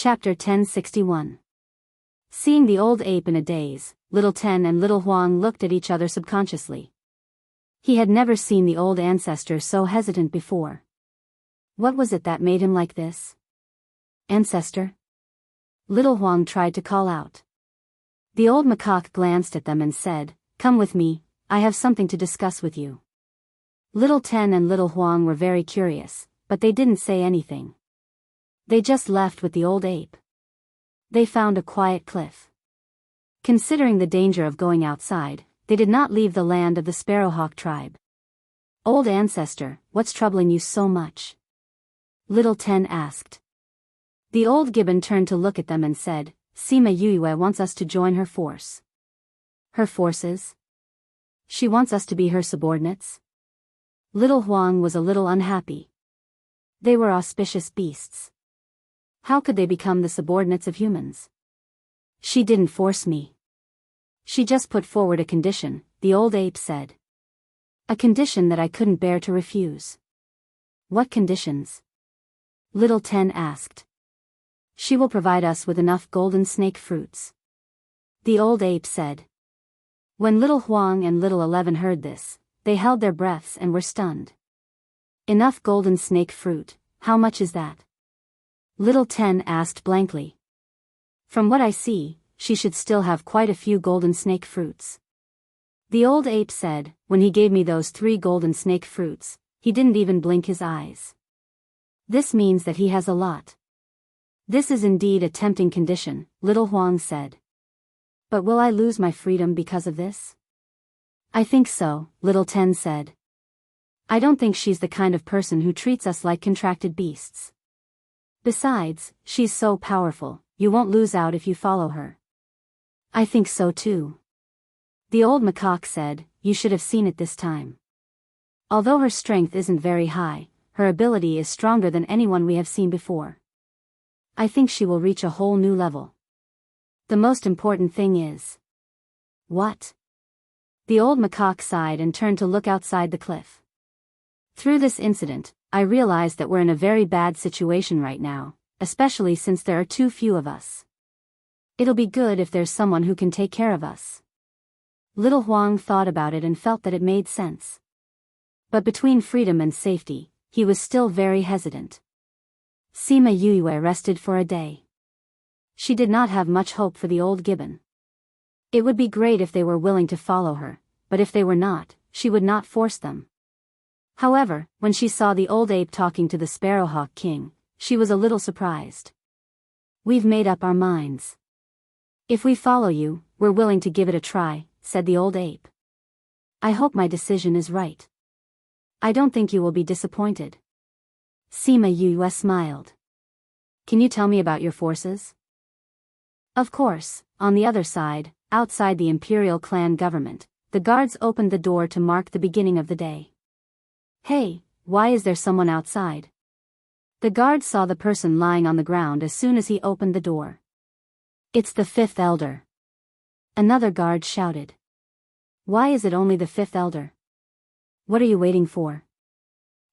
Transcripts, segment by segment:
Chapter 1061. Seeing the old ape in a daze, Little Ten and Little Huang looked at each other subconsciously. He had never seen the old ancestor so hesitant before. What was it that made him like this? Ancestor? Little Huang tried to call out. The old macaque glanced at them and said, "Come with me, I have something to discuss with you." Little Ten and Little Huang were very curious, but they didn't say anything. They just left with the old ape. They found a quiet cliff. Considering the danger of going outside, they did not leave the land of the Sparrowhawk tribe. "Old ancestor, what's troubling you so much?" Little Ten asked. The old gibbon turned to look at them and said, "Sima Yue wants us to join her force." Her forces? She wants us to be her subordinates? Little Huang was a little unhappy. They were auspicious beasts. How could they become the subordinates of humans? "She didn't force me. She just put forward a condition," the old ape said. "A condition that I couldn't bear to refuse." "What conditions?" Little Ten asked. "She will provide us with enough golden snake fruits," the old ape said. When Little Huang and Little 11 heard this, they held their breaths and were stunned. "Enough golden snake fruit, how much is that?" Little Ten asked blankly. "From what I see, she should still have quite a few golden snake fruits." The old ape said, "When he gave me those 3 golden snake fruits, he didn't even blink his eyes. This means that he has a lot." "This is indeed a tempting condition," Little Huang said. "But will I lose my freedom because of this?" "I think so," Little Ten said. "I don't think she's the kind of person who treats us like contracted beasts. Besides, she's so powerful, you won't lose out if you follow her." "I think so too." The old macaque said, "You should have seen it this time. Although her strength isn't very high, her ability is stronger than anyone we have seen before. I think she will reach a whole new level. The most important thing is..." "What?" The old macaque sighed and turned to look outside the cliff. "Through this incident, I realized that we're in a very bad situation right now, especially since there are too few of us. It'll be good if there's someone who can take care of us." Little Huang thought about it and felt that it made sense. But between freedom and safety, he was still very hesitant. Sima Yue rested for a day. She did not have much hope for the old gibbon. It would be great if they were willing to follow her, but if they were not, she would not force them. However, when she saw the old ape talking to the Sparrowhawk King, she was a little surprised. "We've made up our minds. If we follow you, we're willing to give it a try," said the old ape. "I hope my decision is right. I don't think you will be disappointed." Sima Yue smiled. "Can you tell me about your forces?" Of course. On the other side, outside the imperial clan government, the guards opened the door to mark the beginning of the day. "Hey, why is there someone outside?" The guard saw the person lying on the ground as soon as he opened the door. "It's the 5th elder." Another guard shouted. "Why is it only the 5th elder? What are you waiting for?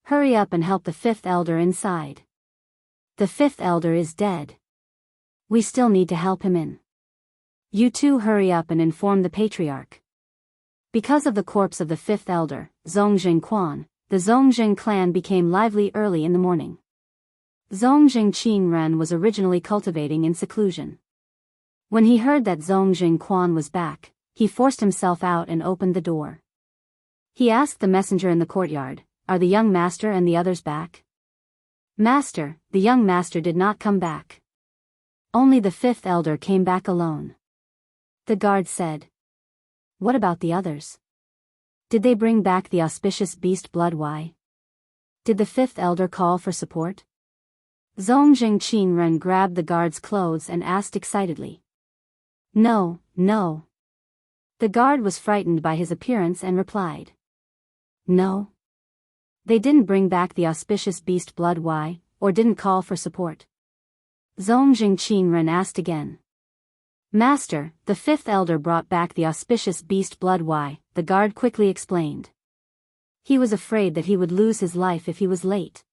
Hurry up and help the 5th elder inside. The 5th elder is dead. We still need to help him in. You two hurry up and inform the patriarch." Because of the corpse of the 5th elder, Zongjing Quan, the Zongjing clan became lively early in the morning. Zongjing Qingren was originally cultivating in seclusion. When he heard that Zongjing Quan was back, he forced himself out and opened the door. He asked the messenger in the courtyard, "Are the young master and the others back?" "Master, the young master did not come back. Only the 5th elder came back alone." The guard said. "What about the others? Did they bring back the auspicious beast blood? Why? Did the 5th elder call for support?" Zongjing Qingren grabbed the guard's clothes and asked excitedly. "No, no." The guard was frightened by his appearance and replied. "No. They didn't bring back the auspicious beast blood. Why, or didn't call for support?" Zongjing Qingren asked again. "Master, the 5th elder brought back the auspicious beast blood. Why?" the guard quickly explained. He was afraid that he would lose his life if he was late.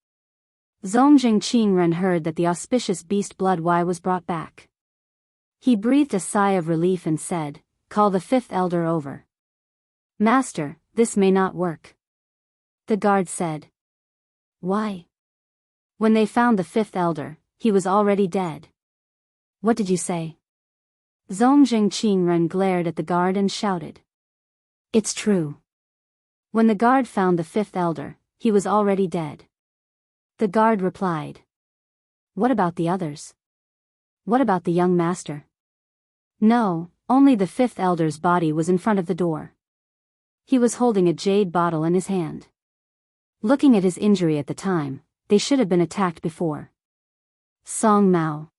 Zongjing Qingren heard that the auspicious beast blood Y was brought back. He breathed a sigh of relief and said, "Call the fifth elder over." "Master, this may not work." The guard said. "Why?" "When they found the fifth elder, he was already dead." "What did you say?" Zongjing Qingren glared at the guard and shouted. "It's true. When the guard found the fifth elder, he was already dead." The guard replied. "What about the others? What about the young master?" "No, only the fifth elder's body was in front of the door. He was holding a jade bottle in his hand. Looking at his injury at the time, they should have been attacked before." Song Mao.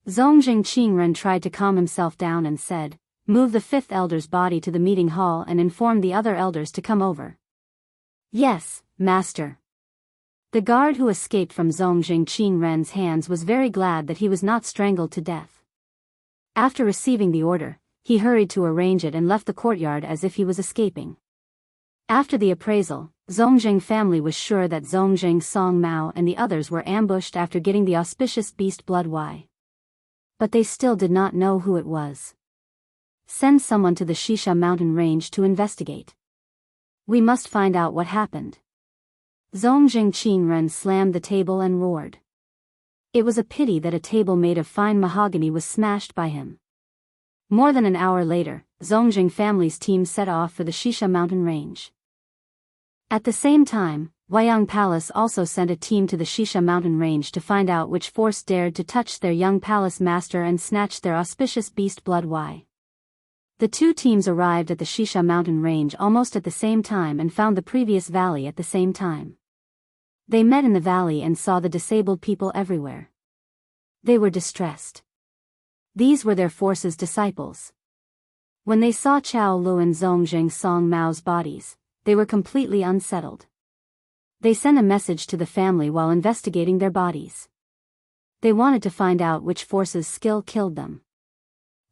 Zongjing Qingren tried to calm himself down and said, "Move the fifth elder's body to the meeting hall and inform the other elders to come over." "Yes, master." The guard who escaped from Zongjing Qingren's hands was very glad that he was not strangled to death. After receiving the order, he hurried to arrange it and left the courtyard as if he was escaping. After the appraisal, Zongjing family was sure that Zongjing Song Mao and the others were ambushed after getting the auspicious beast blood Y. But they still did not know who it was. "Send someone to the Shisha mountain range to investigate. We must find out what happened." Zongjing Qingren slammed the table and roared. It was a pity that a table made of fine mahogany was smashed by him. More than an hour later, Zongjing family's team set off for the Shisha mountain range. At the same time, Huayang Palace also sent a team to the Shisha mountain range to find out which force dared to touch their young palace master and snatch their auspicious beast blood Y. The two teams arrived at the Shisha mountain range almost at the same time and found the previous valley at the same time. They met in the valley and saw the disabled people everywhere. They were distressed. These were their force's disciples. When they saw Chao Lu and Zongjing Song Mao's bodies, they were completely unsettled. They sent a message to the family while investigating their bodies. They wanted to find out which force's skill killed them.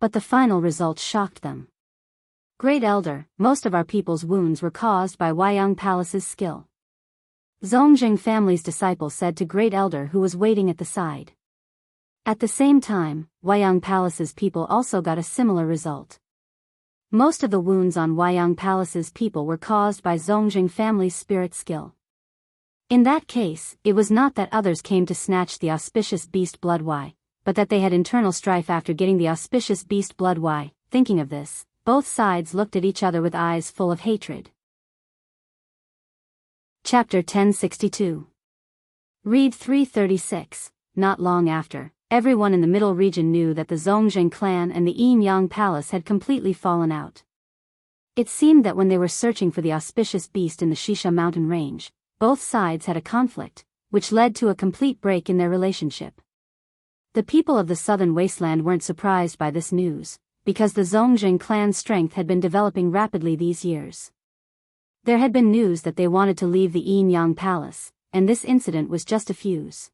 But the final result shocked them. "Great Elder, most of our people's wounds were caused by Huayang Palace's skill." Zongjing family's disciple said to Great Elder who was waiting at the side. At the same time, Huayang Palace's people also got a similar result. Most of the wounds on Huayang Palace's people were caused by Zongjing family's spirit skill. In that case, it was not that others came to snatch the auspicious beast blood Y, but that they had internal strife after getting the auspicious beast blood Y. Thinking of this, both sides looked at each other with eyes full of hatred. Chapter 1062. Read 336. Not long after, everyone in the middle region knew that the Zongjing clan and the Yin Yang Palace had completely fallen out. It seemed that when they were searching for the auspicious beast in the Shisha mountain range, both sides had a conflict, which led to a complete break in their relationship. The people of the southern wasteland weren't surprised by this news, because the Zongjing clan's strength had been developing rapidly these years. There had been news that they wanted to leave the Yin Yang Palace, and this incident was just a fuse.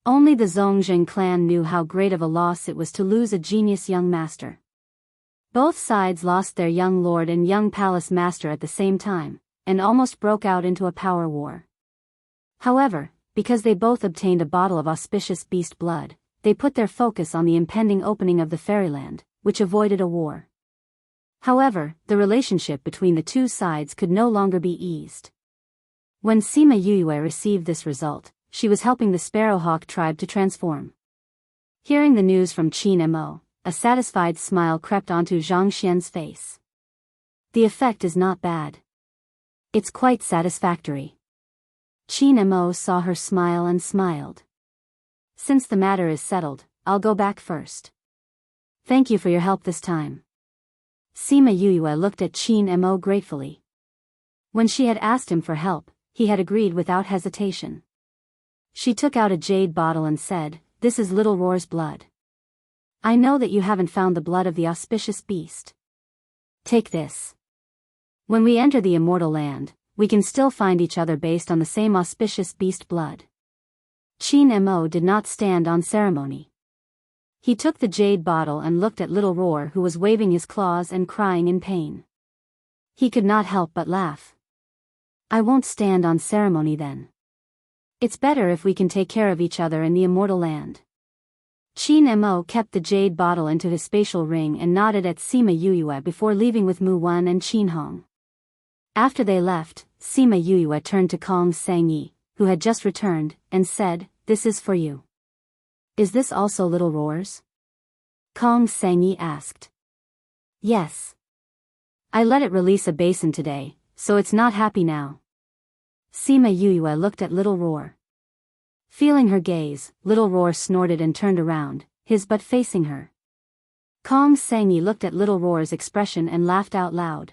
Only the Zongjing clan knew how great of a loss it was to lose a genius young master. Both sides lost their young lord and young palace master at the same time, and almost broke out into a power war. However, because they both obtained a bottle of auspicious beast blood, they put their focus on the impending opening of the fairyland, which avoided a war. However, the relationship between the two sides could no longer be eased. When Sima Yuyue received this result, she was helping the Sparrowhawk tribe to transform. Hearing the news from Qin Mo, a satisfied smile crept onto Zhang Xian's face. "The effect is not bad. It's quite satisfactory." Qin Mo saw her smile and smiled. "Since the matter is settled, I'll go back first. Thank you for your help this time." Sima Yuyue looked at Qin Mo gratefully. When she had asked him for help, he had agreed without hesitation. She took out a jade bottle and said, "This is Little Roar's blood. I know that you haven't found the blood of the auspicious beast. Take this. When we enter the immortal land, we can still find each other based on the same auspicious beast blood." Qin Mo did not stand on ceremony. He took the jade bottle and looked at Little Roar who was waving his claws and crying in pain. He could not help but laugh. "I won't stand on ceremony then. It's better if we can take care of each other in the immortal land. Qin Mo kept the jade bottle into his spatial ring and nodded at Sima Yuyue before leaving with Mu Wen and Qin Hong. After they left, Sima Yuyue turned to Kong Sangyi, who had just returned, and said, "This is for you." "Is this also Little Roar's?" Kong Sangyi asked. "Yes. I let it release a basin today, so it's not happy now." Sima Yuyue looked at Little Roar. Feeling her gaze, Little Roar snorted and turned around, his butt facing her. Kong Sangyi looked at Little Roar's expression and laughed out loud.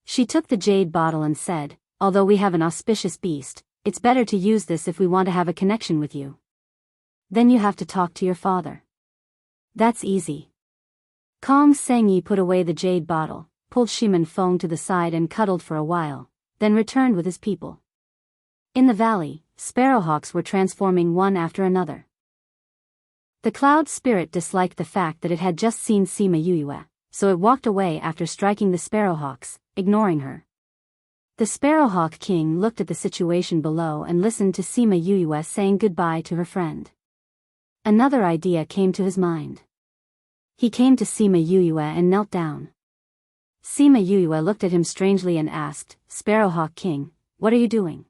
She took the jade bottle and said, "Although we have an auspicious beast, it's better to use this if we want to have a connection with you. Then you have to talk to your father." "That's easy." Kong Sangyi put away the jade bottle, pulled Shimen Feng to the side and cuddled for a while, then returned with his people. In the valley, sparrowhawks were transforming one after another. The cloud spirit disliked the fact that it had just seen Sima Yuyue, so it walked away after striking the sparrowhawks, ignoring her. The sparrowhawk king looked at the situation below and listened to Sima Yuyue saying goodbye to her friend. Another idea came to his mind. He came to Sima Yuyue and knelt down. Sima Yuyue looked at him strangely and asked, "Sparrowhawk king, what are you doing?"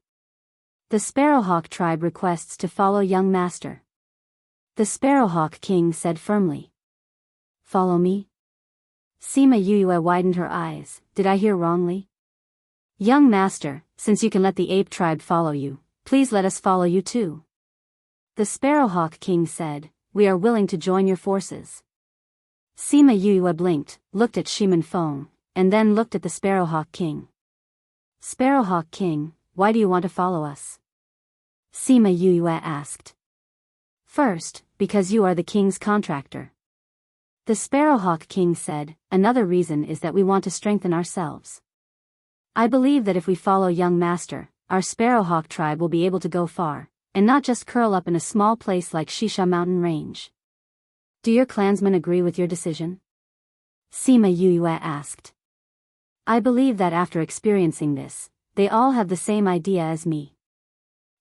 "The Sparrowhawk tribe requests to follow young master." The Sparrowhawk king said firmly. "Follow me?" Sima Yuyue widened her eyes. "Did I hear wrongly?" "Young master, since you can let the ape tribe follow you, please let us follow you too." The Sparrowhawk king said, "We are willing to join your forces." Sima Yuyue blinked, looked at Shimen Feng, and then looked at the Sparrowhawk king. "Sparrowhawk king, why do you want to follow us?" Sima Yuyue asked. "First, because you are the king's contractor." The Sparrowhawk king said, "Another reason is that we want to strengthen ourselves. I believe that if we follow young master, our Sparrowhawk tribe will be able to go far, and not just curl up in a small place like Shisha Mountain Range. Do your clansmen agree with your decision?" Sima Yuyue asked. "I believe that after experiencing this, they all have the same idea as me."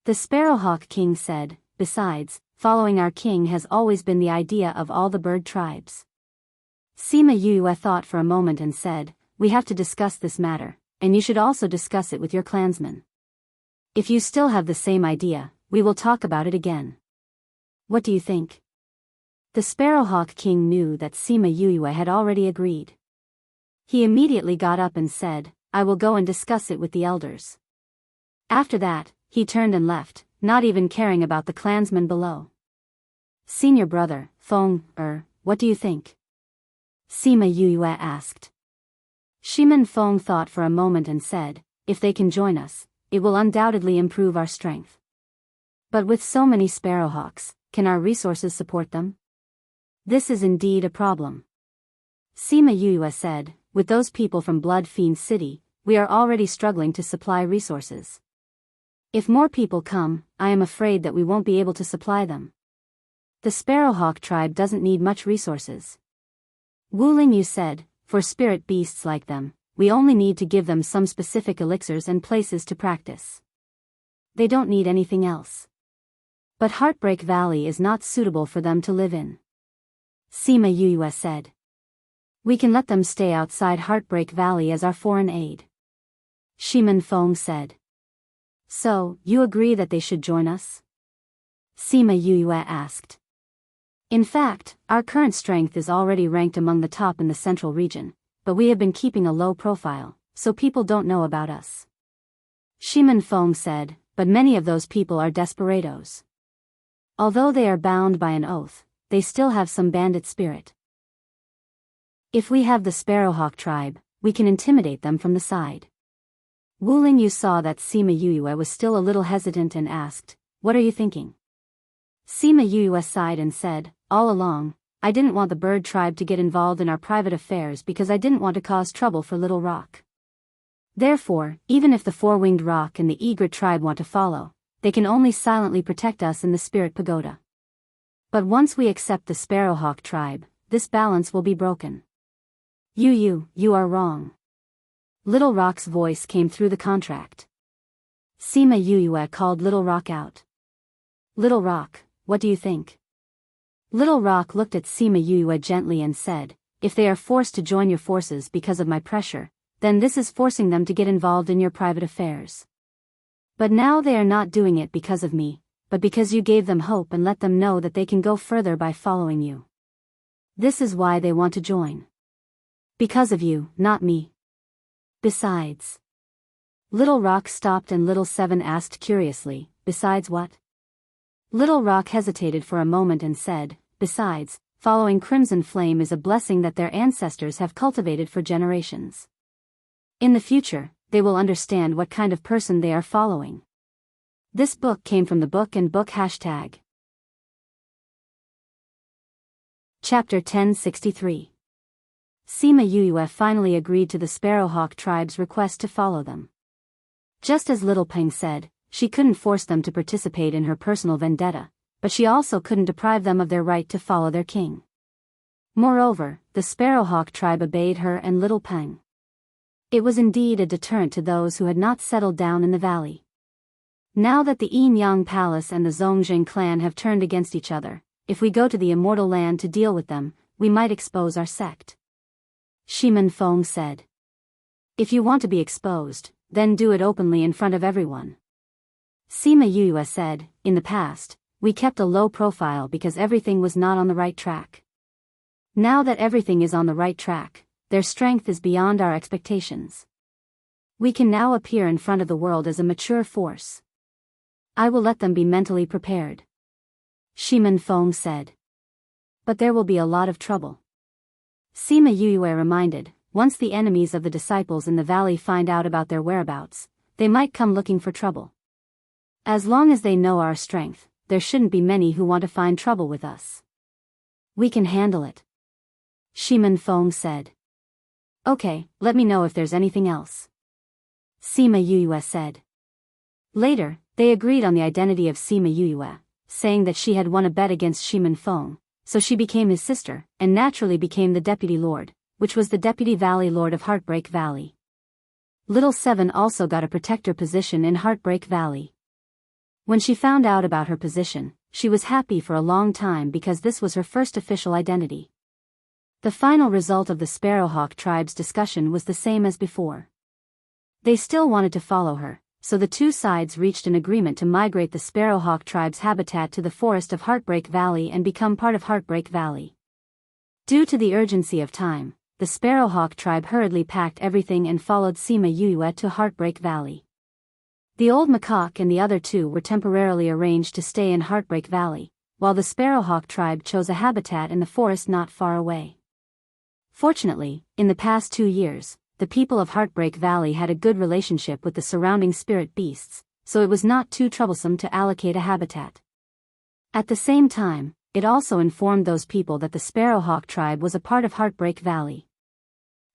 The Sparrowhawk king said, "Besides, following our king has always been the idea of all the bird tribes." Sima Yuyue thought for a moment and said, "We have to discuss this matter, and you should also discuss it with your clansmen. If you still have the same idea, we will talk about it again. What do you think?" The Sparrowhawk king knew that Sima Yuyue had already agreed. He immediately got up and said, "I will go and discuss it with the elders." After that, he turned and left, not even caring about the clansmen below. "Senior brother, Feng, what do you think?" Sima Yuyue asked. Shimen Feng thought for a moment and said, "If they can join us, it will undoubtedly improve our strength. But with so many sparrowhawks, can our resources support them? This is indeed a problem." Sima Yuyue said, "With those people from Blood Fiend City, we are already struggling to supply resources. If more people come, I am afraid that we won't be able to supply them. The Sparrowhawk tribe doesn't need much resources." Wu Lingyu said, "For spirit beasts like them, we only need to give them some specific elixirs and places to practice. They don't need anything else. But Heartbreak Valley is not suitable for them to live in." Sima Yuyue said. "We can let them stay outside Heartbreak Valley as our foreign aid." Shimen Feng said. "So, you agree that they should join us?" Sima Yuyue asked. "In fact, our current strength is already ranked among the top in the central region, but we have been keeping a low profile, so people don't know about us." Shimen Feng said, "But many of those people are desperados. Although they are bound by an oath, they still have some bandit spirit. If we have the Sparrowhawk tribe, we can intimidate them from the side." Wu Lingyu saw that Sima Yuyue was still a little hesitant and asked, "What are you thinking?" Sima Yuyue sighed and said, "All along, I didn't want the bird tribe to get involved in our private affairs because I didn't want to cause trouble for Little Rock. Therefore, even if the Four-Winged Rock and the Egret tribe want to follow, they can only silently protect us in the Spirit Pagoda. But once we accept the Sparrowhawk tribe, this balance will be broken." You are wrong." Little Rock's voice came through the contract. Sima Yuyue called Little Rock out. Little Rock, what do you think? Little Rock looked at Sima Yuyue gently and said, if they are forced to join your forces because of my pressure, then this is forcing them to get involved in your private affairs. But now they are not doing it because of me, but because you gave them hope and let them know that they can go further by following you. This is why they want to join. Because of you, not me. Besides. Little Rock stopped and Little Seven asked curiously, besides what? Little Rock hesitated for a moment and said, besides, following Crimson Flame is a blessing that their ancestors have cultivated for generations. In the future, they will understand what kind of person they are following. This book came from the Book and Book hashtag. Chapter 1063. Sima Yuyue finally agreed to the Sparrowhawk tribe's request to follow them. Just as Little Peng said, she couldn't force them to participate in her personal vendetta, but she also couldn't deprive them of their right to follow their king. Moreover, the Sparrowhawk tribe obeyed her and Little Peng. It was indeed a deterrent to those who had not settled down in the valley. Now that the Yin Yang Palace and the Zongjing clan have turned against each other, if we go to the Immortal Land to deal with them, we might expose our sect. Shimen Feng said. If you want to be exposed, then do it openly in front of everyone. Sima Yuyue said, in the past, we kept a low profile because everything was not on the right track. Now that everything is on the right track, their strength is beyond our expectations. We can now appear in front of the world as a mature force. I will let them be mentally prepared. Shimen Feng said. But there will be a lot of trouble. Sima Yuyue reminded, once the enemies of the disciples in the valley find out about their whereabouts, they might come looking for trouble. As long as they know our strength, there shouldn't be many who want to find trouble with us. We can handle it. Shimen Feng said. Okay, let me know if there's anything else. Sima Yuyue said. Later, they agreed on the identity of Sima Yuyue, saying that she had won a bet against Shimen Feng, so she became his sister, and naturally became the Deputy Lord, which was the Deputy Valley Lord of Heartbreak Valley. Little Seven also got a protector position in Heartbreak Valley. When she found out about her position, she was happy for a long time because this was her first official identity. The final result of the Sparrowhawk tribe's discussion was the same as before. They still wanted to follow her, so the two sides reached an agreement to migrate the Sparrowhawk tribe's habitat to the forest of Heartbreak Valley and become part of Heartbreak Valley. Due to the urgency of time, the Sparrowhawk tribe hurriedly packed everything and followed Sima Yuyue to Heartbreak Valley. The old macaque and the other two were temporarily arranged to stay in Heartbreak Valley, while the Sparrowhawk tribe chose a habitat in the forest not far away. Fortunately, in the past 2 years, the people of Heartbreak Valley had a good relationship with the surrounding spirit beasts, so it was not too troublesome to allocate a habitat. At the same time, it also informed those people that the Sparrowhawk tribe was a part of Heartbreak Valley.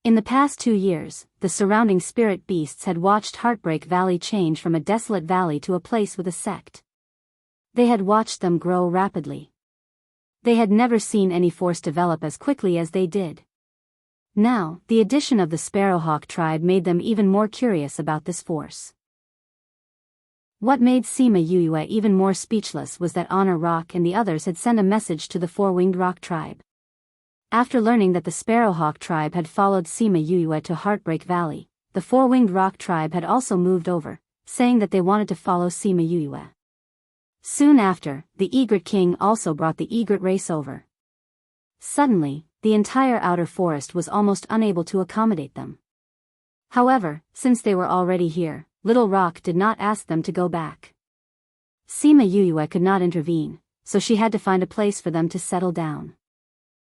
In the past 2 years, the surrounding spirit beasts had watched Heartbreak Valley change from a desolate valley to a place with a sect. They had watched them grow rapidly. They had never seen any force develop as quickly as they did. Now, the addition of the Sparrowhawk tribe made them even more curious about this force. What made Sima Yuyue even more speechless was that Honor Rock and the others had sent a message to the Four-Winged Rock tribe. After learning that the Sparrowhawk tribe had followed Sima Yuyue to Heartbreak Valley, the Four-Winged Rock tribe had also moved over, saying that they wanted to follow Sima Yuyue. Soon after, the Egret King also brought the Egret race over. Suddenly, the entire outer forest was almost unable to accommodate them. However, since they were already here, Little Rock did not ask them to go back. Sima Yuyue could not intervene, so she had to find a place for them to settle down.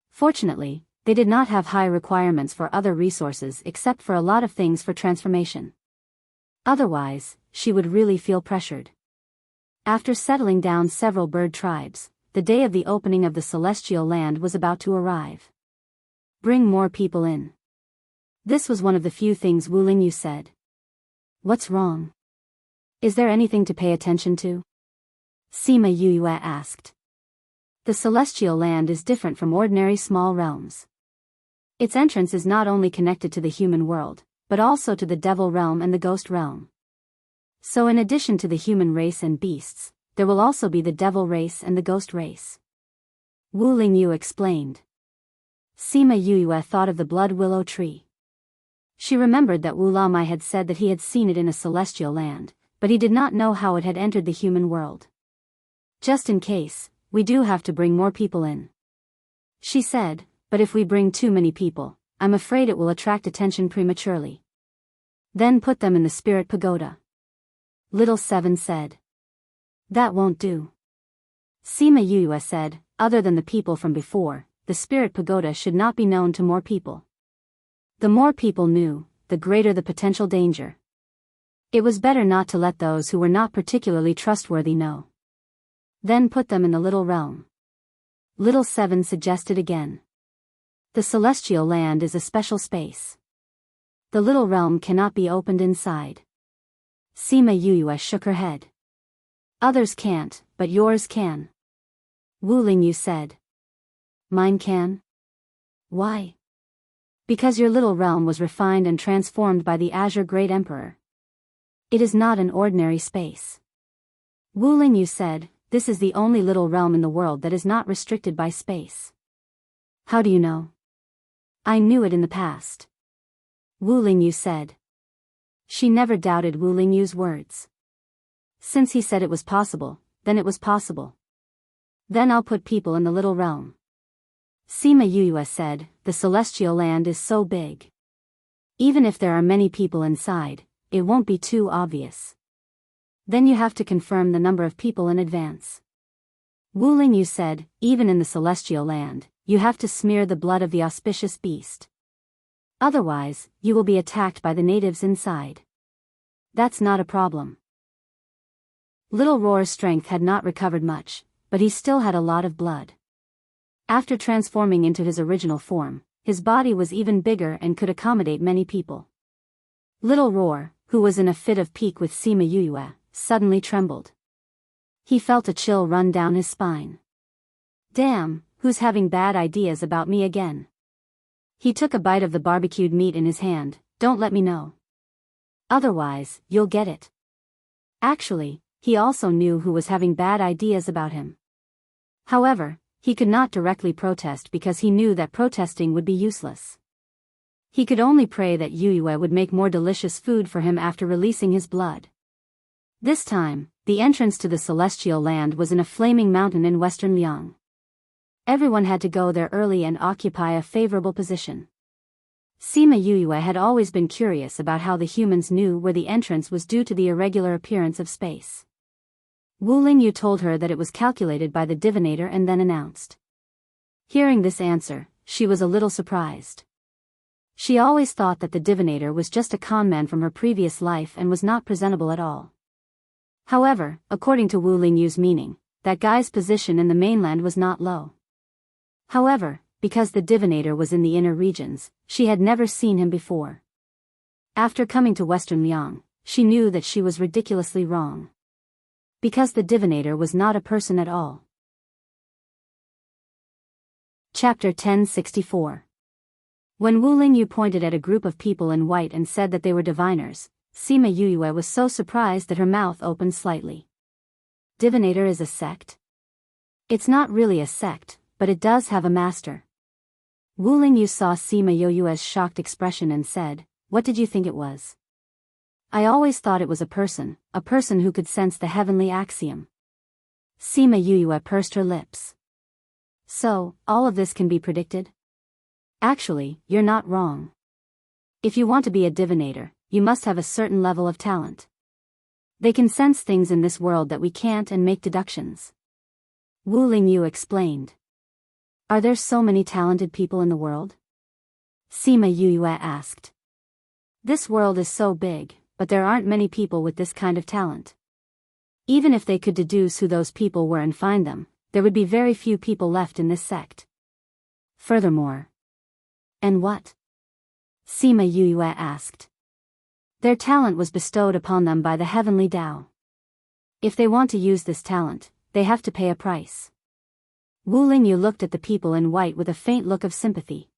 Fortunately, they did not have high requirements for other resources except for a lot of things for transformation. Otherwise, she would really feel pressured. After settling down several bird tribes, the day of the opening of the Celestial Land was about to arrive. Bring more people in. This was one of the few things Wu Lingyu said. What's wrong? Is there anything to pay attention to? Sima Yuyue asked. The Celestial Land is different from ordinary small realms. Its entrance is not only connected to the human world, but also to the Devil Realm and the Ghost Realm. So in addition to the human race and beasts, there will also be the devil race and the ghost race. Wu Lingyu explained. Sima Yuyue thought of the blood willow tree. She remembered that Wu Lamai had said that he had seen it in a celestial land, but he did not know how it had entered the human world. Just in case, we do have to bring more people in. She said, but if we bring too many people, I'm afraid it will attract attention prematurely. Then put them in the spirit pagoda. Little Seven said. That won't do. Sima Yuyue said, other than the people from before, the spirit pagoda should not be known to more people. The more people knew, the greater the potential danger. It was better not to let those who were not particularly trustworthy know. Then put them in the little realm. Little Seven suggested again. The celestial land is a special space. The little realm cannot be opened inside. Sima Yuyue shook her head. Others can't, but yours can. Wu Lingyu said. Mine can? Why? Because your little realm was refined and transformed by the Azure Great Emperor. It is not an ordinary space. Wu Lingyu said, this is the only little realm in the world that is not restricted by space. How do you know? I knew it in the past. Wu Lingyu said. She never doubted Wu Lingyu's words. Since he said it was possible, then it was possible. Then I'll put people in the little realm. Sima Yuyue said, the celestial land is so big. Even if there are many people inside, it won't be too obvious. Then you have to confirm the number of people in advance. Wu Lingyu said, even in the celestial land, you have to smear the blood of the auspicious beast. Otherwise, you will be attacked by the natives inside. That's not a problem. Little Roar's strength had not recovered much, but he still had a lot of blood. After transforming into his original form, his body was even bigger and could accommodate many people. Little Roar, who was in a fit of pique with Sima Yuyue, suddenly trembled. He felt a chill run down his spine. Damn, who's having bad ideas about me again? He took a bite of the barbecued meat in his hand. Don't let me know. Otherwise, you'll get it. Actually, he also knew who was having bad ideas about him. However, he could not directly protest because he knew that protesting would be useless. He could only pray that Yuyue would make more delicious food for him after releasing his blood. This time, the entrance to the celestial land was in a flaming mountain in western Liang. Everyone had to go there early and occupy a favorable position. Sima Yuyue had always been curious about how the humans knew where the entrance was due to the irregular appearance of space. Wu Lingyu told her that it was calculated by the divinator and then announced. Hearing this answer, she was a little surprised. She always thought that the divinator was just a conman from her previous life and was not presentable at all. However, according to Wu Lingyu's meaning, that guy's position in the mainland was not low. However, because the divinator was in the inner regions, she had never seen him before. After coming to Western Liang, she knew that she was ridiculously wrong. Because the divinator was not a person at all. Chapter 1064. When Wu Lingyu pointed at a group of people in white and said that they were diviners, Sima Yuyue was so surprised that her mouth opened slightly. Divinator is a sect? It's not really a sect, but it does have a master. Wu Lingyu saw Sima Yuyue's shocked expression and said, what did you think it was? I always thought it was a person who could sense the heavenly axiom. Sima Yuyue pursed her lips. So, all of this can be predicted? Actually, you're not wrong. If you want to be a divinator, you must have a certain level of talent. They can sense things in this world that we can't and make deductions. Wu Lingyu explained. Are there so many talented people in the world? Sima Yuyue asked. This world is so big, but there aren't many people with this kind of talent. Even if they could deduce who those people were and find them, there would be very few people left in this sect. Furthermore. And what? Sima Yuyue asked. Their talent was bestowed upon them by the heavenly Tao. If they want to use this talent, they have to pay a price. Wu Lingyu looked at the people in white with a faint look of sympathy.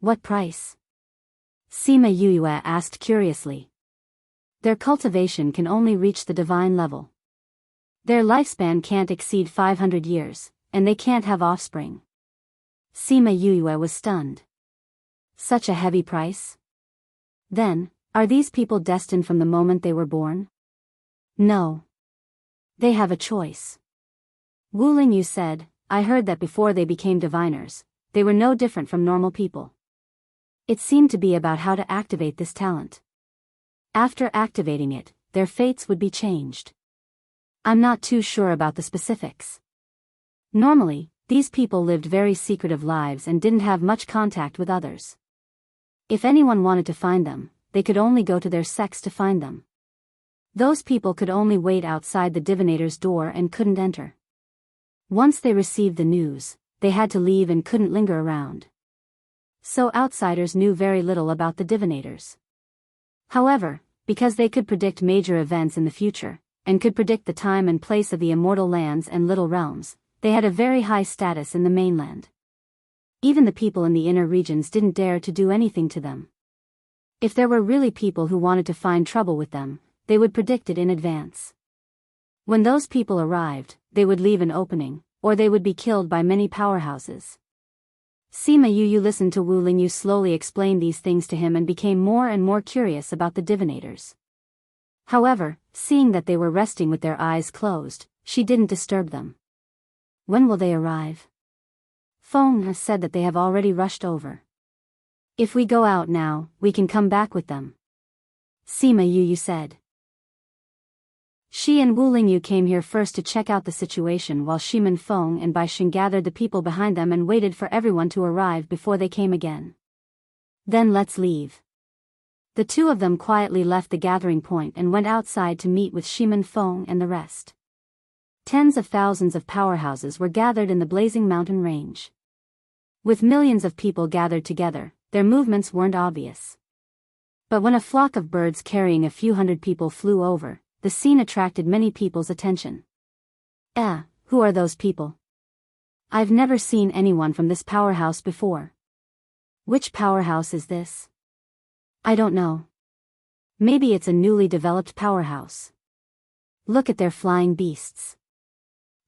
What price? Sima Yuyue asked curiously. Their cultivation can only reach the divine level. Their lifespan can't exceed 500 years, and they can't have offspring. Sima Yuyue was stunned. Such a heavy price? Then, are these people destined from the moment they were born? No. They have a choice. Wu Lingyu said, I heard that before they became diviners, they were no different from normal people. It seemed to be about how to activate this talent. After activating it, their fates would be changed. I'm not too sure about the specifics. Normally, these people lived very secretive lives and didn't have much contact with others. If anyone wanted to find them, they could only go to their sects to find them. Those people could only wait outside the divinator's door and couldn't enter. Once they received the news, they had to leave and couldn't linger around. So outsiders knew very little about the divinators. However, because they could predict major events in the future, and could predict the time and place of the immortal lands and little realms, they had a very high status in the mainland. Even the people in the inner regions didn't dare to do anything to them. If there were really people who wanted to find trouble with them, they would predict it in advance. When those people arrived, they would leave an opening, or they would be killed by many powerhouses. Sima Yuyu listened to Wu Lingyu slowly explain these things to him and became more and more curious about the divinators. However, seeing that they were resting with their eyes closed, she didn't disturb them. When will they arrive? Feng has said that they have already rushed over. If we go out now, we can come back with them. Sima Yuyu said. She and Wu Lingyu came here first to check out the situation while Shiman Feng and Bai Xing gathered the people behind them and waited for everyone to arrive before they came again. Then let's leave. The two of them quietly left the gathering point and went outside to meet with Shiman Feng and the rest. Tens of thousands of powerhouses were gathered in the blazing mountain range. With millions of people gathered together, their movements weren't obvious. But when a flock of birds carrying a few hundred people flew over, the scene attracted many people's attention. Who are those people? I've never seen anyone from this powerhouse before. Which powerhouse is this? I don't know. Maybe it's a newly developed powerhouse. Look at their flying beasts.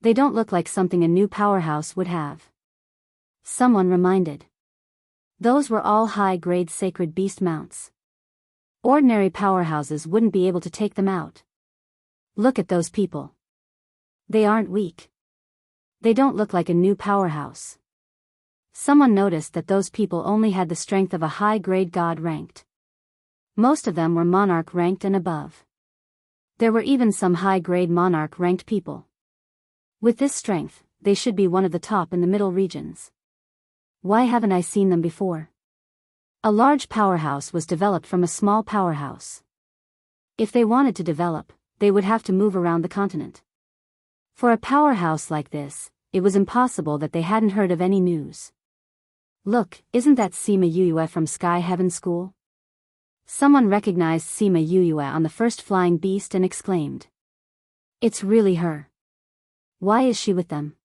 They don't look like something a new powerhouse would have. Someone reminded. Those were all high-grade sacred beast mounts. Ordinary powerhouses wouldn't be able to take them out. Look at those people. They aren't weak. They don't look like a new powerhouse. Someone noticed that those people only had the strength of a high-grade god ranked. Most of them were monarch ranked and above. There were even some high-grade monarch ranked people. With this strength, they should be one of the top in the middle regions. Why haven't I seen them before? A large powerhouse was developed from a small powerhouse. If they wanted to develop, they would have to move around the continent. For a powerhouse like this, it was impossible that they hadn't heard of any news. Look, isn't that Sima Yuyue from Sky Heaven School? Someone recognized Sima Yuyue on the first flying beast and exclaimed. It's really her. Why is she with them?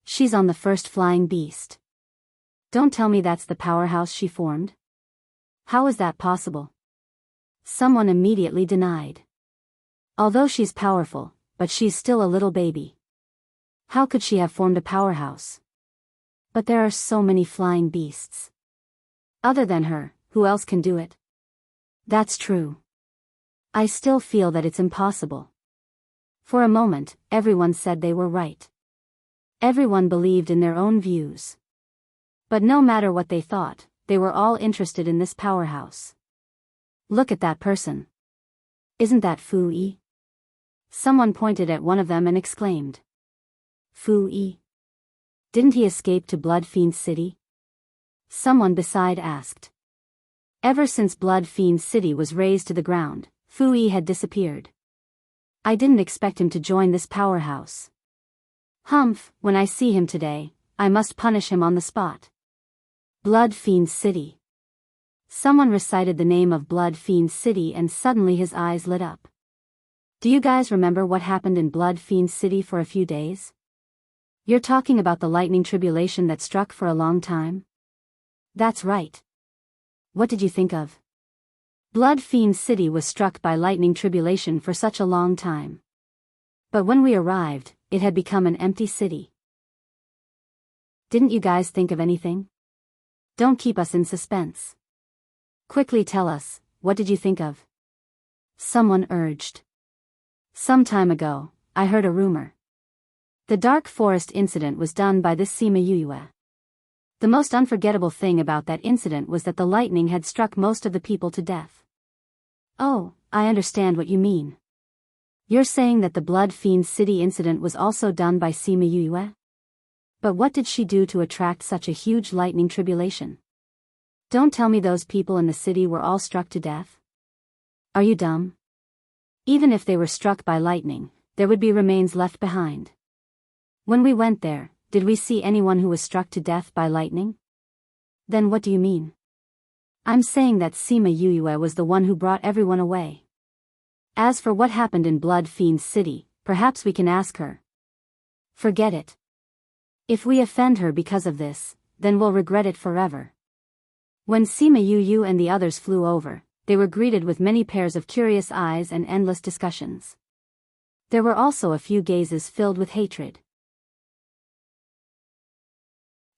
She's on the first flying beast. Don't tell me that's the powerhouse she formed. How is that possible? Someone immediately denied. Although she's powerful, but she's still a little baby. How could she have formed a powerhouse? But there are so many flying beasts. Other than her, who else can do it? That's true. I still feel that it's impossible. For a moment, everyone said they were right. Everyone believed in their own views. But no matter what they thought, they were all interested in this powerhouse. Look at that person. Isn't that Fu Yi? Someone pointed at one of them and exclaimed. Fu Yi? Didn't he escape to Blood Fiend City? Someone beside asked. Ever since Blood Fiend City was razed to the ground, Fu Yi had disappeared. I didn't expect him to join this powerhouse. Humph, when I see him today, I must punish him on the spot. Blood Fiend City. Someone recited the name of Blood Fiend City and suddenly his eyes lit up. Do you guys remember what happened in Blood Fiend City for a few days? You're talking about the lightning tribulation that struck for a long time? That's right. What did you think of? Blood Fiend City was struck by lightning tribulation for such a long time. But when we arrived, it had become an empty city. Didn't you guys think of anything? Don't keep us in suspense. Quickly tell us, what did you think of? Someone urged. Some time ago, I heard a rumor. The Dark Forest incident was done by this Sima Yuyue. The most unforgettable thing about that incident was that the lightning had struck most of the people to death. Oh, I understand what you mean. You're saying that the Blood Fiend City incident was also done by Sima Yuyue? But what did she do to attract such a huge lightning tribulation? Don't tell me those people in the city were all struck to death. Are you dumb? Even if they were struck by lightning, there would be remains left behind. When we went there, did we see anyone who was struck to death by lightning? Then what do you mean? I'm saying that Sima Yuyue was the one who brought everyone away. As for what happened in Blood Fiend City, perhaps we can ask her. Forget it. If we offend her because of this, then we'll regret it forever. When Sima Yuyue and the others flew over, they were greeted with many pairs of curious eyes and endless discussions. There were also a few gazes filled with hatred.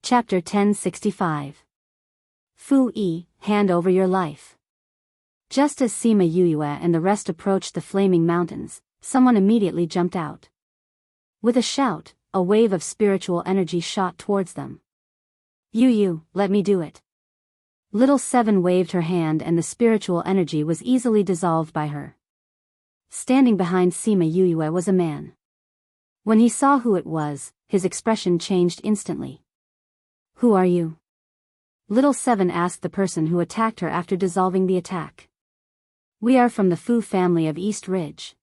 Chapter 1065. Fu Yi, hand over your life. Just as Sima Yuyue and the rest approached the flaming mountains, someone immediately jumped out. With a shout, a wave of spiritual energy shot towards them. Yu, let me do it. Little Seven waved her hand and the spiritual energy was easily dissolved by her. Standing behind Sima Yuyue was a man. When he saw who it was, his expression changed instantly. Who are you? Little Seven asked the person who attacked her after dissolving the attack. We are from the Fu family of East Ridge.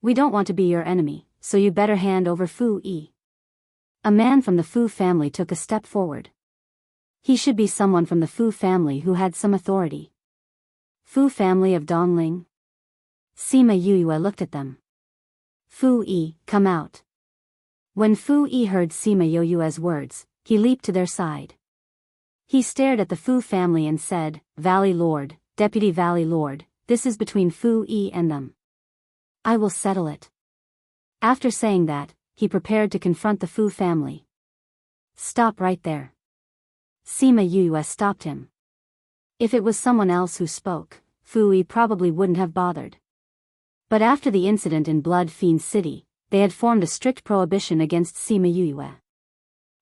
We don't want to be your enemy, so you better hand over Fu Yi. A man from the Fu family took a step forward. He should be someone from the Fu family who had some authority. Fu family of Dongling? Sima Yuyue looked at them. Fu Yi, come out. When Fu Yi heard Sima Yuyue's words, he leaped to their side. He stared at the Fu family and said, Valley Lord, Deputy Valley Lord, this is between Fu Yi and them. I will settle it. After saying that, he prepared to confront the Fu family. Stop right there. Sima Yuyue stopped him. If it was someone else who spoke, Fu Yi probably wouldn't have bothered. But after the incident in Blood Fiend City, they had formed a strict prohibition against Sima Yuyue.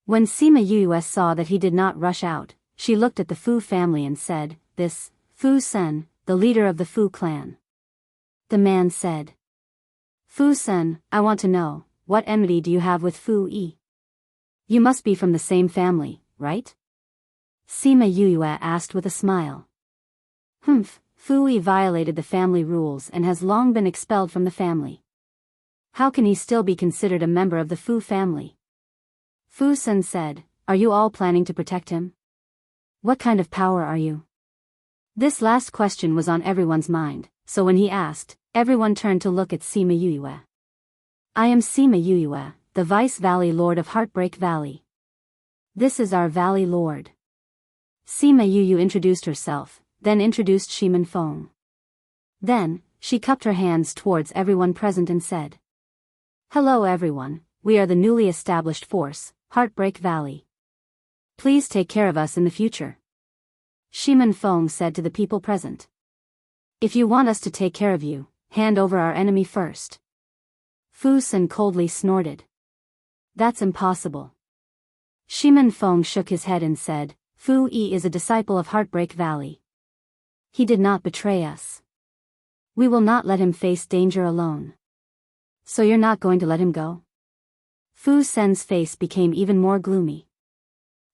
When Sima Yuyue saw that he did not rush out, she looked at the Fu family and said, This, Fu Sen, the leader of the Fu clan. The man said, Fu Sen, I want to know, what enmity do you have with Fu Yi? You must be from the same family, right? Sima Yuyue asked with a smile. Fu Yi violated the family rules and has long been expelled from the family. How can he still be considered a member of the Fu family? Fu Sen said, Are you all planning to protect him? What kind of power are you? This last question was on everyone's mind, so when he asked, everyone turned to look at Sima Yuyue. I am Sima Yuyue, the Vice Valley Lord of Heartbreak Valley. This is our Valley Lord. Sima Yuyue introduced herself, then introduced Shimin Feng. Then, she cupped her hands towards everyone present and said, Hello everyone, we are the newly established force, Heartbreak Valley. Please take care of us in the future. Shimin Feng said to the people present. If you want us to take care of you, hand over our enemy first. Fu Sen coldly snorted. That's impossible. Shimin Feng shook his head and said, Fu Yi is a disciple of Heartbreak Valley. He did not betray us. We will not let him face danger alone. So you're not going to let him go? Fu Sen's face became even more gloomy.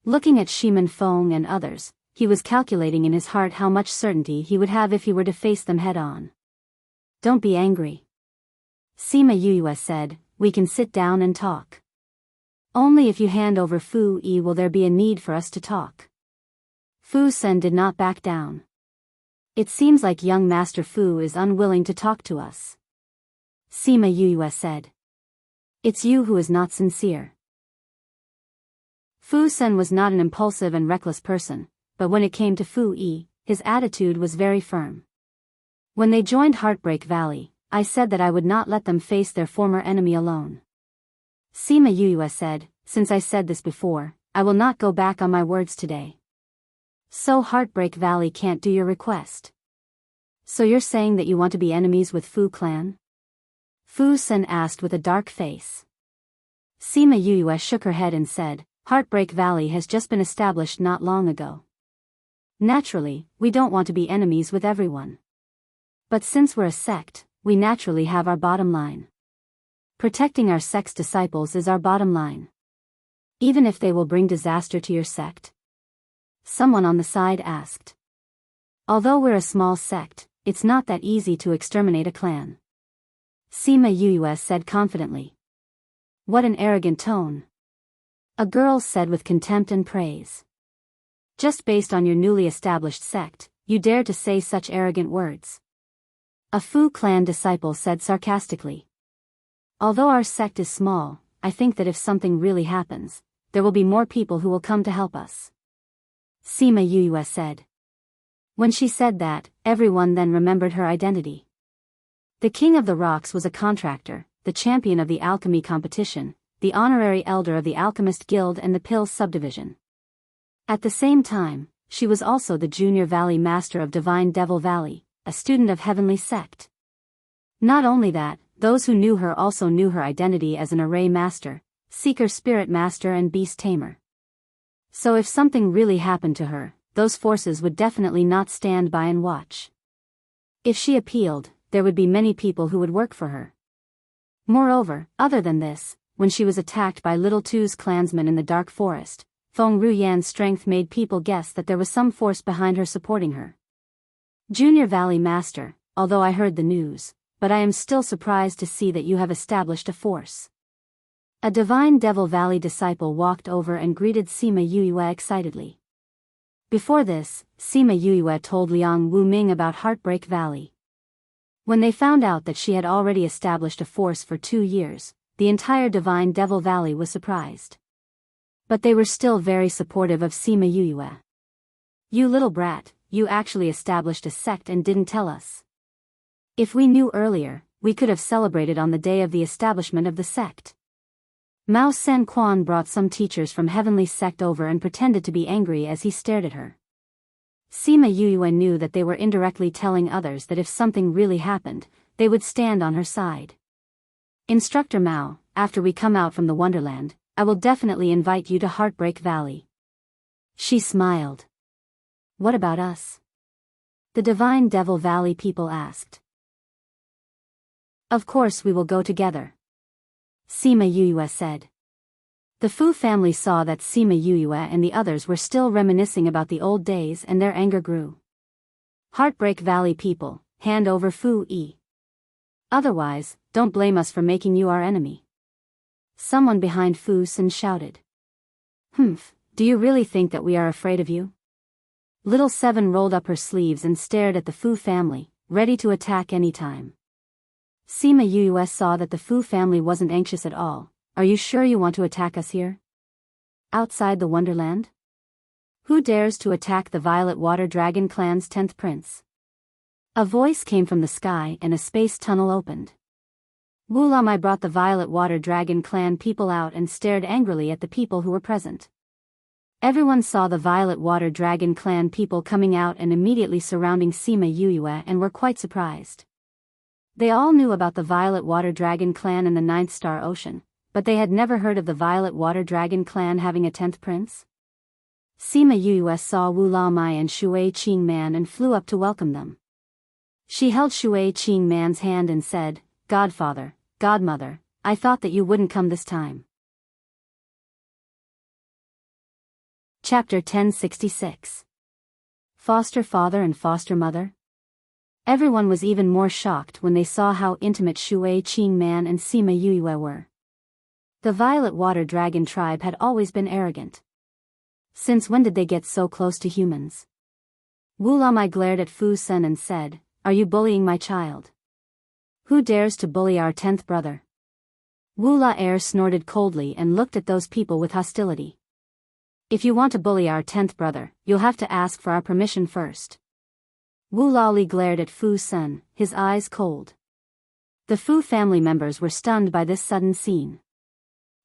Looking at Shimin Feng and others, he was calculating in his heart how much certainty he would have if he were to face them head-on. Don't be angry. Sima Yuyue said, We can sit down and talk. Only if you hand over Fu Yi will there be a need for us to talk. Fu Sen did not back down. It seems like young Master Fu is unwilling to talk to us. Sima Yuyue said. It's you who is not sincere. Fu Sen was not an impulsive and reckless person, but when it came to Fu Yi, his attitude was very firm. When they joined Heartbreak Valley, I said that I would not let them face their former enemy alone. Sima Yuyue said, since I said this before, I will not go back on my words today. So Heartbreak Valley can't do your request. So you're saying that you want to be enemies with Fu clan? Fu Sen asked with a dark face. Sima Yuyue shook her head and said, Heartbreak Valley has just been established not long ago. Naturally, we don't want to be enemies with everyone. But since we're a sect, we naturally have our bottom line. Protecting our sect's disciples is our bottom line. Even if they will bring disaster to your sect? Someone on the side asked. Although we're a small sect, it's not that easy to exterminate a clan. Sima Yuyue said confidently. What an arrogant tone. A girl said with contempt and praise. Just based on your newly established sect, you dare to say such arrogant words. A Fu clan disciple said sarcastically. Although our sect is small, I think that if something really happens, there will be more people who will come to help us. Sima Yuyue said. When she said that, everyone then remembered her identity. The King of the Rocks was a contractor, the champion of the alchemy competition, the honorary elder of the Alchemist Guild and the Pill subdivision. At the same time, she was also the Junior Valley Master of Divine Devil Valley, a student of Heavenly Sect. Not only that, those who knew her also knew her identity as an Array Master, Seeker Spirit Master and Beast Tamer. So if something really happened to her, those forces would definitely not stand by and watch. If she appealed, there would be many people who would work for her. Moreover, other than this, when she was attacked by Little Two's clansmen in the dark forest, Feng Ruyan's strength made people guess that there was some force behind her supporting her. Junior Valley Master, although I heard the news, but I am still surprised to see that you have established a force. A Divine Devil Valley disciple walked over and greeted Sima Yuyue excitedly. Before this, Sima Yuyue told Liang Wu Ming about Heartbreak Valley. When they found out that she had already established a force for 2 years, the entire Divine Devil Valley was surprised. But they were still very supportive of Sima Yuyue. You little brat, you actually established a sect and didn't tell us. If we knew earlier, we could have celebrated on the day of the establishment of the sect. Mao Sen Quan brought some teachers from Heavenly Sect over and pretended to be angry as he stared at her. Sima Yuyue knew that they were indirectly telling others that if something really happened, they would stand on her side. Instructor Mao, after we come out from the Wonderland, I will definitely invite you to Heartbreak Valley. She smiled. What about us? The Divine Devil Valley people asked. Of course we will go together. Sima Yuyue said. The Fu family saw that Sima Yuyue and the others were still reminiscing about the old days and their anger grew. Heartbreak Valley people, hand over Fu Yi. Otherwise, don't blame us for making you our enemy. Someone behind Fu Sen shouted. Humph, do you really think that we are afraid of you? Little Seven rolled up her sleeves and stared at the Fu family, ready to attack any time. Sima Yuyue saw that the Fu family wasn't anxious at all. Are you sure you want to attack us here? Outside the Wonderland? Who dares to attack the Violet Water Dragon clan's 10th prince? A voice came from the sky and a space tunnel opened. Wu Lamai brought the Violet Water Dragon clan people out and stared angrily at the people who were present. Everyone saw the Violet Water Dragon clan people coming out and immediately surrounding Sima Yuyue and were quite surprised. They all knew about the Violet Water Dragon clan in the 9th Star Ocean, but they had never heard of the Violet Water Dragon clan having a 10th prince. Sima Yuyue saw Wu Lamai and Shui Qingman and flew up to welcome them. She held Shui Qingman's hand and said, Godfather, Godmother, I thought that you wouldn't come this time. Chapter 1066. Foster Father and Foster Mother? Everyone was even more shocked when they saw how intimate Shui Qingman and Sima Yuyue were. The Violet Water Dragon tribe had always been arrogant. Since when did they get so close to humans? Wu Lamai glared at Fu Sen and said, Are you bullying my child? Who dares to bully our 10th brother? Wu La Air snorted coldly and looked at those people with hostility. If you want to bully our 10th brother, you'll have to ask for our permission first. Wu Laoli glared at Fu Sun, his eyes cold. The Fu family members were stunned by this sudden scene.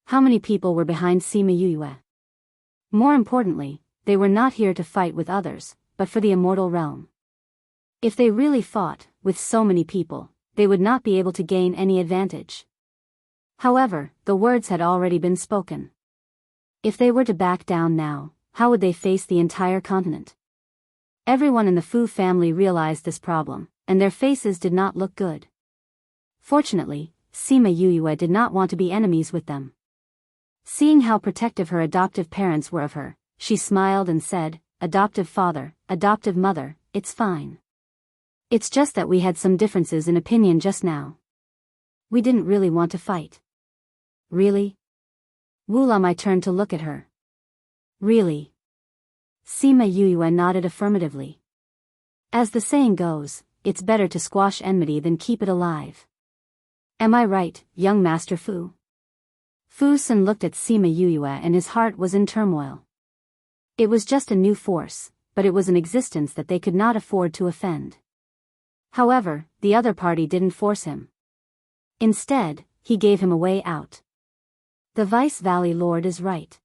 How many people were behind Sima Yuyue? More importantly, they were not here to fight with others, but for the immortal realm. If they really fought, with so many people, they would not be able to gain any advantage. However, the words had already been spoken. If they were to back down now, how would they face the entire continent? Everyone in the Fu family realized this problem, and their faces did not look good. Fortunately, Sima Yuyue did not want to be enemies with them. Seeing how protective her adoptive parents were of her, she smiled and said, "Adoptive father, adoptive mother, it's fine. It's just that we had some differences in opinion just now. We didn't really want to fight." "Really?" Wu Lamai turned to look at her. "Really?" Sima Yuyue nodded affirmatively. As the saying goes, it's better to squash enmity than keep it alive. Am I right, young Master Fu? Fu Sun looked at Sima Yuyue and his heart was in turmoil. It was just a new force, but it was an existence that they could not afford to offend. However, the other party didn't force him. Instead, he gave him a way out. The Vice Valley Lord is right.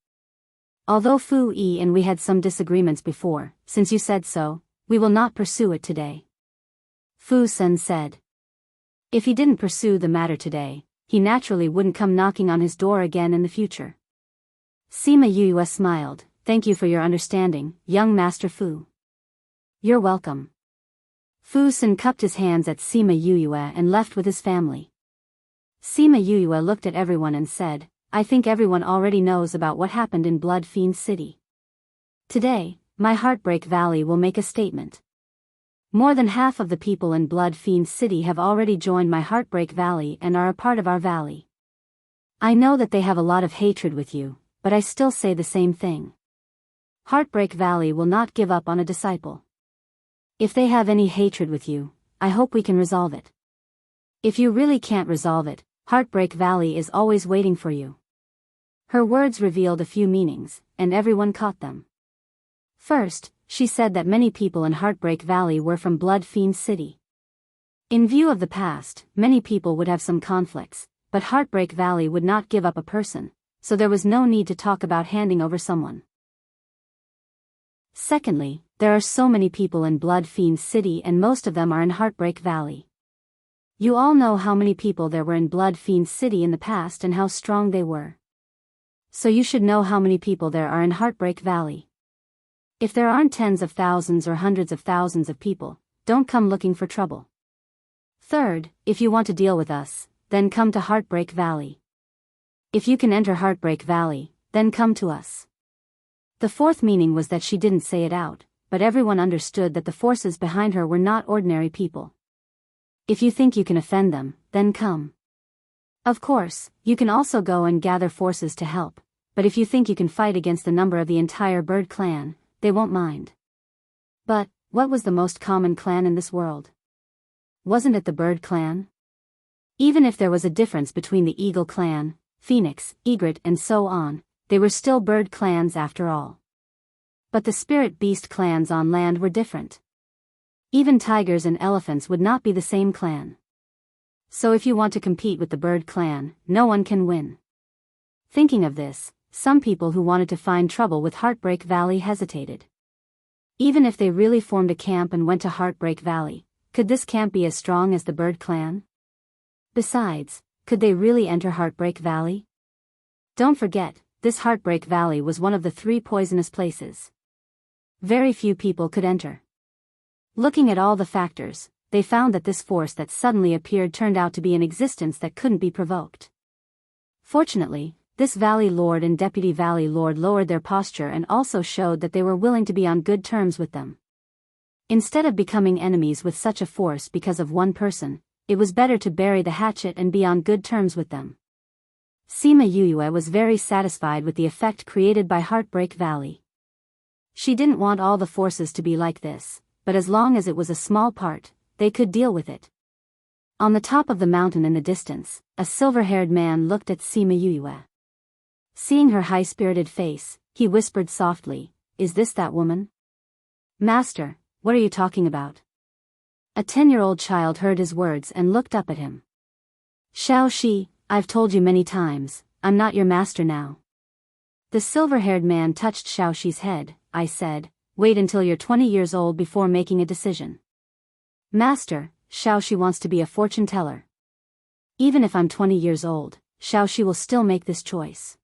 Although Fu Yi and we had some disagreements before, since you said so, we will not pursue it today. Fu Sun said. If he didn't pursue the matter today, he naturally wouldn't come knocking on his door again in the future. Sima Yuyue smiled. Thank you for your understanding, young Master Fu. You're welcome. Fu Sun cupped his hands at Sima Yuyue and left with his family. Sima Yuyue looked at everyone and said, I think everyone already knows about what happened in Blood Fiend City. Today, my Heartbreak Valley will make a statement. More than half of the people in Blood Fiend City have already joined my Heartbreak Valley and are a part of our valley. I know that they have a lot of hatred with you, but I still say the same thing. Heartbreak Valley will not give up on a disciple. If they have any hatred with you, I hope we can resolve it. If you really can't resolve it, Heartbreak Valley is always waiting for you. Her words revealed a few meanings, and everyone caught them. First, she said that many people in Heartbreak Valley were from Blood Fiend City. In view of the past, many people would have some conflicts, but Heartbreak Valley would not give up a person, so there was no need to talk about handing over someone. Secondly, there are so many people in Blood Fiend City and most of them are in Heartbreak Valley. You all know how many people there were in Blood Fiend City in the past and how strong they were. So you should know how many people there are in Heartbreak Valley. If there aren't tens of thousands or hundreds of thousands of people, don't come looking for trouble. Third, if you want to deal with us, then come to Heartbreak Valley. If you can enter Heartbreak Valley, then come to us. The fourth meaning was that she didn't say it out, but everyone understood that the forces behind her were not ordinary people. If you think you can offend them, then come. Of course, you can also go and gather forces to help, but if you think you can fight against the number of the entire bird clan, they won't mind. But, what was the most common clan in this world? Wasn't it the bird clan? Even if there was a difference between the eagle clan, phoenix, egret and so on, they were still bird clans after all. But the spirit beast clans on land were different. Even tigers and elephants would not be the same clan. So if you want to compete with the bird clan, no one can win. Thinking of this, some people who wanted to find trouble with Heartbreak Valley hesitated. Even if they really formed a camp and went to Heartbreak Valley, could this camp be as strong as the bird clan? Besides, could they really enter Heartbreak Valley? Don't forget, this Heartbreak Valley was one of the 3 poisonous places. Very few people could enter. Looking at all the factors, they found that this force that suddenly appeared turned out to be an existence that couldn't be provoked. Fortunately, this Valley Lord and Deputy Valley Lord lowered their posture and also showed that they were willing to be on good terms with them. Instead of becoming enemies with such a force because of one person, it was better to bury the hatchet and be on good terms with them. Sima Yuyue was very satisfied with the effect created by Heartbreak Valley. She didn't want all the forces to be like this, but as long as it was a small part, they could deal with it. On the top of the mountain in the distance, a silver-haired man looked at Sima Yuyue. Seeing her high-spirited face, he whispered softly, Is this that woman? Master, what are you talking about? A 10-year-old child heard his words and looked up at him. Xiaoxi, I've told you many times, I'm not your master now. The silver-haired man touched Xiaoxi's head. I said, wait until you're 20 years old before making a decision. Master, Xiaoxi wants to be a fortune teller. Even if I'm 20 years old, Xiaoxi will still make this choice.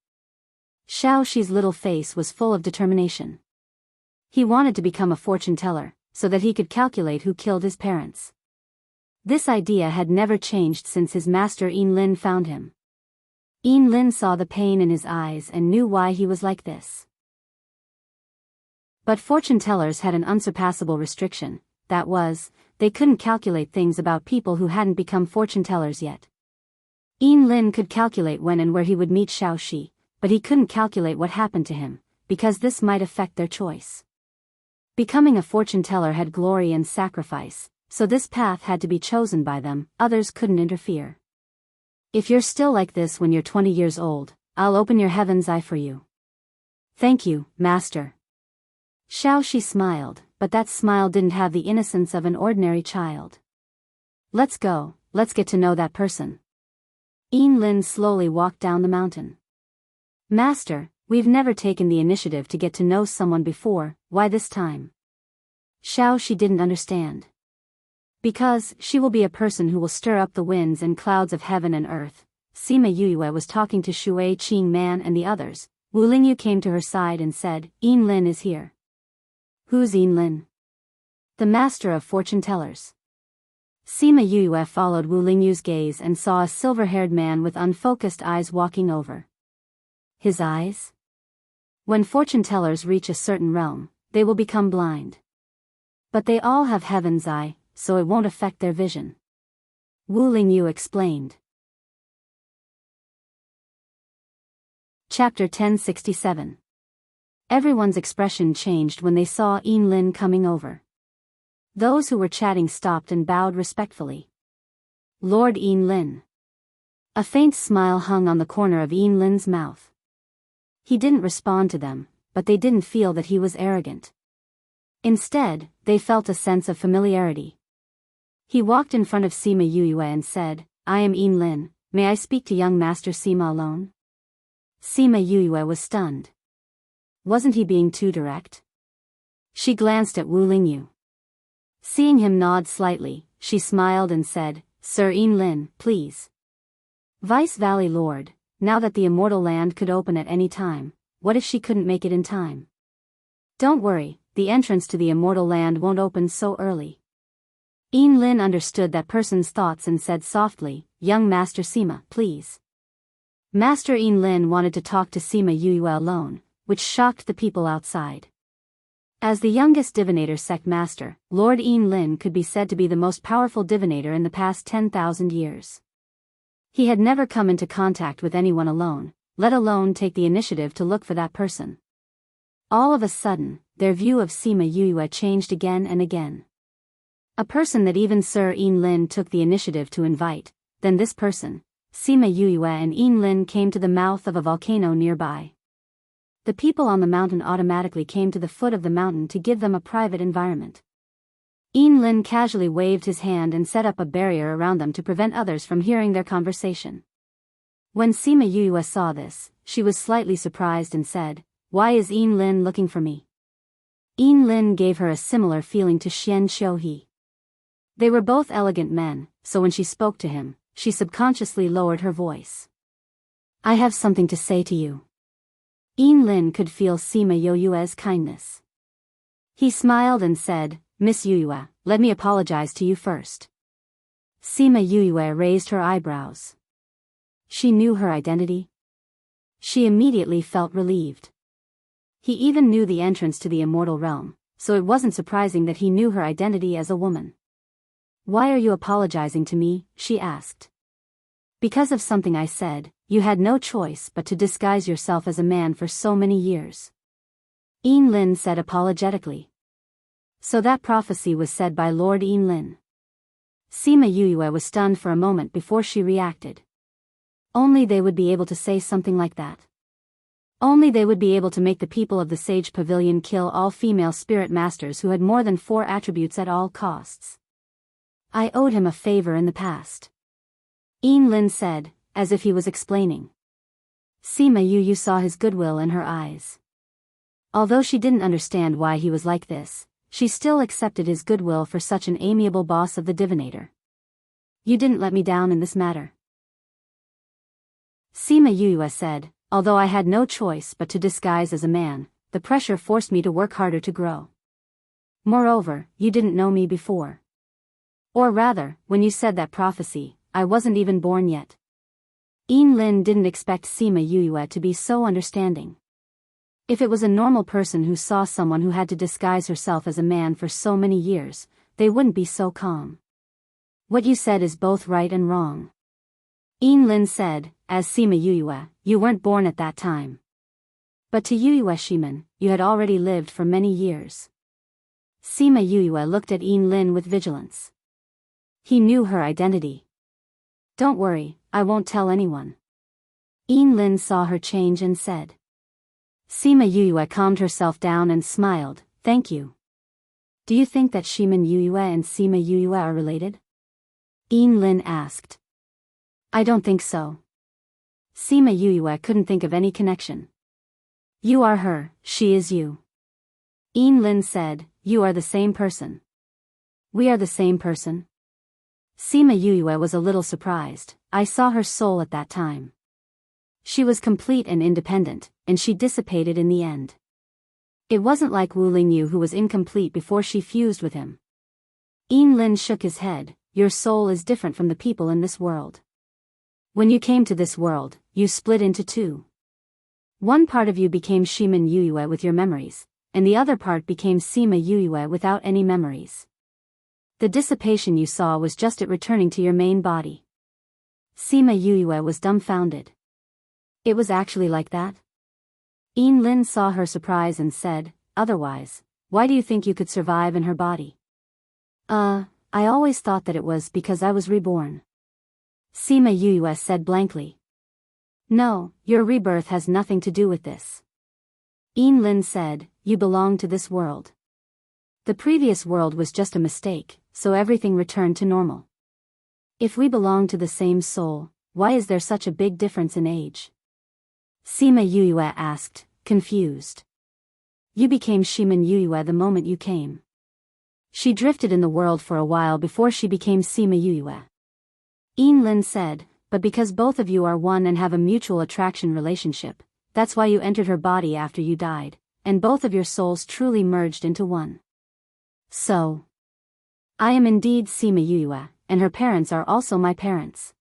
Xiaoxi's little face was full of determination. He wanted to become a fortune teller, so that he could calculate who killed his parents. This idea had never changed since his master Yinlin found him. Yinlin saw the pain in his eyes and knew why he was like this. But fortune tellers had an unsurpassable restriction, that was, they couldn't calculate things about people who hadn't become fortune tellers yet. Yinlin could calculate when and where he would meet Xiaoxi, but he couldn't calculate what happened to him, because this might affect their choice. Becoming a fortune teller had glory and sacrifice, so this path had to be chosen by them, others couldn't interfere. If you're still like this when you're 20 years old, I'll open your heaven's eye for you. Thank you, master. Xiaoxi smiled, but that smile didn't have the innocence of an ordinary child. Let's go, let's get to know that person. Yinlin slowly walked down the mountain. Master, we've never taken the initiative to get to know someone before, why this time? Xiaoxi didn't understand. Because she will be a person who will stir up the winds and clouds of heaven and earth. Sima Yuyue was talking to Shui Qing Man and the others. Wu Lingyu came to her side and said, Yinlin is here. Who's Yinlin? The master of fortune tellers. Sima Yuyue followed Wu Lingyu's gaze and saw a silver-haired man with unfocused eyes walking over. His eyes? When fortune tellers reach a certain realm, they will become blind. But they all have heaven's eye, so it won't affect their vision. Wu Lingyu explained. Chapter 1067. Everyone's expression changed when they saw Yinlin coming over. Those who were chatting stopped and bowed respectfully. Lord Yinlin. A faint smile hung on the corner of Yinlin's mouth. He didn't respond to them, but they didn't feel that he was arrogant. Instead, they felt a sense of familiarity. He walked in front of Sima Yuyue and said, I am Yinlin, may I speak to young Master Sima alone? Sima Yuyue was stunned. Wasn't he being too direct? She glanced at Wu Lingyu. Seeing him nod slightly, she smiled and said, Sir Yinlin, please. Vice Valley Lord, now that the immortal land could open at any time, what if she couldn't make it in time? Don't worry, the entrance to the immortal land won't open so early. Yinlin understood that person's thoughts and said softly, Young Master Sima, please. Master Yinlin wanted to talk to Sima Yuyue alone, which shocked the people outside. As the youngest divinator sect master, Lord Yinlin could be said to be the most powerful divinator in the past 10,000 years. He had never come into contact with anyone alone, let alone take the initiative to look for that person. All of a sudden, their view of Sima Yuyue changed again and again. A person that even Sir Yinlin took the initiative to invite, then this person, Sima Yuyue and Yinlin came to the mouth of a volcano nearby. The people on the mountain automatically came to the foot of the mountain to give them a private environment. Yinlin casually waved his hand and set up a barrier around them to prevent others from hearing their conversation. When Sima Yuyue saw this, she was slightly surprised and said, Why is Yinlin looking for me? Yinlin gave her a similar feeling to Xian Xiuhe. They were both elegant men, so when she spoke to him, she subconsciously lowered her voice. I have something to say to you. Yinlin could feel Sima Yuyue's kindness. He smiled and said, Miss Yuyue, let me apologize to you first. Sima Yuyue raised her eyebrows. She knew her identity. She immediately felt relieved. He even knew the entrance to the immortal realm, so it wasn't surprising that he knew her identity as a woman. Why are you apologizing to me? She asked. Because of something I said, you had no choice but to disguise yourself as a man for so many years. Yinlin said apologetically. So that prophecy was said by Lord Yinlin. Sima Yuyue was stunned for a moment before she reacted. Only they would be able to say something like that. Only they would be able to make the people of the Sage Pavilion kill all female spirit masters who had more than 4 attributes at all costs. I owed him a favor in the past. Lin said, as if he was explaining. Sima Yu saw his goodwill in her eyes. Although she didn't understand why he was like this, she still accepted his goodwill for such an amiable boss of the divinator. You didn't let me down in this matter. Sima Yu said, although I had no choice but to disguise as a man, the pressure forced me to work harder to grow. Moreover, you didn't know me before. Or rather, when you said that prophecy, I wasn't even born yet. Lin didn't expect Sima Yu to be so understanding. If it was a normal person who saw someone who had to disguise herself as a man for so many years, they wouldn't be so calm. What you said is both right and wrong. Lin said, as Sima Yu, you weren't born at that time. But to Yu Shiman, you had already lived for many years. Sima Yu looked at Lin with vigilance. He knew her identity. Don't worry, I won't tell anyone. Lin saw her change and said. Sima Yu calmed herself down and smiled, thank you. Do you think that Shiman Yu and Sima Yu are related? Lin asked. I don't think so. Sima Yu couldn't think of any connection. You are her, she is you. Lin said, you are the same person. We are the same person? Sima Yu was a little surprised. I saw her soul at that time. She was complete and independent, and she dissipated in the end. It wasn't like Wu Lingyu who was incomplete before she fused with him. Lin shook his head, your soul is different from the people in this world. When you came to this world, you split into two. One part of you became Shiman Yu with your memories, and the other part became Sima Yu without any memories. The dissipation you saw was just it returning to your main body. Sima Yu was dumbfounded. It was actually like that? Lin saw her surprise and said, otherwise, why do you think you could survive in her body? I always thought that it was because I was reborn. Sima Yu said blankly. No, your rebirth has nothing to do with this. Lin said, you belong to this world. The previous world was just a mistake, so everything returned to normal. If we belong to the same soul, why is there such a big difference in age? Sima Yu asked, confused. You became Shiman Yu the moment you came. She drifted in the world for a while before she became Sima Yu. Lin said, but because both of you are one and have a mutual attraction relationship, that's why you entered her body after you died, and both of your souls truly merged into one. So, I am indeed Sima Yu, and her parents are also my parents.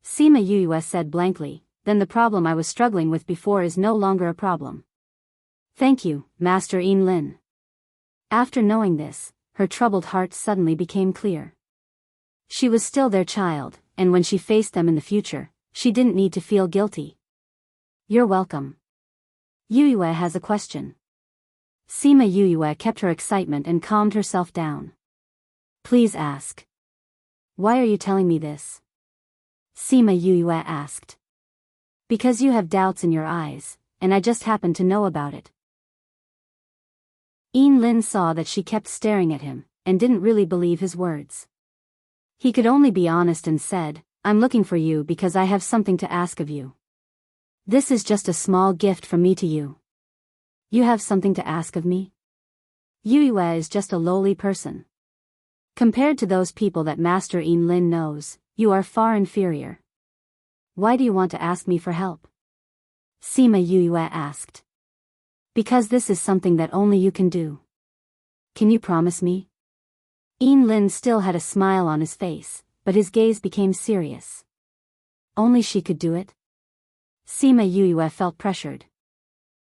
Sima Yu said blankly, then the problem I was struggling with before is no longer a problem. Thank you, Master Lin. After knowing this, her troubled heart suddenly became clear. She was still their child, and when she faced them in the future, she didn't need to feel guilty. You're welcome. Yu has a question. Sima Yu kept her excitement and calmed herself down. Please ask. Why are you telling me this? Sima Yu asked. Because you have doubts in your eyes, and I just happened to know about it. Lin saw that she kept staring at him, and didn't really believe his words. He could only be honest and said, I'm looking for you because I have something to ask of you. This is just a small gift from me to you. You have something to ask of me? Yu is just a lowly person. Compared to those people that Master Lin knows, you are far inferior. Why do you want to ask me for help? Sima Yu asked. Because this is something that only you can do. Can you promise me? Lin still had a smile on his face, but his gaze became serious. Only she could do it? Sima Yu felt pressured.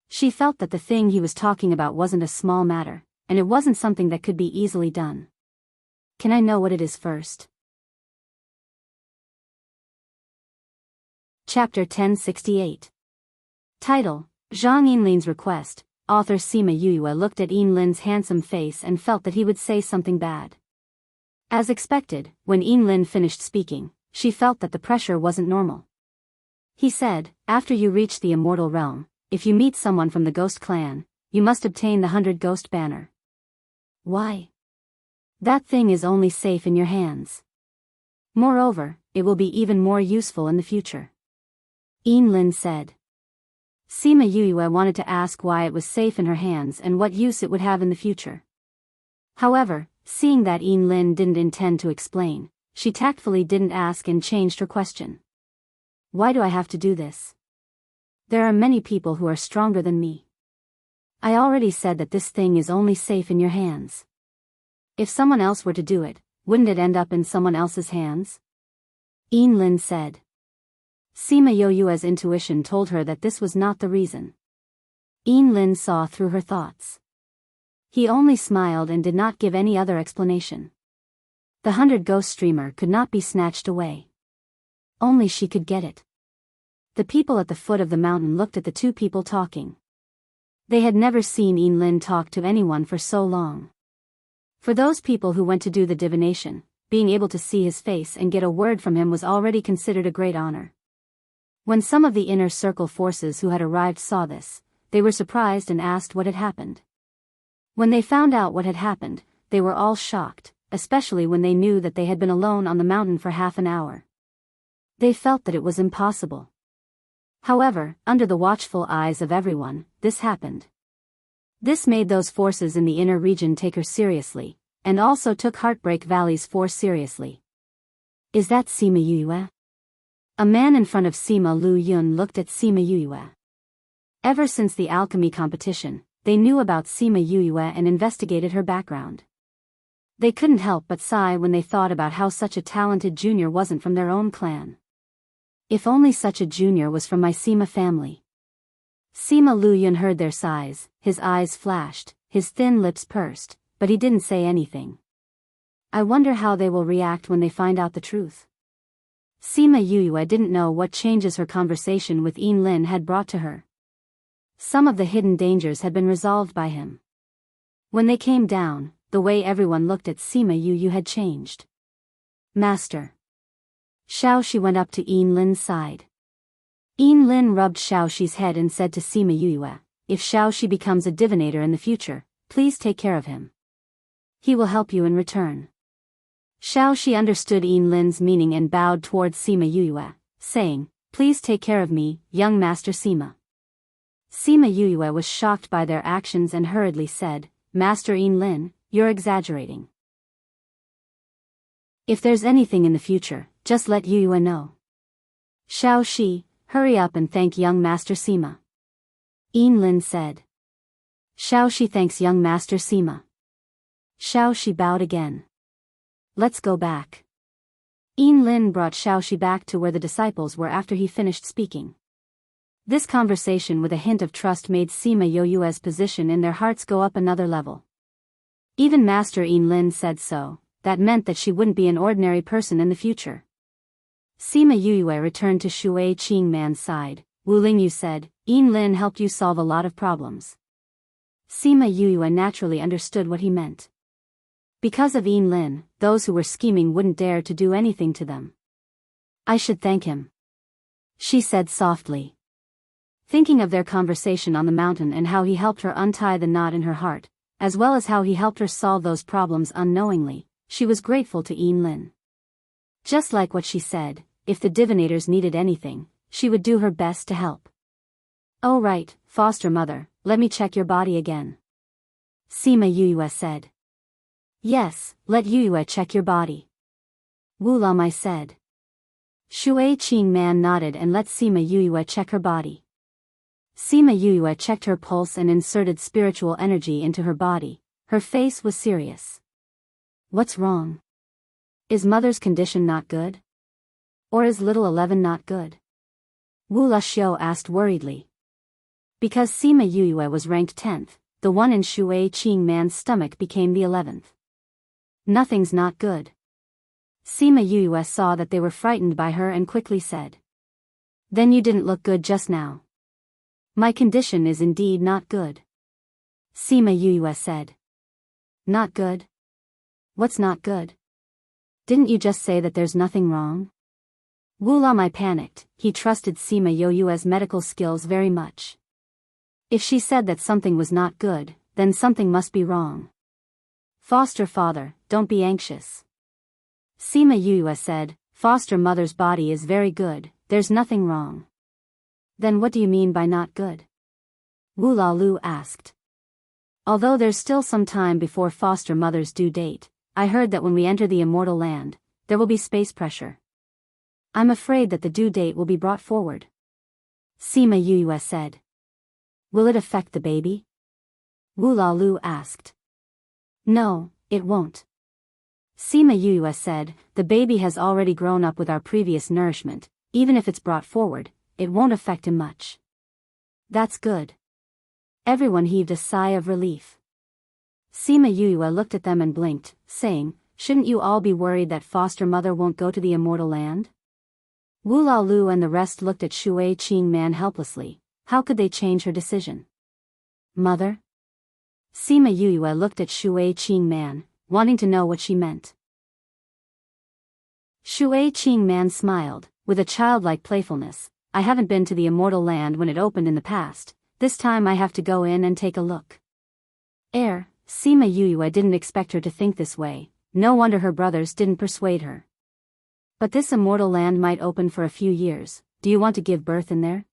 She felt that the thing he was talking about wasn't a small matter, and it wasn't something that could be easily done. Can I know what it is first? Chapter 1068. Title, Zhang Yinlin's Request. Author Sima Yu looked at Lin's handsome face and felt that he would say something bad. As expected, when Lin finished speaking, she felt that the pressure wasn't normal. He said, after you reach the immortal realm, if you meet someone from the ghost clan, you must obtain the 100 ghost banner. Why? That thing is only safe in your hands. Moreover, it will be even more useful in the future. Lin said. Sima Yue wanted to ask why it was safe in her hands and what use it would have in the future. However, seeing that Lin didn't intend to explain, she tactfully didn't ask and changed her question. Why do I have to do this? There are many people who are stronger than me. I already said that this thing is only safe in your hands. If someone else were to do it, wouldn't it end up in someone else's hands? Lin said. Sima Yue's intuition told her that this was not the reason. Lin saw through her thoughts. He only smiled and did not give any other explanation. The 100 ghost streamer could not be snatched away. Only she could get it. The people at the foot of the mountain looked at the two people talking. They had never seen Lin talk to anyone for so long. For those people who went to do the divination, being able to see his face and get a word from him was already considered a great honor. When some of the inner circle forces who had arrived saw this, they were surprised and asked what had happened. When they found out what had happened, they were all shocked, especially when they knew that they had been alone on the mountain for half an hour. They felt that it was impossible. However, under the watchful eyes of everyone, this happened. This made those forces in the inner region take her seriously, and also took Heartbreak Valley's force seriously. Is that Sima Yue? A man in front of Sima Lu Yun looked at Sima Yue. Ever since the alchemy competition, they knew about Sima Yue and investigated her background. They couldn't help but sigh when they thought about how such a talented junior wasn't from their own clan. If only such a junior was from my Sima family. Sima Lu Yun heard their sighs, his eyes flashed, his thin lips pursed, but he didn't say anything. I wonder how they will react when they find out the truth. Sima Yue didn't know what changes her conversation with Lin had brought to her. Some of the hidden dangers had been resolved by him. When they came down, the way everyone looked at Sima Yue had changed. Master. Xiaoxi went up to Lin's side. Lin rubbed Xiaoxi's head and said to Sima Yue, if Xiaoxi becomes a divinator in the future, please take care of him. He will help you in return. Xiaoxi understood Lin's meaning and bowed towards Sima Yue, saying, please take care of me, young Master Sima. Sima Yue was shocked by their actions and hurriedly said, Master Lin, you're exaggerating. If there's anything in the future, just let Yue know. Xiaoxi, hurry up and thank young Master Sima. Lin said. Xiaoxi thanks young Master Sima. Xiaoxi bowed again. Let's go back. Lin brought Xiaoxi back to where the disciples were after he finished speaking. This conversation with a hint of trust made Sima Yue's position in their hearts go up another level. Even Master Lin said so, that meant that she wouldn't be an ordinary person in the future. Sima Yue returned to Shui Qing Man's side. Wu Lingyu said, Lin helped you solve a lot of problems. Sima Yue naturally understood what he meant. Because of Lin, those who were scheming wouldn't dare to do anything to them. I should thank him, she said softly. Thinking of their conversation on the mountain and how he helped her untie the knot in her heart, as well as how he helped her solve those problems unknowingly, she was grateful to Lin. Just like what she said, if the divinators needed anything, she would do her best to help. Oh right, foster mother, let me check your body again. Sima Yue said. Yes, let Yue check your body. Wu Lamai said. Shui Qing Man nodded and let Sima Yue check her body. Sima Yue checked her pulse and inserted spiritual energy into her body. Her face was serious. What's wrong? Is mother's condition not good? Or is little 11 not good? Wu Luxiu asked worriedly. Because Sima Yue was ranked 10th, the one in Shui Qing Man's stomach became the 11th. Nothing's not good. Sima Yue saw that they were frightened by her and quickly said. Then you didn't look good just now. My condition is indeed not good. Sima Yue said. Not good? What's not good? Didn't you just say that there's nothing wrong? Wu Lamai panicked. He trusted Sima Yue's medical skills very much. If she said that something was not good, then something must be wrong. Foster father, don't be anxious. Sima Yue said, foster mother's body is very good, there's nothing wrong. Then what do you mean by not good? Wu Lalu asked. Although there's still some time before foster mother's due date, I heard that when we enter the immortal land, there will be space pressure. I'm afraid that the due date will be brought forward. Sima Yue said. Will it affect the baby? Wu Lalu asked. No, it won't. Sima Yue said, the baby has already grown up with our previous nourishment, even if it's brought forward, it won't affect him much. That's good. Everyone heaved a sigh of relief. Sima Yue looked at them and blinked, saying, shouldn't you all be worried that foster mother won't go to the immortal land? Wu Laolu and the rest looked at Shui Qingman helplessly. How could they change her decision? Mother? Sima Yue looked at Shui Qingman, wanting to know what she meant. Shui Qingman smiled, with a childlike playfulness. I haven't been to the immortal land when it opened in the past. This time I have to go in and take a look. Sima Yue didn't expect her to think this way, no wonder her brothers didn't persuade her. But this immortal land might open for a few years, do you want to give birth in there?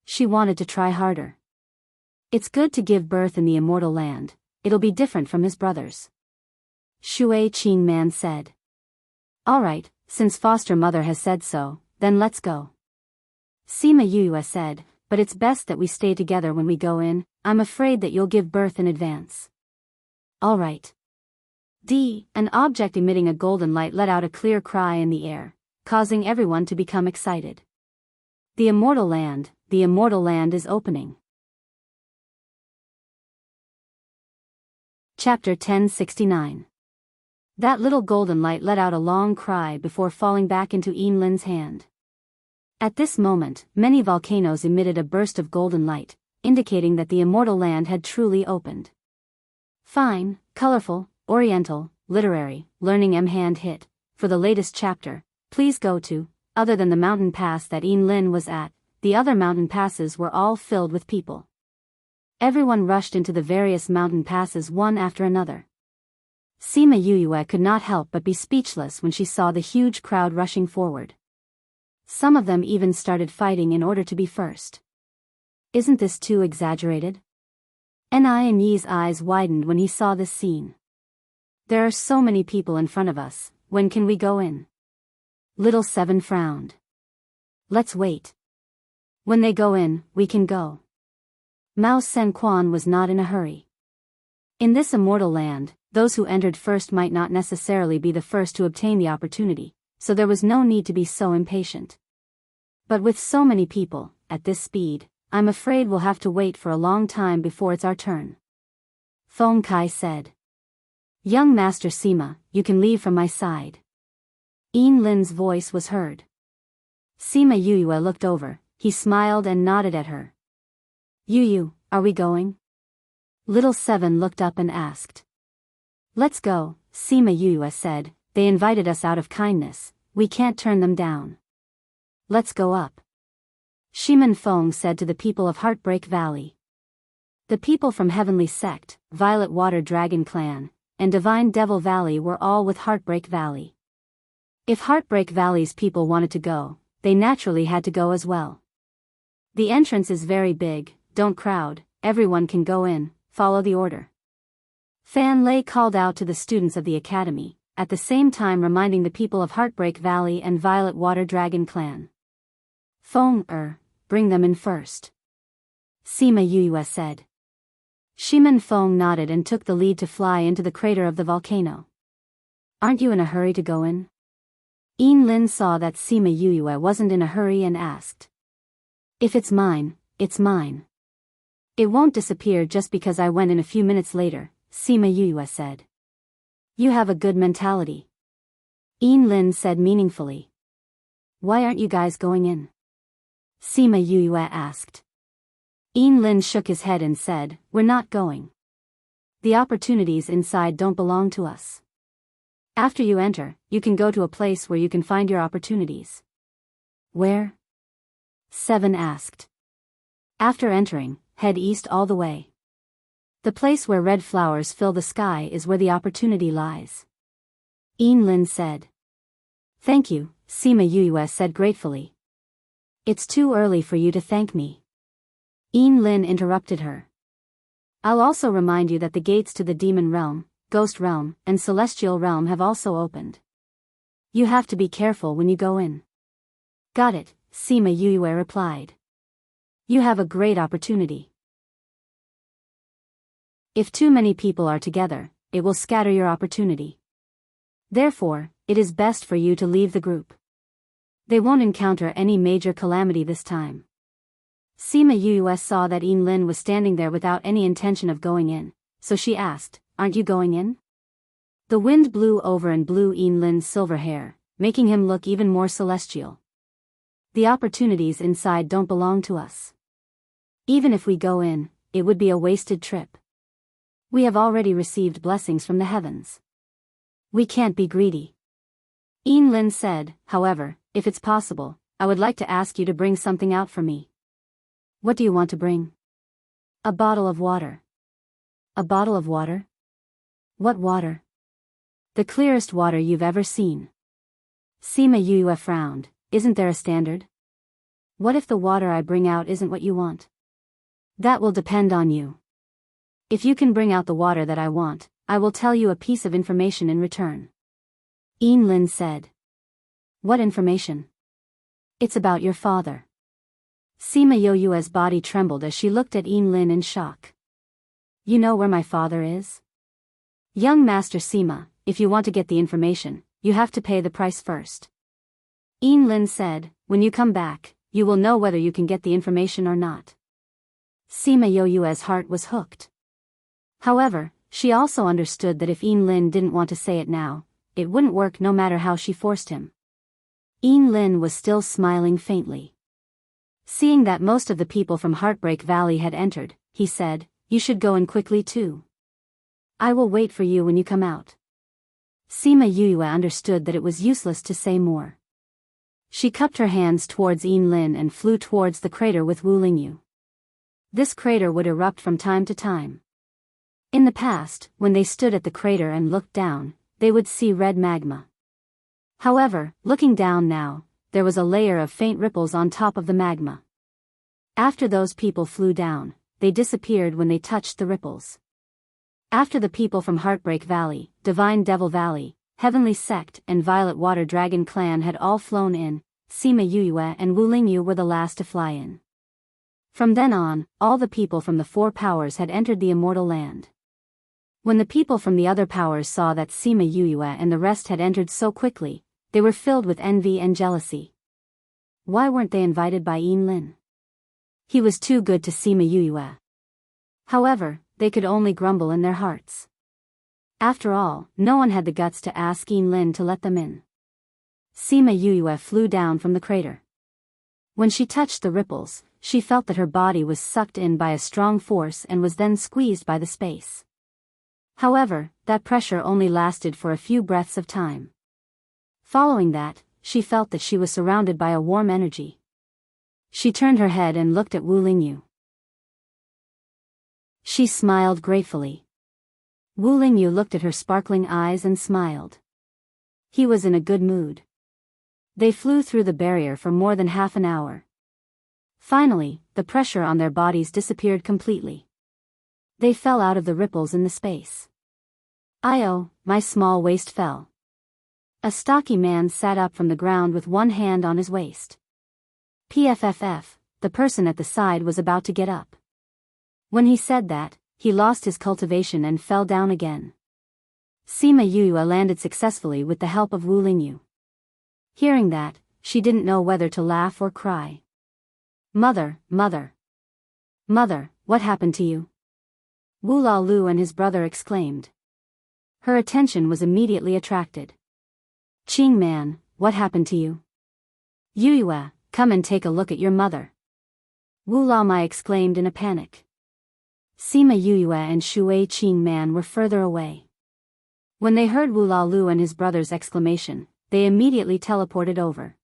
She wanted to try harder. It's good to give birth in the immortal land, it'll be different from his brothers. Shui Qingman said. Alright, since foster mother has said so, then let's go. Sima Yue said, but it's best that we stay together when we go in, I'm afraid that you'll give birth in advance. Alright. An object emitting a golden light let out a clear cry in the air, causing everyone to become excited. The immortal land is opening. Chapter 1069. That little golden light let out a long cry before falling back into Yinlin's hand. At this moment, many volcanoes emitted a burst of golden light, indicating that the immortal land had truly opened. Fine, colorful, oriental, literary, learning hand hit. For the latest chapter, please go to, other than the mountain pass that Yinlin was at, the other mountain passes were all filled with people. Everyone rushed into the various mountain passes one after another. Sima Yue could not help but be speechless when she saw the huge crowd rushing forward. Some of them even started fighting in order to be first. Isn't this too exaggerated? Ni's eyes widened when he saw this scene. There are so many people in front of us, when can we go in? Little Seven frowned. Let's wait. When they go in, we can go. Mao Senquan was not in a hurry. In this immortal land, those who entered first might not necessarily be the first to obtain the opportunity, so there was no need to be so impatient. But with so many people, at this speed, I'm afraid we'll have to wait for a long time before it's our turn. Feng Kai said. Young Master Sima, you can leave from my side. Yinlin's voice was heard. Sima Yue looked over, he smiled and nodded at her. Yu, are we going? Little Seven looked up and asked. Let's go, Sima Yue said, they invited us out of kindness, we can't turn them down. Let's go up. Shiman Feng said to the people of Heartbreak Valley. The people from Heavenly Sect, Violet Water Dragon Clan, and Divine Devil Valley were all with Heartbreak Valley. If Heartbreak Valley's people wanted to go, they naturally had to go as well. The entrance is very big, don't crowd, everyone can go in, follow the order. Fan Lei called out to the students of the academy, at the same time reminding the people of Heartbreak Valley and Violet Water Dragon Clan. Feng bring them in first. Sima Yue said. Shiman Feng nodded and took the lead to fly into the crater of the volcano. Aren't you in a hurry to go in? Yinlin saw that Sima Yue wasn't in a hurry and asked. If it's mine, it's mine. It won't disappear just because I went in a few minutes later, Sima Yue said. You have a good mentality. Yinlin said meaningfully. Why aren't you guys going in? Sima Yue asked. Yinlin shook his head and said, we're not going. The opportunities inside don't belong to us. After you enter, you can go to a place where you can find your opportunities. Where? Seven asked. After entering, head east all the way. The place where red flowers fill the sky is where the opportunity lies. Lin said. Thank you, Sima Yue said gratefully. It's too early for you to thank me. Lin interrupted her. I'll also remind you that the gates to the demon realm, ghost realm, and celestial realm have also opened. You have to be careful when you go in. Got it, Sima Yue replied. You have a great opportunity. If too many people are together, it will scatter your opportunity. Therefore, it is best for you to leave the group. They won't encounter any major calamity this time. Sima Yue saw that Lin was standing there without any intention of going in, so she asked, Aren't you going in? The wind blew over and blew Lin's silver hair, making him look even more celestial. The opportunities inside don't belong to us. Even if we go in, it would be a wasted trip. We have already received blessings from the heavens. We can't be greedy. Lin said, however, if it's possible, I would like to ask you to bring something out for me. What do you want to bring? A bottle of water. A bottle of water? What water? The clearest water you've ever seen. Sima Yue frowned. Isn't there a standard? What if the water I bring out isn't what you want? That will depend on you. If you can bring out the water that I want, I will tell you a piece of information in return. Lin said. What information? It's about your father. Sima Yue's body trembled as she looked at Lin in shock. You know where my father is? Young Master Sima, if you want to get the information, you have to pay the price first. Lin said, when you come back, you will know whether you can get the information or not. Sima Yue's heart was hooked. However, she also understood that if Lin didn't want to say it now, it wouldn't work no matter how she forced him. Lin was still smiling faintly. Seeing that most of the people from Heartbreak Valley had entered, he said, You should go in quickly too. I will wait for you when you come out. Sima Yue understood that it was useless to say more. She cupped her hands towards Lin and flew towards the crater with Wu Lingyu. This crater would erupt from time to time. In the past, when they stood at the crater and looked down, they would see red magma. However, looking down now, there was a layer of faint ripples on top of the magma. After those people flew down, they disappeared when they touched the ripples. After the people from Heartbreak Valley, Divine Devil Valley, Heavenly Sect and Violet Water Dragon Clan had all flown in, Sima Yue and Wu Lingyu were the last to fly in. From then on, all the people from the four powers had entered the immortal land. When the people from the other powers saw that Sima Yue and the rest had entered so quickly, they were filled with envy and jealousy. Why weren't they invited by Lin? He was too good to Sima Yue. However, they could only grumble in their hearts. After all, no one had the guts to ask Lin to let them in. Sima Yue flew down from the crater. When she touched the ripples, she felt that her body was sucked in by a strong force and was then squeezed by the space. However, that pressure only lasted for a few breaths of time. Following that, she felt that she was surrounded by a warm energy. She turned her head and looked at Wu Lingyu. She smiled gratefully. Wu Lingyu looked at her sparkling eyes and smiled. He was in a good mood. They flew through the barrier for more than half an hour. Finally, the pressure on their bodies disappeared completely. They fell out of the ripples in the space. "Oh, my small waist fell." A stocky man sat up from the ground with one hand on his waist. PFFF, the person at the side was about to get up. When he said that, he lost his cultivation and fell down again. Sima Yue landed successfully with the help of Wu Lingyu. Hearing that, she didn't know whether to laugh or cry. Mother, what happened to you?" Wu Lalu and his brother exclaimed. Her attention was immediately attracted. "Qing man, what happened to you?" "Yue, come and take a look at your mother." Wu Lamai exclaimed in a panic. Sima Yue and Shui Qing man were further away. When they heard Wu Lalu and his brother's exclamation, they immediately teleported over.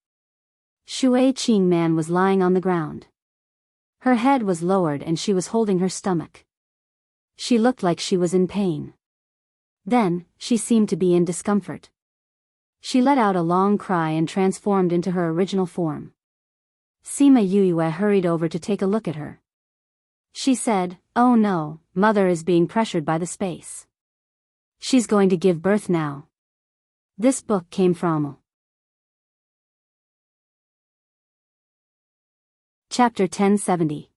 Shui Qing man was lying on the ground. Her head was lowered and she was holding her stomach. She looked like she was in pain. Then, she seemed to be in discomfort. She let out a long cry and transformed into her original form. Sima Yue hurried over to take a look at her. She said, "Oh no, mother is being pressured by the space. She's going to give birth now." This book came from Chapter 1070.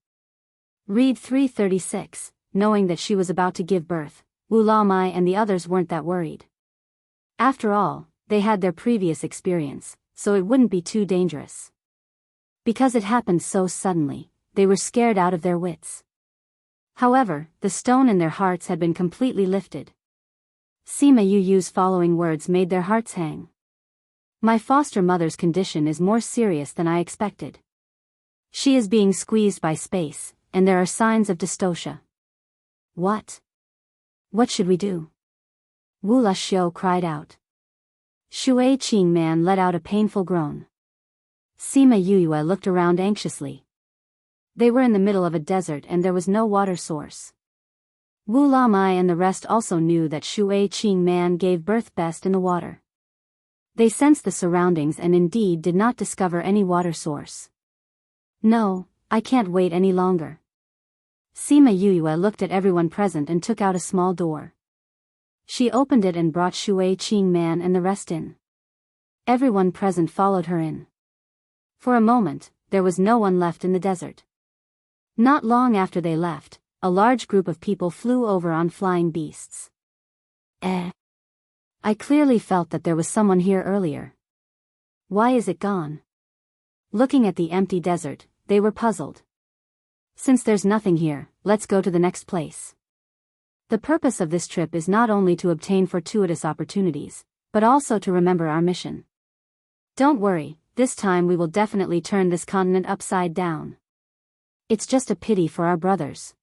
Read 336. Knowing that she was about to give birth, Wu Lamai and the others weren't that worried. After all, they had their previous experience, so it wouldn't be too dangerous. Because it happened so suddenly, they were scared out of their wits. However, the stone in their hearts had been completely lifted. Sima Yu's following words made their hearts hang. My foster mother's condition is more serious than I expected. She is being squeezed by space, and there are signs of dystocia. What? What should we do? Wu Luxiu cried out. Shui Qingman let out a painful groan. Sima Yue looked around anxiously. They were in the middle of a desert and there was no water source. Wu Lamai and the rest also knew that Shui Qingman gave birth best in the water. They sensed the surroundings and indeed did not discover any water source. No, I can't wait any longer. Sima Yue looked at everyone present and took out a small door. She opened it and brought Shui Qingman and the rest in. Everyone present followed her in. For a moment, there was no one left in the desert. Not long after they left, a large group of people flew over on flying beasts. I clearly felt that there was someone here earlier. Why is it gone? Looking at the empty desert, they were puzzled. Since there's nothing here, let's go to the next place. The purpose of this trip is not only to obtain fortuitous opportunities, but also to remember our mission. Don't worry, this time we will definitely turn this continent upside down. It's just a pity for our brothers.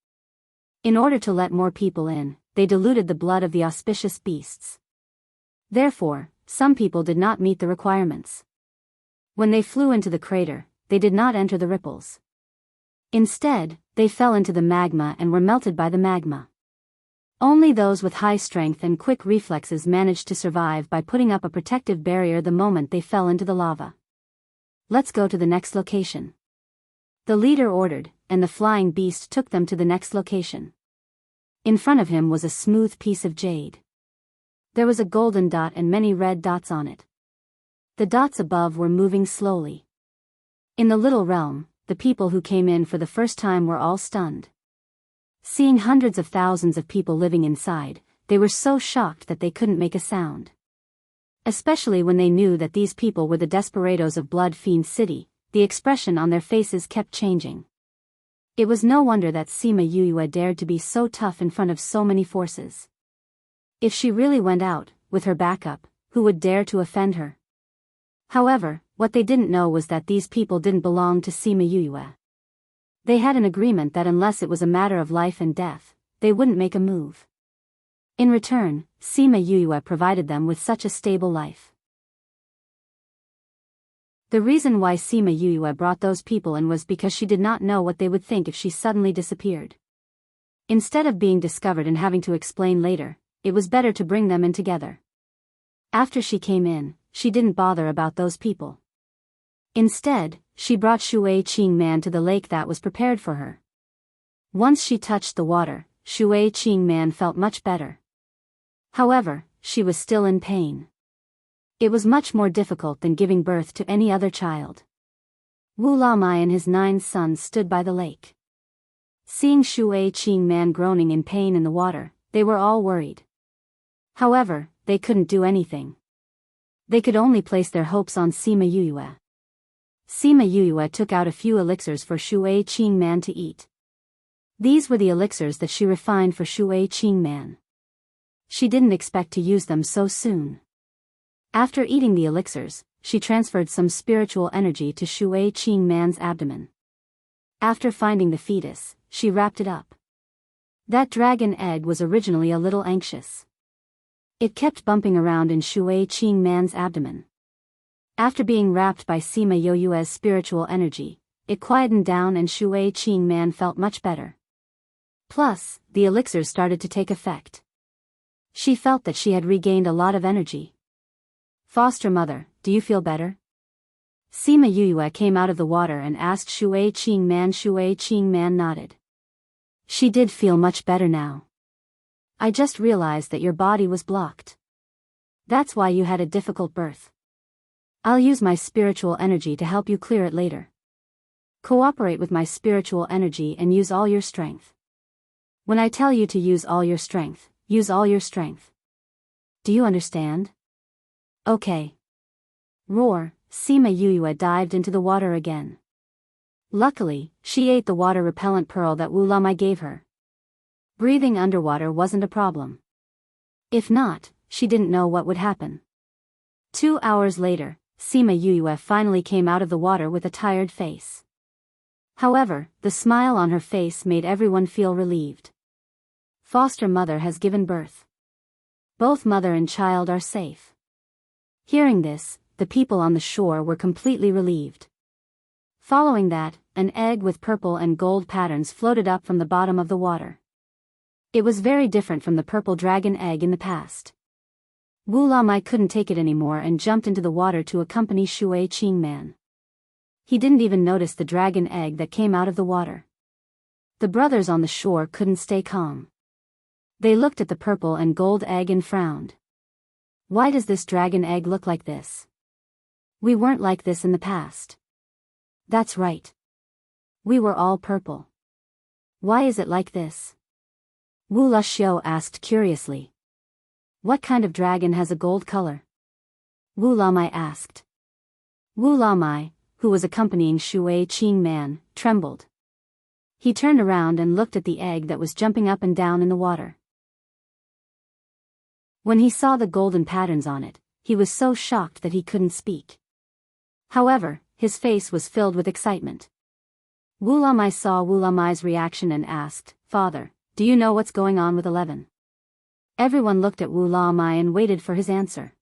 In order to let more people in, they diluted the blood of the auspicious beasts. Therefore, some people did not meet the requirements. When they flew into the crater, they did not enter the ripples. Instead, they fell into the magma and were melted by the magma. Only those with high strength and quick reflexes managed to survive by putting up a protective barrier the moment they fell into the lava. Let's go to the next location. The leader ordered, and the flying beast took them to the next location. In front of him was a smooth piece of jade. There was a golden dot and many red dots on it. The dots above were moving slowly. In the little realm, the people who came in for the first time were all stunned. Seeing hundreds of thousands of people living inside, they were so shocked that they couldn't make a sound. Especially when they knew that these people were the desperados of Blood Fiend City, the expression on their faces kept changing. It was no wonder that Sima Yue dared to be so tough in front of so many forces. If she really went out, with her backup, who would dare to offend her? However, what they didn't know was that these people didn't belong to Sima Yue. They had an agreement that unless it was a matter of life and death, they wouldn't make a move. In return, Sima Yue provided them with such a stable life. The reason why Sima Yue brought those people in was because she did not know what they would think if she suddenly disappeared. Instead of being discovered and having to explain later, it was better to bring them in together. After she came in, she didn't bother about those people. Instead, she brought Shui Qingman to the lake that was prepared for her. Once she touched the water, Shui Qingman felt much better. However, she was still in pain. It was much more difficult than giving birth to any other child. Wu Lamai and his 9 sons stood by the lake. Seeing Shui Qingman groaning in pain in the water, they were all worried. However, they couldn't do anything. They could only place their hopes on Sima Yue. Sima Yue took out a few elixirs for Shui Qingman to eat. These were the elixirs that she refined for Shui Qingman. She didn't expect to use them so soon. After eating the elixirs, she transferred some spiritual energy to Shui Qingman's abdomen. After finding the fetus, she wrapped it up. That dragon egg was originally a little anxious. It kept bumping around in Shui Qingman's abdomen. After being wrapped by Sima Yue's spiritual energy, it quietened down and Shui Qingman felt much better. Plus, the elixirs started to take effect. She felt that she had regained a lot of energy. Foster mother, do you feel better? Sima Yuyue came out of the water and asked Shui Qingman. Shui Qingman nodded. She did feel much better now. I just realized that your body was blocked. That's why you had a difficult birth. I'll use my spiritual energy to help you clear it later. Cooperate with my spiritual energy and use all your strength. When I tell you to use all your strength, use all your strength. Do you understand? Okay. Roar, Sima Yuyue dived into the water again. Luckily, she ate the water repellent pearl that Wu Lamai gave her. Breathing underwater wasn't a problem. If not, she didn't know what would happen. 2 hours later, Sima Yuyue finally came out of the water with a tired face. However, the smile on her face made everyone feel relieved. Foster mother has given birth. Both mother and child are safe. Hearing this, the people on the shore were completely relieved. Following that, an egg with purple and gold patterns floated up from the bottom of the water. It was very different from the purple dragon egg in the past. Wu Lamai couldn't take it anymore and jumped into the water to accompany Shui Qingman. He didn't even notice the dragon egg that came out of the water. The brothers on the shore couldn't stay calm. They looked at the purple and gold egg and frowned. Why does this dragon egg look like this? We weren't like this in the past. That's right. We were all purple. Why is it like this? Wu Luxiu asked curiously. What kind of dragon has a gold color? Wu Lamai asked. Wu Lamai, who was accompanying Shui Qingman, trembled. He turned around and looked at the egg that was jumping up and down in the water. When he saw the golden patterns on it, he was so shocked that he couldn't speak. However, his face was filled with excitement. Wu Lamai saw Wu Lamai's reaction and asked, Father, do you know what's going on with 11? Everyone looked at Wu Lamai and waited for his answer.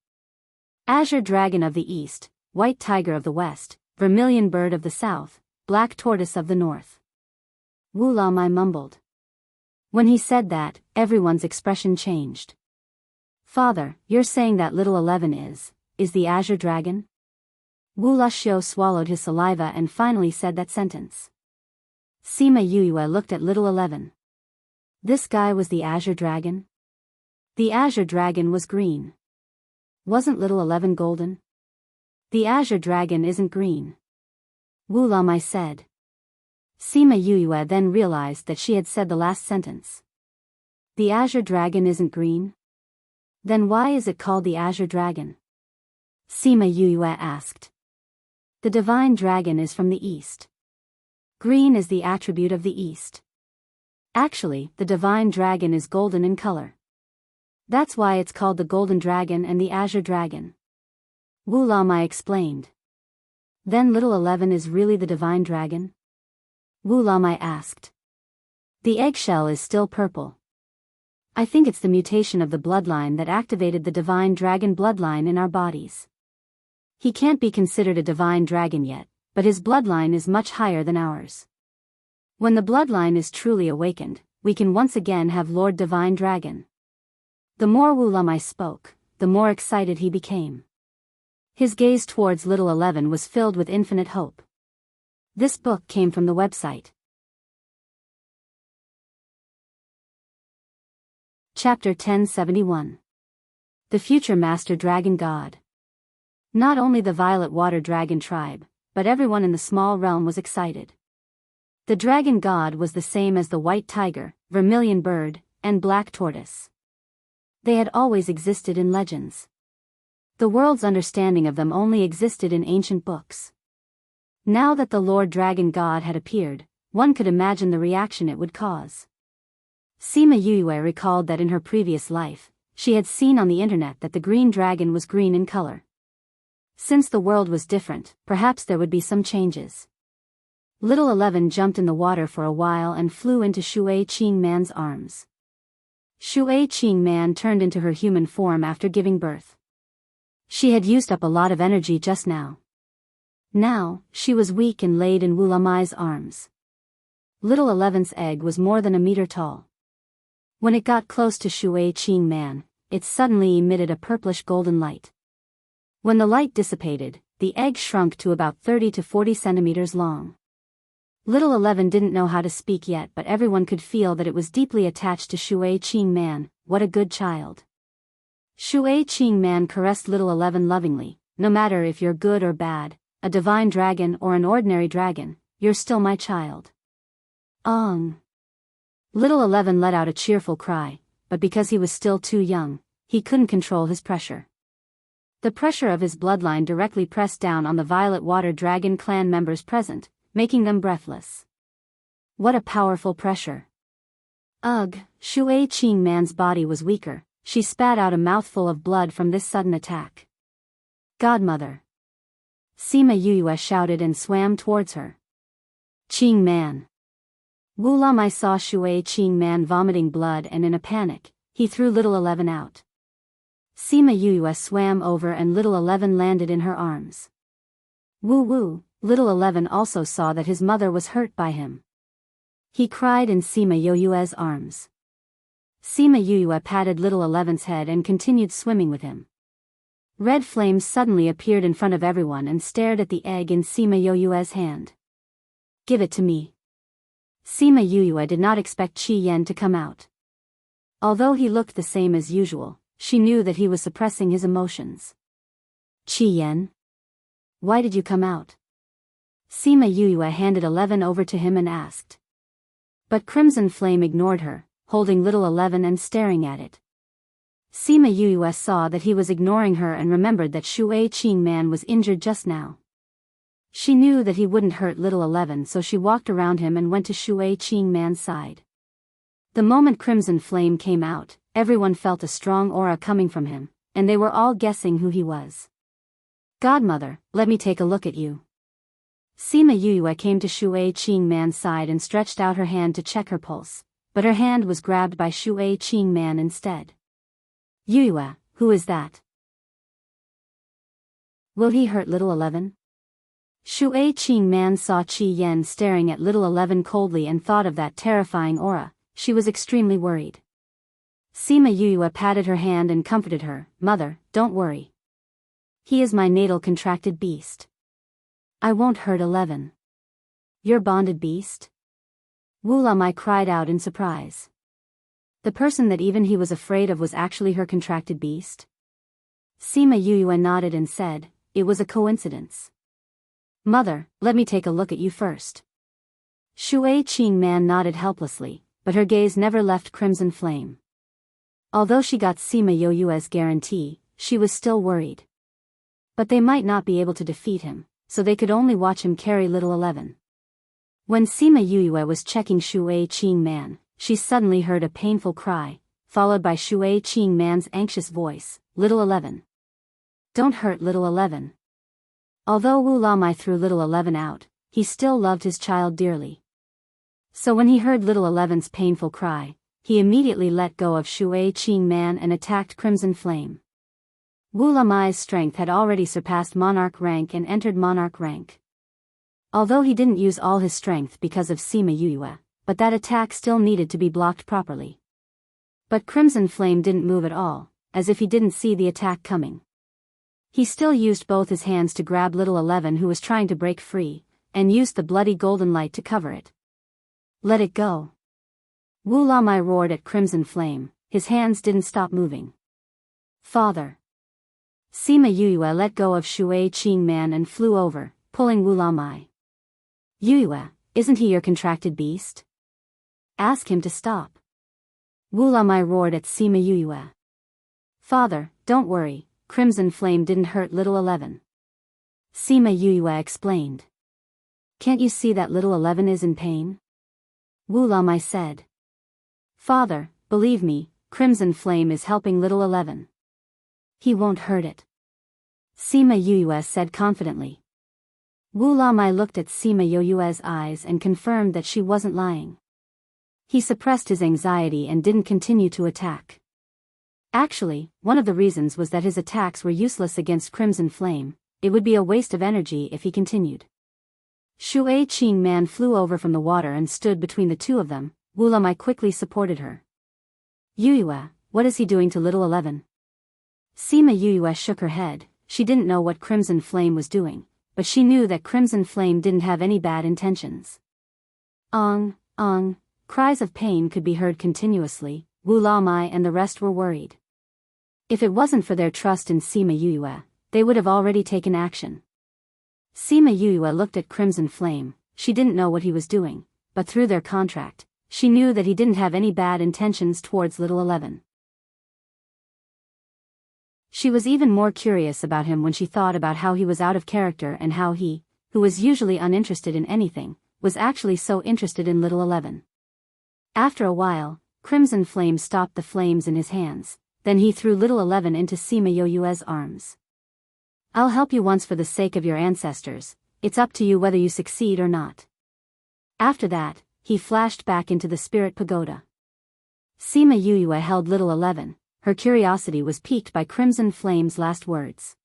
Azure Dragon of the East, White Tiger of the West, Vermilion Bird of the South, Black Tortoise of the North. Wu Lamai mumbled. When he said that, everyone's expression changed. Father, you're saying that little 11 is the Azure Dragon? Wu Luxiu swallowed his saliva and finally said that sentence. Sima Yuyue looked at little 11. This guy was the Azure Dragon? The Azure Dragon was green. Wasn't little 11 golden? The Azure Dragon isn't green. Wu Lamai said. Sima Yuyue then realized that she had said the last sentence. The Azure Dragon isn't green? Then why is it called the Azure Dragon? Sima Yuyue asked. The divine dragon is from the east. Green is the attribute of the east. Actually, the divine dragon is golden in color. That's why it's called the Golden Dragon and the Azure Dragon. Wu Lamai explained. Then little 11 is really the divine dragon? Wu Lamai asked. The eggshell is still purple. I think it's the mutation of the bloodline that activated the divine dragon bloodline in our bodies. He can't be considered a divine dragon yet, but his bloodline is much higher than ours. When the bloodline is truly awakened, we can once again have Lord Divine Dragon. The more Wu Lamai spoke, the more excited he became. His gaze towards little 11 was filled with infinite hope. This book came from the website. Chapter 1071. The Future Master Dragon God. Not only the Violet Water Dragon tribe, but everyone in the small realm was excited. The Dragon God was the same as the White Tiger, Vermilion Bird, and Black Tortoise. They had always existed in legends. The world's understanding of them only existed in ancient books. Now that the Lord Dragon God had appeared, one could imagine the reaction it would cause. Sima Yuyue recalled that in her previous life, she had seen on the internet that the green dragon was green in color. Since the world was different, perhaps there would be some changes. Little 11 jumped in the water for a while and flew into Shui Qingman's arms. Shui Qingman turned into her human form after giving birth. She had used up a lot of energy just now. Now, she was weak and laid in Wu Lamai's arms. Little 11's egg was more than a meter tall. When it got close to Shui Qing Man, it suddenly emitted a purplish golden light. When the light dissipated, the egg shrunk to about 30 to 40 centimeters long. Little 11 didn't know how to speak yet, but everyone could feel that it was deeply attached to Shui Qing Man. What a good child. Shui Qing Man caressed Little 11 lovingly. No matter if you're good or bad, a divine dragon or an ordinary dragon, you're still my child. Ong. Little 11 let out a cheerful cry, but because he was still too young, he couldn't control his pressure. The pressure of his bloodline directly pressed down on the Violet Water Dragon clan members present, making them breathless. What a powerful pressure. Ugh, Shui Qing Man's body was weaker. She spat out a mouthful of blood from this sudden attack. Godmother. Sima Yuyue shouted and swam towards her. Qing Man. Wu Lamai saw Shui Qing Man vomiting blood, and in a panic, he threw Little 11 out. Sima Yuyue swam over and Little 11 landed in her arms. Woo woo. Little 11 also saw that his mother was hurt by him. He cried in Sima Yuyue's arms. Sima Yuyue patted Little 11's head and continued swimming with him. Red flames suddenly appeared in front of everyone and stared at the egg in Sima Yuyue's hand. Give it to me. Sima Yuyue did not expect Qi Yan to come out. Although he looked the same as usual, she knew that he was suppressing his emotions. Qi Yan? Why did you come out? Sima Yuyue handed 11 over to him and asked. But Crimson Flame ignored her, holding Little 11 and staring at it. Sima Yuyue saw that he was ignoring her and remembered that Shui Qing Man was injured just now. She knew that he wouldn't hurt Little 11, so she walked around him and went to Shui Qing Man's side. The moment Crimson Flame came out, everyone felt a strong aura coming from him, and they were all guessing who he was. Godmother, let me take a look at you. Sima Yuyue came to Shui Qing Man's side and stretched out her hand to check her pulse, but her hand was grabbed by Shui Qing Man instead. Yuyue, who is that? Will he hurt Little 11? Shui Qing Man saw Qi Yan staring at Little 11 coldly and thought of that terrifying aura. She was extremely worried. Sima Yuyue patted her hand and comforted her. Mother, don't worry. He is my natal contracted beast. I won't hurt 11. Your bonded beast? Wu Lamai cried out in surprise. The person that even he was afraid of was actually her contracted beast? Sima Yuyue nodded and said, it was a coincidence. Mother, let me take a look at you first. Shui Qing Man nodded helplessly, but her gaze never left Crimson Flame. Although she got Sima Yuyue's guarantee, she was still worried. But they might not be able to defeat him, so they could only watch him carry Little 11. When Sima Yuyue was checking Shui Qing Man, she suddenly heard a painful cry, followed by Shui Qing Man's anxious voice, Little 11. Don't hurt Little 11. Although Wu Lamai threw Little 11 out, he still loved his child dearly. So when he heard Little 11's painful cry, he immediately let go of Shui Qing Man and attacked Crimson Flame. Wu Lamai's strength had already surpassed Monarch rank and entered Monarch rank. Although he didn't use all his strength because of Sima Yuyue, but that attack still needed to be blocked properly. But Crimson Flame didn't move at all, as if he didn't see the attack coming. He still used both his hands to grab Little 11, who was trying to break free, and used the bloody golden light to cover it. Let it go. Wu Lamai roared at Crimson Flame. His hands didn't stop moving. Father. Sima Yuyue let go of Shui Qing Man and flew over, pulling Wu Lamai. Yuyue, isn't he your contracted beast? Ask him to stop. Wu Lamai roared at Sima Yuyue. Father, don't worry, Crimson Flame didn't hurt Little 11. Sima Yuyue explained. Can't you see that Little 11 is in pain? Wu Lamai said. Father, believe me, Crimson Flame is helping Little 11. He won't hurt it. Sima Yuyue said confidently. Wu Lamai looked at Sima Yuyue's eyes and confirmed that she wasn't lying. He suppressed his anxiety and didn't continue to attack. Actually, one of the reasons was that his attacks were useless against Crimson Flame. It would be a waste of energy if he continued. Shui Qing Man flew over from the water and stood between the two of them. Wu Lamai quickly supported her. Yuyue, what is he doing to little 11? Sima Yuyue shook her head. She didn't know what Crimson Flame was doing, but she knew that Crimson Flame didn't have any bad intentions. Ong, ong, cries of pain could be heard continuously. Wu Lamai and the rest were worried. If it wasn't for their trust in Sima Yuyue, they would have already taken action. Sima Yuyue looked at Crimson Flame. She didn't know what he was doing, but through their contract, she knew that he didn't have any bad intentions towards little 11. She was even more curious about him when she thought about how he was out of character and how he, who was usually uninterested in anything, was actually so interested in little 11. After a while, Crimson Flame stopped the flames in his hands, then he threw little 11 into Sima Yuyue's arms. I'll help you once for the sake of your ancestors, it's up to you whether you succeed or not. After that, he flashed back into the spirit pagoda. Sima Yuyue held little 11, her curiosity was piqued by Crimson Flame's last words.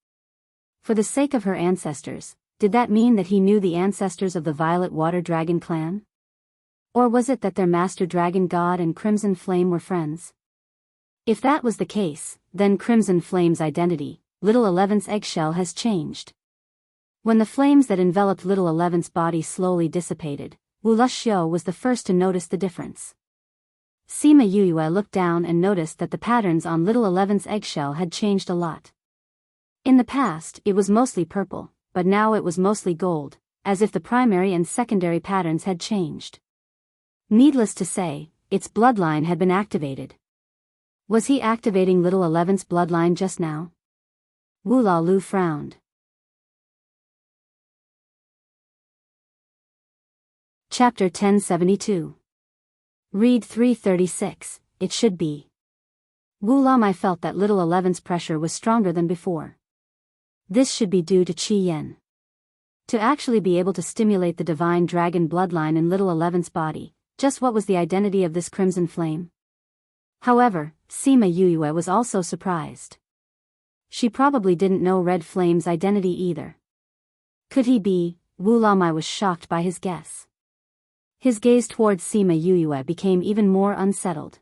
For the sake of her ancestors, did that mean that he knew the ancestors of the Violet Water Dragon clan? Or was it that their master dragon god and Crimson Flame were friends? If that was the case, then Crimson Flame's identity, little 11's eggshell, has changed. When the flames that enveloped little 11's body slowly dissipated, Wu Luxiu was the first to notice the difference. Sima Yuyue looked down and noticed that the patterns on little 11's eggshell had changed a lot. In the past, it was mostly purple, but now it was mostly gold, as if the primary and secondary patterns had changed. Needless to say, its bloodline had been activated. Was he activating little 11's bloodline just now? Wu Lalu frowned. Chapter 1072. Read 336, it should be. Wu Lamai felt that little 11's pressure was stronger than before. This should be due to Qi Yen. To actually be able to stimulate the divine dragon bloodline in little 11's body, just what was the identity of this Crimson Flame? However, Sima Yuyue was also surprised. She probably didn't know Red Flame's identity either. Could he be? Wu Lamai was shocked by his guess. His gaze towards Sima Yuyue became even more unsettled.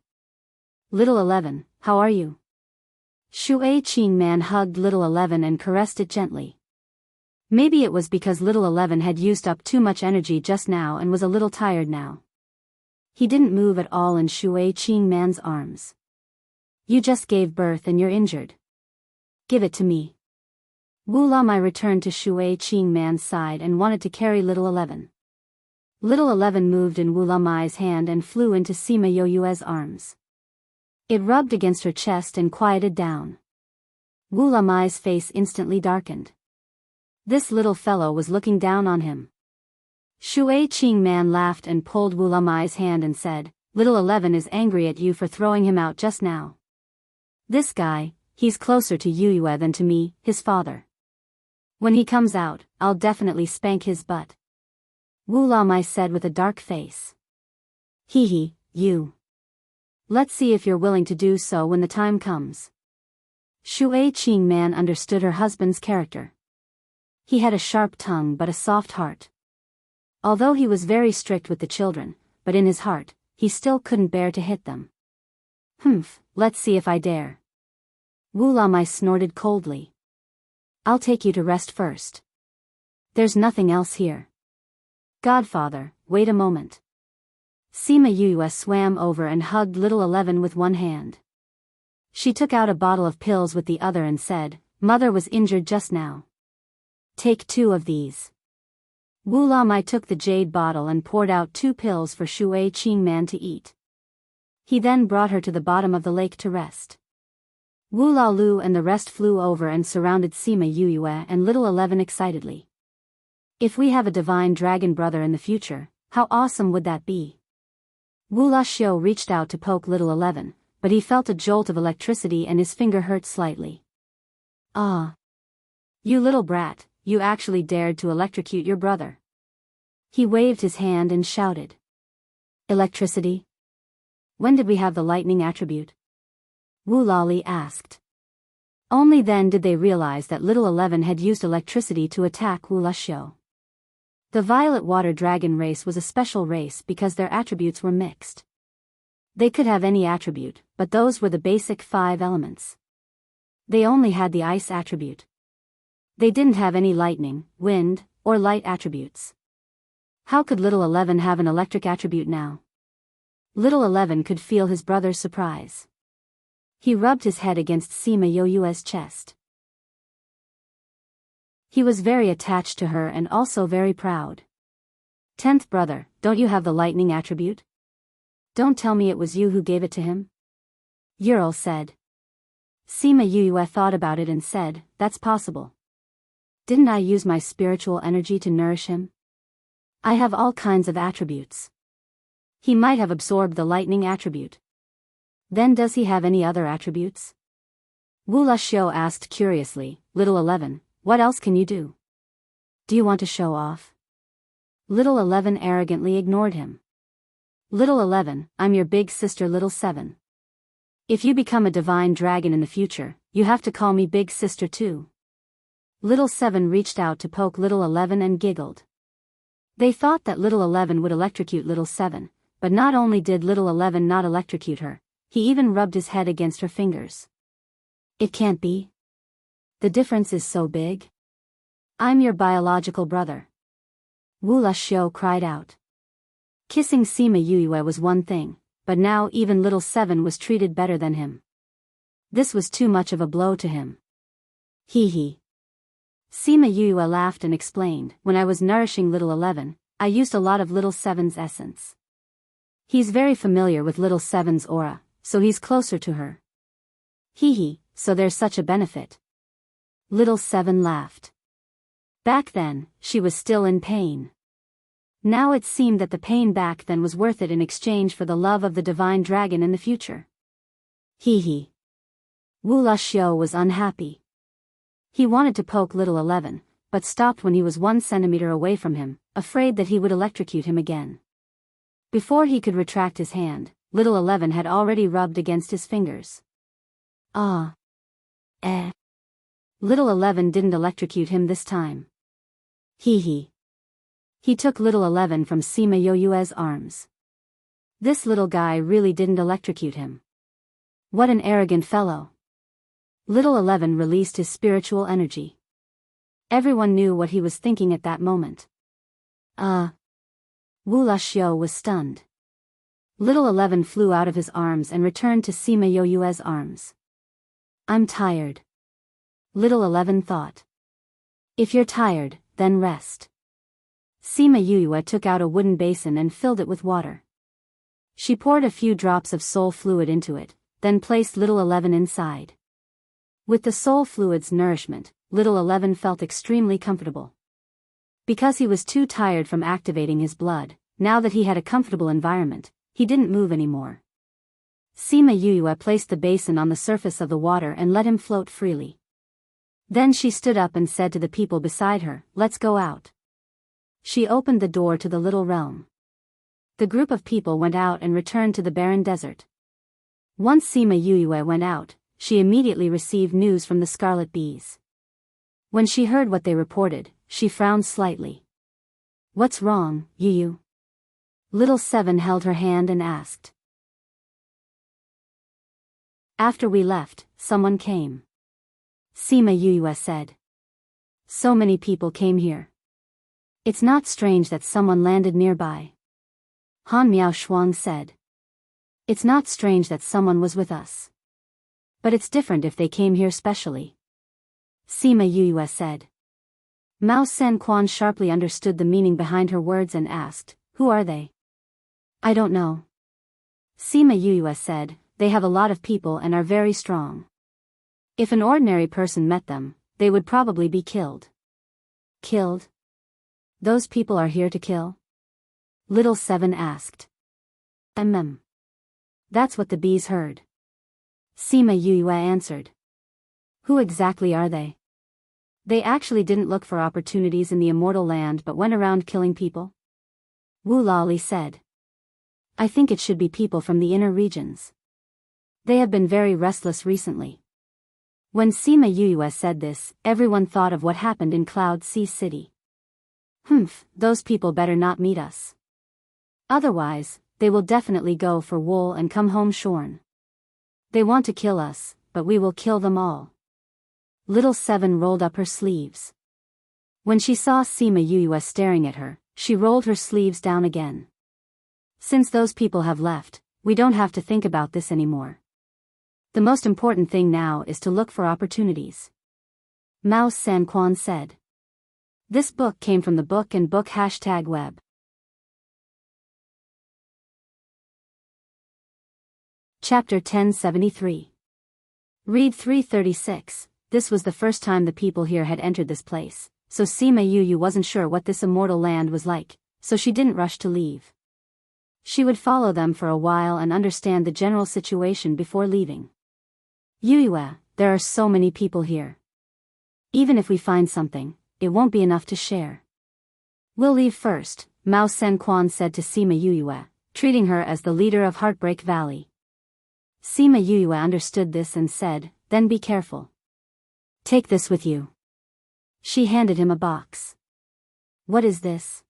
Little 11, how are you? Shui Qing Man hugged little 11 and caressed it gently. Maybe it was because little 11 had used up too much energy just now and was a little tired now. He didn't move at all in Shui Qing Man's arms. You just gave birth and you're injured. Give it to me. Wu Lamai returned to Shui Qing Man's side and wanted to carry little 11. Little 11 moved in Wu Lamai's hand and flew into Sima Yuyue's arms. It rubbed against her chest and quieted down. Wu Lamai's face instantly darkened. This little fellow was looking down on him. Shui Qing Man laughed and pulled Wu Lamai's hand and said, Little 11 is angry at you for throwing him out just now. This guy, he's closer to Yuyue than to me, his father. When he comes out, I'll definitely spank his butt. Wu Lamai said with a dark face. Hee, you. Let's see if you're willing to do so when the time comes. Shui Qing Man understood her husband's character. He had a sharp tongue but a soft heart. Although he was very strict with the children, but in his heart, he still couldn't bear to hit them. Let's see if I dare. Wu Lamai snorted coldly. I'll take you to rest first. There's nothing else here. Godfather, wait a moment. Sima Yuyue swam over and hugged little 11 with one hand. She took out a bottle of pills with the other and said, Mother was injured just now. Take 2 of these. Wu Lamai took the jade bottle and poured out 2 pills for Shui Qing Man to eat. He then brought her to the bottom of the lake to rest. Wu Lalu and the rest flew over and surrounded Sima Yuyue and little 11 excitedly. If we have a divine dragon brother in the future, how awesome would that be? Wu Luxiu reached out to poke little 11, but he felt a jolt of electricity and his finger hurt slightly. Ah! You little brat, you actually dared to electrocute your brother. He waved his hand and shouted. Electricity? When did we have the lightning attribute? Wu Lali asked. Only then did they realize that little 11 had used electricity to attack Wu Luxiu. The violet water dragon race was a special race because their attributes were mixed. They could have any attribute, but those were the basic 5 elements. They only had the ice attribute. They didn't have any lightning, wind, or light attributes. How could little 11 have an electric attribute now? Little 11 could feel his brother's surprise. He rubbed his head against Sima Yoyue's chest. He was very attached to her and also very proud. 10th brother, don't you have the lightning attribute? Don't tell me it was you who gave it to him? Ural said. Sima Yoyue thought about it and said, that's possible. Didn't I use my spiritual energy to nourish him? I have all kinds of attributes. He might have absorbed the lightning attribute. Then does he have any other attributes? Wu Luxiu asked curiously, Little 11, what else can you do? Do you want to show off? Little 11 arrogantly ignored him. Little 11, I'm your big sister Little 7. If you become a divine dragon in the future, you have to call me big sister too. Little 7 reached out to poke Little 11 and giggled. They thought that Little 11 would electrocute Little 7, but not only did Little 11 not electrocute her, he even rubbed his head against her fingers. It can't be. The difference is so big. I'm your biological brother. Wu Luxiu cried out. Kissing Sima Yoyue was one thing, but now even Little 7 was treated better than him. This was too much of a blow to him. Hee hee. Sima Yoyue laughed and explained, when I was nourishing Little 11, I used a lot of Little 7's essence. He's very familiar with Little 7's aura, so he's closer to her. Hee hee, so there's such a benefit. Little 7 laughed. Back then, she was still in pain. Now it seemed that the pain back then was worth it in exchange for the love of the divine dragon in the future. Hee hee. Wu Luxiu was unhappy. He wanted to poke Little 11, but stopped when he was 1 centimeter away from him, afraid that he would electrocute him again. Before he could retract his hand, Little 11 had already rubbed against his fingers. Ah. Little 11 didn't electrocute him this time. Hee hee. He took Little 11 from Sima Yoyue's arms. This little guy really didn't electrocute him. What an arrogant fellow. Little 11 released his spiritual energy. Everyone knew what he was thinking at that moment. Wu Luxiu was stunned. Little 11 flew out of his arms and returned to Sima Yoyue's arms. I'm tired. Little 11 thought. If you're tired, then rest. Sima Yoyue took out a wooden basin and filled it with water. She poured a few drops of soul fluid into it, then placed Little 11 inside. With the soul fluid's nourishment, Little 11 felt extremely comfortable. Because he was too tired from activating his blood, now that he had a comfortable environment, he didn't move anymore. Sima Yoyue placed the basin on the surface of the water and let him float freely. Then she stood up and said to the people beside her, let's go out. She opened the door to the little realm. The group of people went out and returned to the barren desert. Once Sima Yoyue went out, she immediately received news from the scarlet bees. When she heard what they reported, she frowned slightly. What's wrong, Yoyue? Little 7 held her hand and asked. After we left, someone came. Sima Yoyue said. So many people came here. It's not strange that someone landed nearby. Han Miao Shuang said. It's not strange that someone was with us. But it's different if they came here specially. Sima Yoyue said. Mao Sen Quan sharply understood the meaning behind her words and asked, who are they? I don't know. Sima Yoyue said, they have a lot of people and are very strong. If an ordinary person met them, they would probably be killed. Killed? Those people are here to kill? Little 7 asked. That's what the bees heard. Sima Yoyue answered. Who exactly are they? They actually didn't look for opportunities in the immortal land but went around killing people? Wu Lali said. I think it should be people from the inner regions. They have been very restless recently. When Sima Yoyue said this, everyone thought of what happened in Cloud Sea City. Humph, those people better not meet us. Otherwise, they will definitely go for wool and come home shorn. They want to kill us, but we will kill them all. Little Seven rolled up her sleeves. When she saw Sima Yuyue staring at her, she rolled her sleeves down again. Since those people have left, we don't have to think about this anymore. The most important thing now is to look for opportunities. Mao Sanquan said. This book came from the Book and Book #web. Chapter 1073. Read 336. This was the first time the people here had entered this place, so Sima Yuyue wasn't sure what this immortal land was like, so she didn't rush to leave. She would follow them for a while and understand the general situation before leaving. Yuyue, there are so many people here. Even if we find something, it won't be enough to share. We'll leave first, Mao Sanquan said to Sima Yuyue, treating her as the leader of Heartbreak Valley. Sima Yuyue understood this and said, then be careful. Take this with you. She handed him a box. What is this?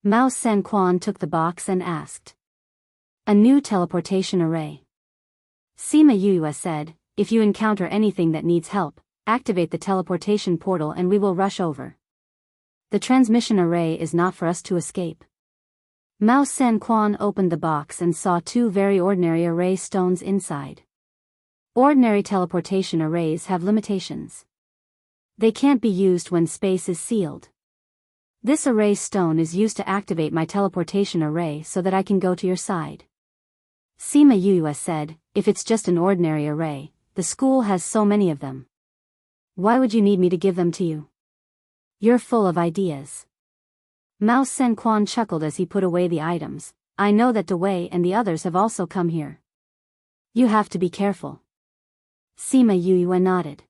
Mao Sanquan took the box and asked. A new teleportation array. Sima Yuyue said, if you encounter anything that needs help, activate the teleportation portal and we will rush over. The transmission array is not for us to escape. Mao Sanquan opened the box and saw two very ordinary array stones inside. Ordinary teleportation arrays have limitations. They can't be used when space is sealed. This array stone is used to activate my teleportation array so that I can go to your side. Sima Yuyue said, if it's just an ordinary array, the school has so many of them. Why would you need me to give them to you? You're full of ideas. Mao Sanquan chuckled as he put away the items. I know that Dewey and the others have also come here. You have to be careful. Sima Yuyue nodded.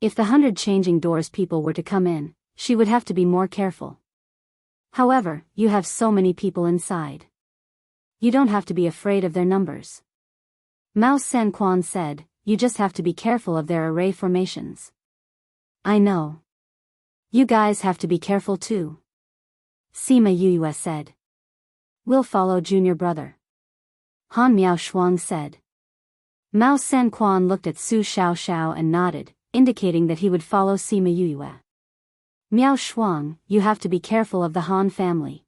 If the 100 changing doors people were to come in, she would have to be more careful. However, you have so many people inside. You don't have to be afraid of their numbers. Mao Sanquan said, you just have to be careful of their array formations. I know. You guys have to be careful too. Sima Yuyue said. We'll follow junior brother. Han Miao Shuang said. Mao Sanquan looked at Su Xiao and nodded, indicating that he would follow Sima Yuyue. Miao Shuang, you have to be careful of the Han family.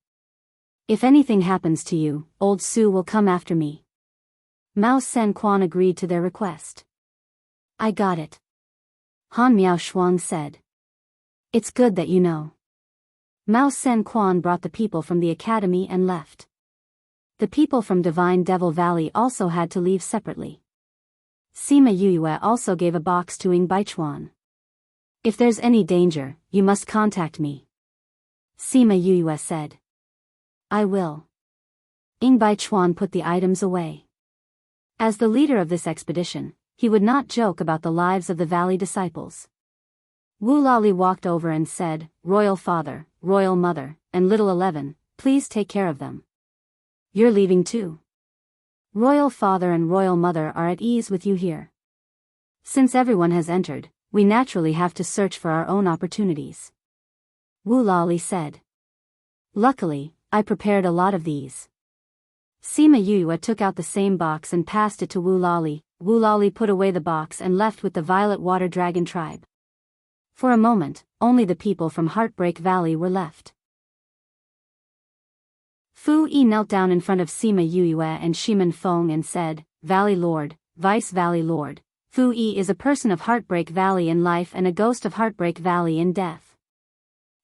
If anything happens to you, old Su will come after me. Mao Sanquan agreed to their request. I got it. Han Miao Shuang said. It's good that you know. Mao Sanquan brought the people from the academy and left. The people from Divine Devil Valley also had to leave separately. Sima Yuyue also gave a box to Ing Baichuan. If there's any danger, you must contact me. Sima Yuyue said. I will. Ing Baichuan put the items away. As the leader of this expedition, he would not joke about the lives of the valley disciples. Wu Lali walked over and said, Royal Father, Royal Mother, and Little 11, please take care of them. You're leaving too. Royal Father and Royal Mother are at ease with you here. Since everyone has entered, we naturally have to search for our own opportunities. Wu Lali said. Luckily, I prepared a lot of these. Sima Yuyue took out the same box and passed it to Wu Lali. Wu Lali put away the box and left with the Violet Water Dragon tribe. For a moment, only the people from Heartbreak Valley were left. Fu Yi knelt down in front of Sima Yuyue and Shimen Feng and said, Valley Lord, Vice Valley Lord, Fu Yi is a person of Heartbreak Valley in life and a ghost of Heartbreak Valley in death.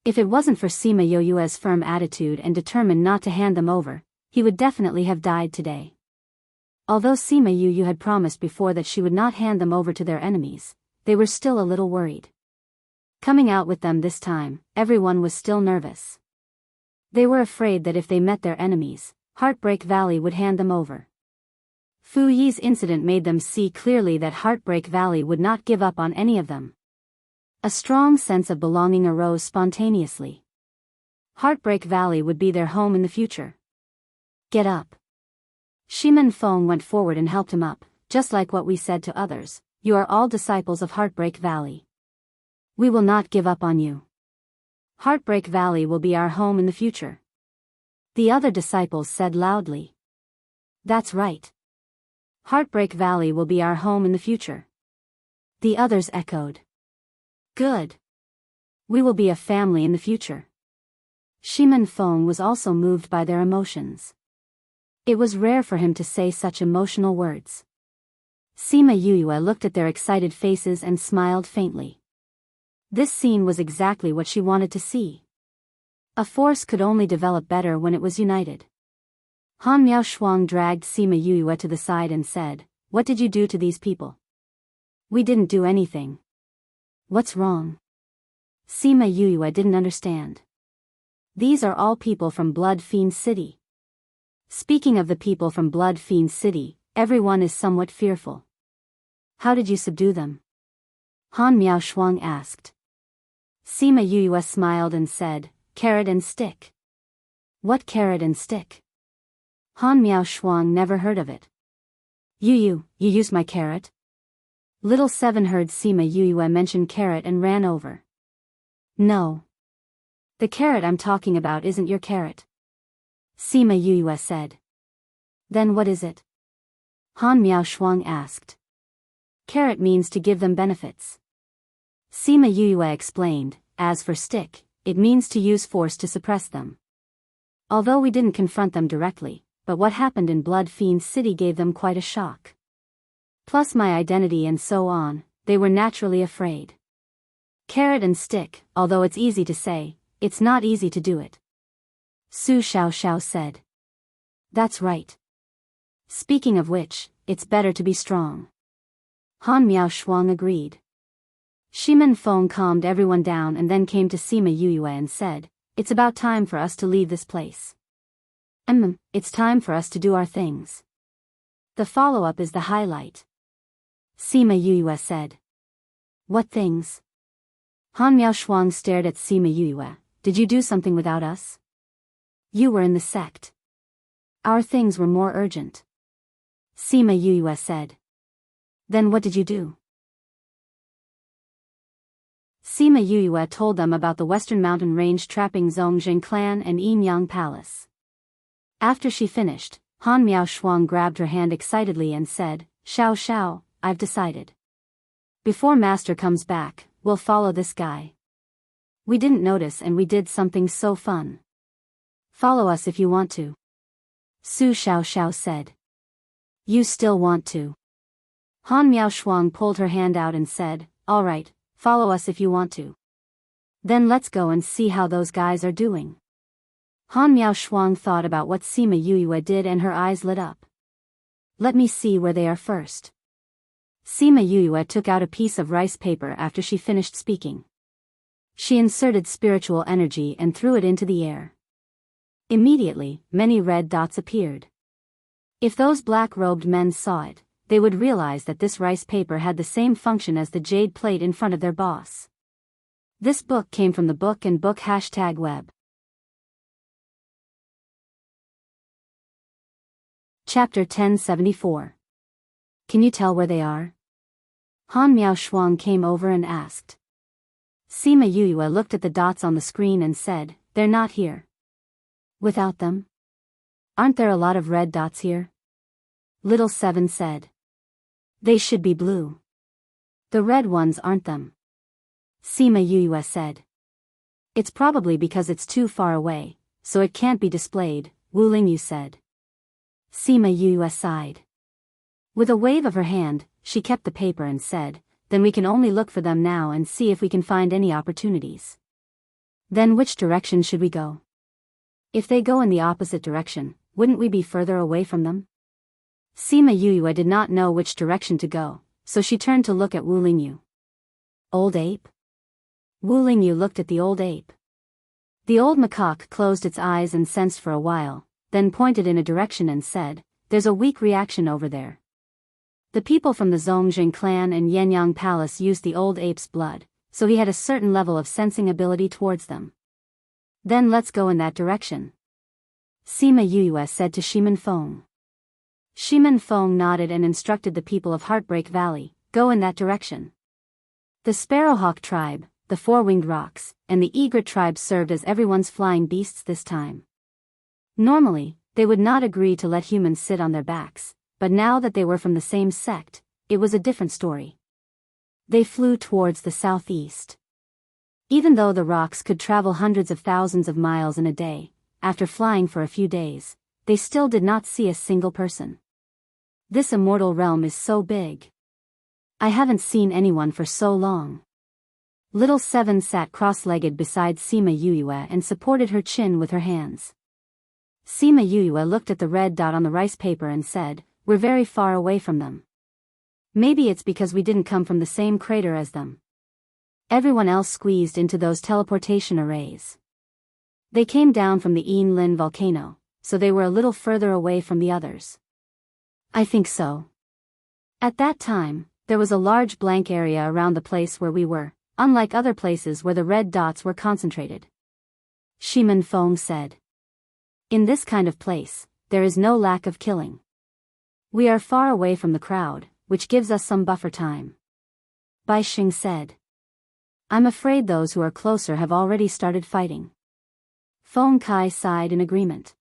If it wasn't for Sima Yuyue's firm attitude and determined not to hand them over, he would definitely have died today. Although Sima Yuyue had promised before that she would not hand them over to their enemies, they were still a little worried. Coming out with them this time, everyone was still nervous. They were afraid that if they met their enemies, Heartbreak Valley would hand them over. Fu Yi's incident made them see clearly that Heartbreak Valley would not give up on any of them. A strong sense of belonging arose spontaneously. Heartbreak Valley would be their home in the future. Get up. Shimen Feng went forward and helped him up, just like what we said to others, you are all disciples of Heartbreak Valley. We will not give up on you. Heartbreak Valley will be our home in the future. The other disciples said loudly. That's right. Heartbreak Valley will be our home in the future. The others echoed. Good. We will be a family in the future. Shimin Feng was also moved by their emotions. It was rare for him to say such emotional words. Sima Yuyue looked at their excited faces and smiled faintly. This scene was exactly what she wanted to see. A force could only develop better when it was united. Han Miaoshuang dragged Sima Yuyue to the side and said, "What did you do to these people?" "We didn't do anything." "What's wrong?" Sima Yuyue didn't understand. "These are all people from Blood Fiend City." Speaking of the people from Blood Fiend City, everyone is somewhat fearful. "How did you subdue them?" Han Miaoshuang asked. Sima Yuyue smiled and said, "Carrot and stick." "What carrot and stick?" Han Miaoshuang never heard of it. You used my carrot?" Little Seven heard Sima Yuyue mention carrot and ran over. "No. The carrot I'm talking about isn't your carrot," Sima Yuyue said. "Then what is it?" Han Miaoshuang asked. "Carrot means to give them benefits." Sima Yuyue explained, "As for stick, it means to use force to suppress them. Although we didn't confront them directly, but what happened in Blood Fiend City gave them quite a shock. Plus my identity and so on, they were naturally afraid. Carrot and stick, although it's easy to say, it's not easy to do it." Su Xiaoxiao said. "That's right. Speaking of which, it's better to be strong." Han Miaoshuang agreed. Shimin Feng calmed everyone down and then came to Sima Yuyue and said, "It's about time for us to leave this place. It's time for us to do our things. The follow-up is the highlight." Sima Yuyue said. "What things?" Han Miaoshuang stared at Sima Yuyue. "Did you do something without us? You were in the sect. Our things were more urgent." Sima Yuyue said. "Then what did you do?" Sima Yuyue told them about the Western Mountain Range trapping Zongjing clan and Yin Yang Palace. After she finished, Han Miaoshuang grabbed her hand excitedly and said, Xiao, I've decided. Before Master comes back, we'll follow this guy. We didn't notice and we did something so fun. Follow us if you want to." Su Xiao said. "You still want to?" Han Miaoshuang pulled her hand out and said, "All right, follow us if you want to. Then let's go and see how those guys are doing." Han Miaoshuang thought about what Sima Yuyue did and her eyes lit up. "Let me see where they are first." Sima Yuyue took out a piece of rice paper after she finished speaking. She inserted spiritual energy and threw it into the air. Immediately, many red dots appeared. If those black-robed men saw it, they would realize that this rice paper had the same function as the jade plate in front of their boss. This book came from the book and book #web. Chapter 1074. Can you tell where they are? Han Miaoshuang came over and asked. Sima Yuyue looked at the dots on the screen and said, "They're not here." "Without them? Aren't there a lot of red dots here?" Little Seven said. "They should be blue. The red ones aren't them." Sima Yuyue said. "It's probably because it's too far away, so it can't be displayed," Wu Lingyu said. Sima Yuyue sighed. With a wave of her hand, she kept the paper and said, "Then we can only look for them now and see if we can find any opportunities." "Then which direction should we go?" "If they go in the opposite direction, wouldn't we be further away from them?" Sima Yuyue did not know which direction to go, so she turned to look at Wu Lingyu. "Old ape?" Wu Lingyu looked at the old ape. The old macaque closed its eyes and sensed for a while, then pointed in a direction and said, "There's a weak reaction over there. The people from the Zongjing clan and Yenyang Palace used the old ape's blood, so he had a certain level of sensing ability towards them. Then let's go in that direction," Sima Yuyue said to Shimin Feng. Shimin Feng nodded and instructed the people of Heartbreak Valley, "Go in that direction." The Sparrowhawk tribe, the four-winged rocks, and the egret tribe served as everyone's flying beasts this time. Normally, they would not agree to let humans sit on their backs, but now that they were from the same sect, it was a different story. They flew towards the southeast. Even though the rocks could travel hundreds of thousands of miles in a day, after flying for a few days, they still did not see a single person. This immortal realm is so big. I haven't seen anyone for so long. Little Seven sat cross-legged beside Sima Yuyue and supported her chin with her hands. Sima Yuyue looked at the red dot on the rice paper and said, "We're very far away from them. Maybe it's because we didn't come from the same crater as them." Everyone else squeezed into those teleportation arrays. They came down from the Lin volcano, so they were a little further away from the others. I think so. At that time, there was a large blank area around the place where we were, unlike other places where the red dots were concentrated. Shimin Feng said. In this kind of place, there is no lack of killing. We are far away from the crowd, which gives us some buffer time. Bai Xing said. I'm afraid those who are closer have already started fighting. Feng Kai sighed in agreement.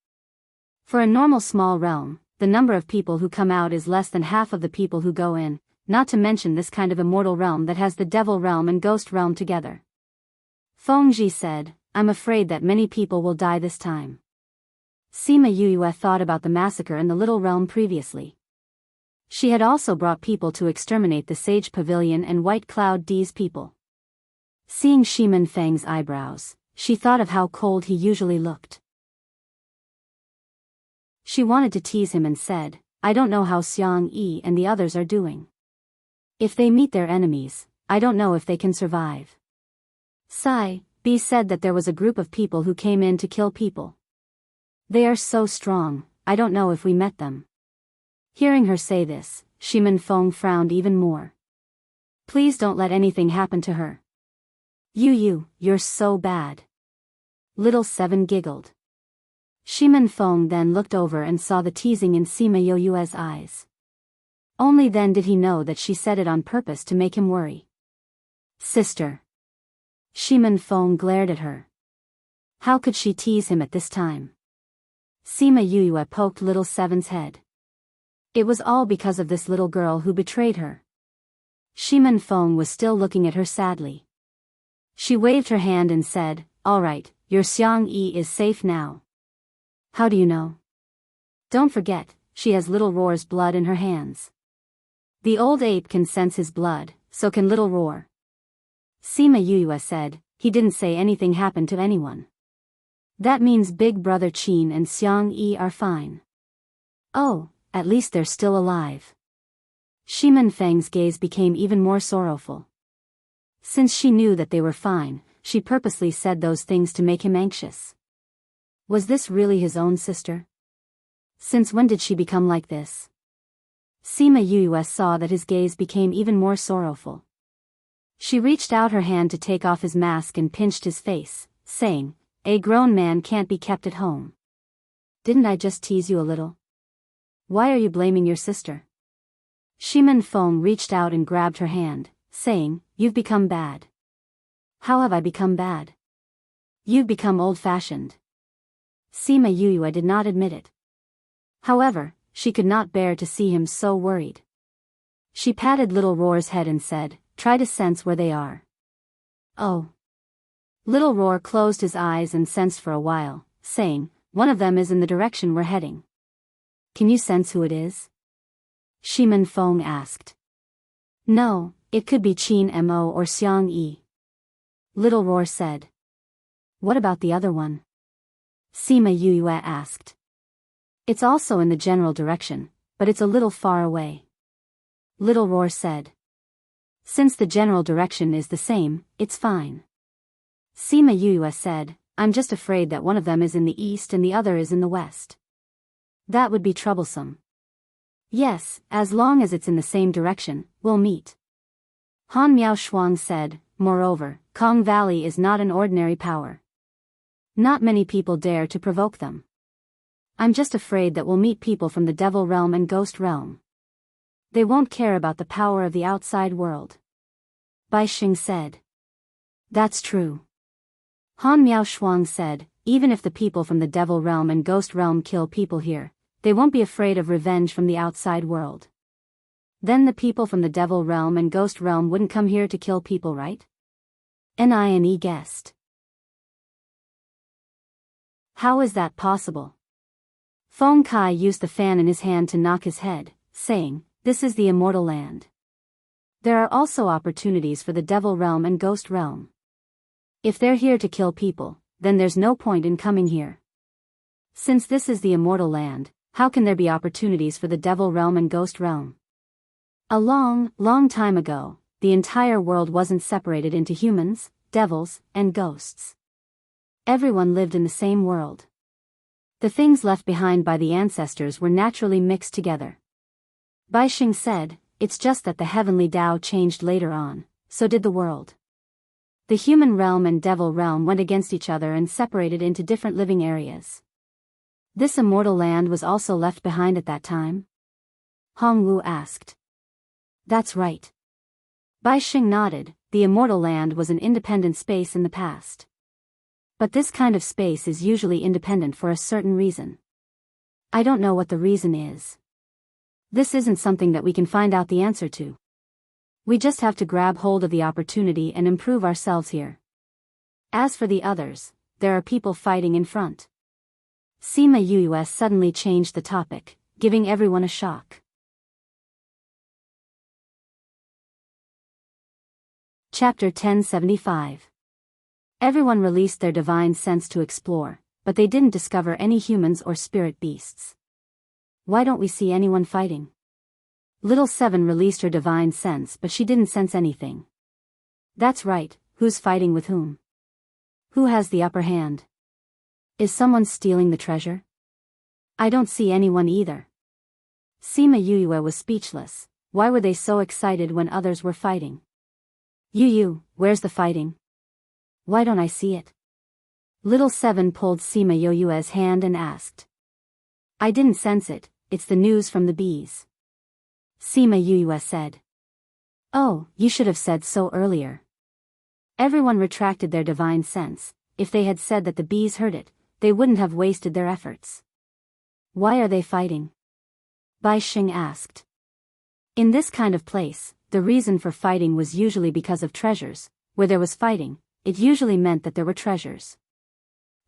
For a normal small realm, the number of people who come out is less than half of the people who go in, not to mention this kind of immortal realm that has the devil realm and ghost realm together. Feng Ji said, I'm afraid that many people will die this time. Sima Yuyue thought about the massacre in the little realm previously. She had also brought people to exterminate the Sage Pavilion and White Cloud D's people. Seeing Shimin Feng's eyebrows, she thought of how cold he usually looked. She wanted to tease him and said, I don't know how Xiang Yi and the others are doing. If they meet their enemies, I don't know if they can survive. Sai Bi said that there was a group of people who came in to kill people. They are so strong, I don't know if we met them. Hearing her say this, Shimin Feng frowned even more. Please don't let anything happen to her. You're so bad. Little Seven giggled. Shimin Feng then looked over and saw the teasing in Sima Yoyue's eyes. Only then did he know that she said it on purpose to make him worry. Sister. Shimin Feng glared at her. How could she tease him at this time? Sima Yuyue poked Little Seven's head. It was all because of this little girl who betrayed her. Shimin Feng was still looking at her sadly. She waved her hand and said, All right, your Xiang Yi is safe now. How do you know? Don't forget, she has Little Roar's blood in her hands. The old ape can sense his blood, so can Little Roar. Sima Yuyue said, he didn't say anything happened to anyone. That means Big Brother Qin and Xiang Yi are fine. Oh, at least they're still alive. Shimin Feng's gaze became even more sorrowful. Since she knew that they were fine, she purposely said those things to make him anxious. Was this really his own sister? Since when did she become like this? Sima Yuyue saw that his gaze became even more sorrowful. She reached out her hand to take off his mask and pinched his face, saying, A grown man can't be kept at home. Didn't I just tease you a little? Why are you blaming your sister? Shimin Feng reached out and grabbed her hand, saying, You've become bad. How have I become bad? You've become old-fashioned. Sima Yuyue did not admit it. However, she could not bear to see him so worried. She patted Little Roar's head and said, Try to sense where they are. Oh. Little Roar closed his eyes and sensed for a while, saying, One of them is in the direction we're heading. Can you sense who it is? Shimin Feng asked. No, it could be Qin Mo or Xiang Yi. Little Roar said. What about the other one? Sima Yuyue asked. It's also in the general direction, but it's a little far away. Little Roar said. Since the general direction is the same, it's fine. Sima Yuyue said, I'm just afraid that one of them is in the east and the other is in the west. That would be troublesome. Yes, as long as it's in the same direction, we'll meet. Han Miao Shuang said, Moreover, Kong Valley is not an ordinary power. Not many people dare to provoke them. I'm just afraid that we'll meet people from the Devil Realm and Ghost Realm. They won't care about the power of the outside world. Bai Xing said. That's true. Han Miao Shuang said, even if the people from the devil realm and ghost realm kill people here, they won't be afraid of revenge from the outside world. Then the people from the devil realm and ghost realm wouldn't come here to kill people, right? NINE guessed. How is that possible? Feng Kai used the fan in his hand to knock his head, saying, this is the immortal land. There are also opportunities for the devil realm and ghost realm. If they're here to kill people, then there's no point in coming here. Since this is the immortal land, how can there be opportunities for the devil realm and ghost realm? A long, long time ago, the entire world wasn't separated into humans, devils, and ghosts. Everyone lived in the same world. The things left behind by the ancestors were naturally mixed together. Bai Xing said, it's just that the heavenly Tao changed later on, so did the world. The human realm and devil realm went against each other and separated into different living areas. This immortal land was also left behind at that time? Hong Wu asked. That's right. Bai Xing nodded, the immortal land was an independent space in the past. But this kind of space is usually independent for a certain reason. I don't know what the reason is. This isn't something that we can find out the answer to. We just have to grab hold of the opportunity and improve ourselves here. As for the others, there are people fighting in front. Sima Yuus suddenly changed the topic, giving everyone a shock. Chapter 1075. Everyone released their divine sense to explore, but they didn't discover any humans or spirit beasts. Why don't we see anyone fighting? Little Seven released her divine sense, but she didn't sense anything. That's right, who's fighting with whom? Who has the upper hand? Is someone stealing the treasure? I don't see anyone either. Sima Yuyue was speechless. Why were they so excited when others were fighting? Yu, where's the fighting? Why don't I see it? Little Seven pulled Sima Yoyue's hand and asked. I didn't sense it, it's the news from the bees. Sima Yuyue said. Oh, you should have said so earlier. Everyone retracted their divine sense. If they had said that the bees heard it, they wouldn't have wasted their efforts. Why are they fighting? Bai Xing asked. In this kind of place, the reason for fighting was usually because of treasures. Where there was fighting, it usually meant that there were treasures.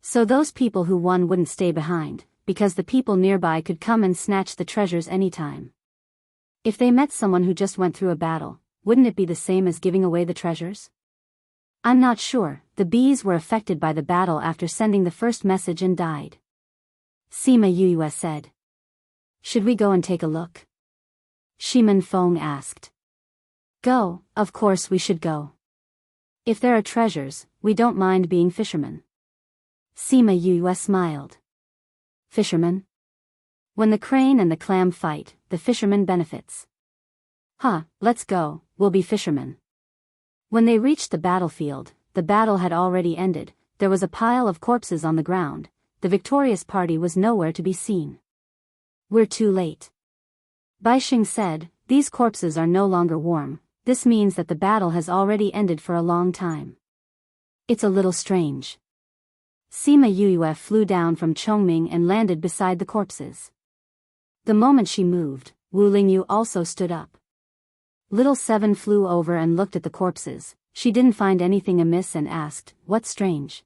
So those people who won wouldn't stay behind, because the people nearby could come and snatch the treasures anytime. If they met someone who just went through a battle, wouldn't it be the same as giving away the treasures? I'm not sure, the bees were affected by the battle after sending the first message and died. Sima Yuyue said. Should we go and take a look? Shimen Feng asked. Go, of course we should go. If there are treasures, we don't mind being fishermen. Sima Yuyue smiled. Fishermen? When the crane and the clam fight, the fisherman benefits. Let's go, we'll be fishermen. When they reached the battlefield, the battle had already ended, there was a pile of corpses on the ground, the victorious party was nowhere to be seen. We're too late. Bai Xing said, these corpses are no longer warm. This means that the battle has already ended for a long time. It's a little strange. Sima Yuyue flew down from Chongming and landed beside the corpses. The moment she moved, Wu Lingyu also stood up. Little Seven flew over and looked at the corpses. She didn't find anything amiss and asked, what's strange?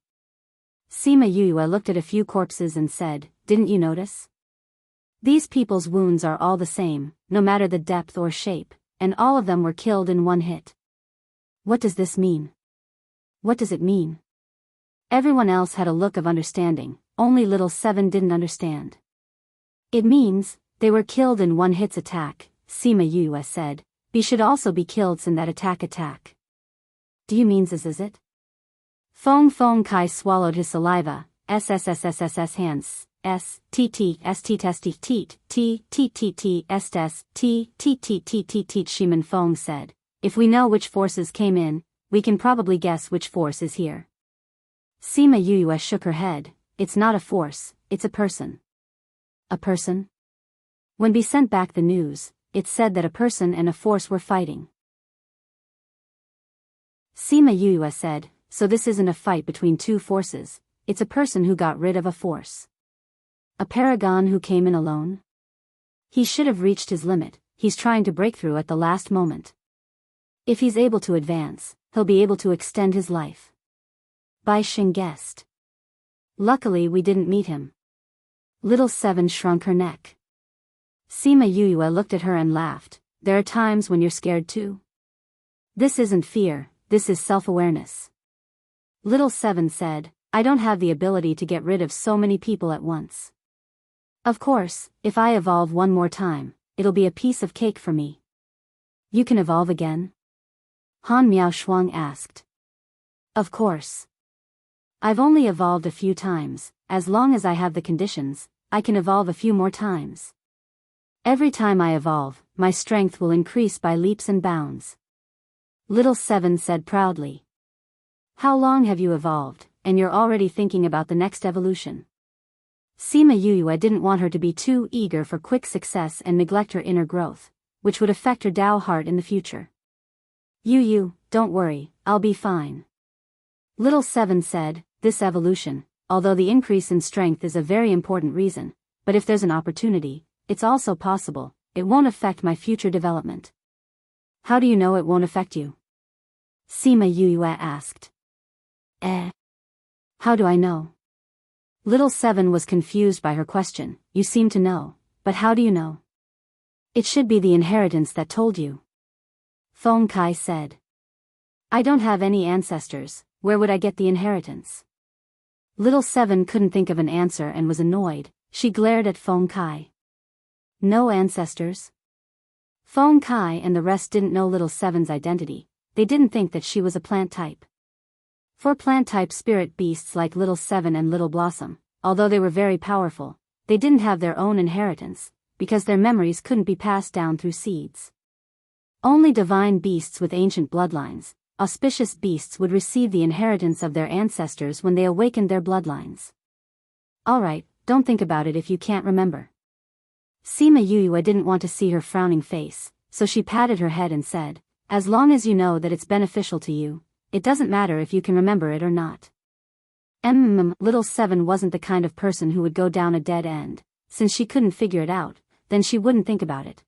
Sima Yuyue looked at a few corpses and said, didn't you notice? These people's wounds are all the same, no matter the depth or shape, and all of them were killed in one hit. What does this mean? What does it mean? Everyone else had a look of understanding, only Little Seven didn't understand. It means, they were killed in one hit's attack, Sima Yuyue said. B should also be killed in that attack. Do you mean this is it? Feng Kai swallowed his saliva, SSSSSS hands, S-T-T-S-T-T-T-T, T-T-T-T-S-S, T-T-T-T-T-T, Shimen Feng said. If we know which forces came in, we can probably guess which force is here. Sima Yuyue shook her head. It's not a force, it's a person. A person? When B sent back the news, it said that a person and a force were fighting. Sima Yuyue said, so this isn't a fight between two forces, it's a person who got rid of a force. A paragon who came in alone? He should have reached his limit, he's trying to break through at the last moment. If he's able to advance, he'll be able to extend his life. Bai Xing guessed. Luckily we didn't meet him. Little Seven shrunk her neck. Sima Yuyue looked at her and laughed. There are times when you're scared too. This isn't fear, this is self-awareness. Little Seven said, I don't have the ability to get rid of so many people at once. Of course, if I evolve one more time, it'll be a piece of cake for me. You can evolve again? Han Miao Shuang asked. Of course. I've only evolved a few times, as long as I have the conditions, I can evolve a few more times. Every time I evolve, my strength will increase by leaps and bounds. Little Seven said proudly. How long have you evolved, and you're already thinking about the next evolution? Sima Yuyue didn't want her to be too eager for quick success and neglect her inner growth, which would affect her Dao heart in the future. Yu, don't worry, I'll be fine. Little Seven said, this evolution, although the increase in strength is a very important reason, but if there's an opportunity, it's also possible, it won't affect my future development. How do you know it won't affect you? Sima Yuyue asked. How do I know? Little Seven was confused by her question. You seem to know, but how do you know? It should be the inheritance that told you. Feng Kai said. I don't have any ancestors, where would I get the inheritance? Little Seven couldn't think of an answer and was annoyed. She glared at Feng Kai. No ancestors? Feng Kai and the rest didn't know Little Seven's identity. They didn't think that she was a plant type. For plant-type spirit beasts like Little Seven and Little Blossom, although they were very powerful, they didn't have their own inheritance, because their memories couldn't be passed down through seeds. Only divine beasts with ancient bloodlines, auspicious beasts would receive the inheritance of their ancestors when they awakened their bloodlines. Alright, don't think about it if you can't remember. Sima Yuyue didn't want to see her frowning face, so she patted her head and said, as long as you know that it's beneficial to you, it doesn't matter if you can remember it or not. Little Seven wasn't the kind of person who would go down a dead end. Since she couldn't figure it out, then she wouldn't think about it.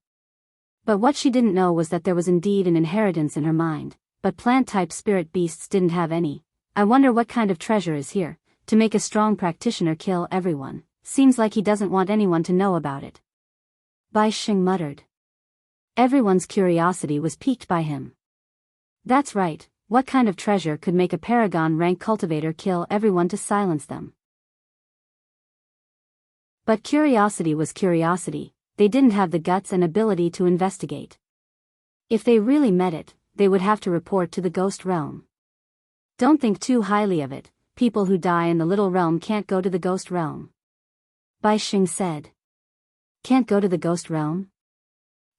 But what she didn't know was that there was indeed an inheritance in her mind, but plant-type spirit beasts didn't have any. I wonder what kind of treasure is here, to make a strong practitioner kill everyone. Seems like he doesn't want anyone to know about it. Bai Xing muttered. Everyone's curiosity was piqued by him. That's right, what kind of treasure could make a paragon rank cultivator kill everyone to silence them? But curiosity was curiosity, they didn't have the guts and ability to investigate. If they really met it, they would have to report to the ghost realm. Don't think too highly of it, people who die in the little realm can't go to the ghost realm. Bai Xing said. Can't go to the ghost realm?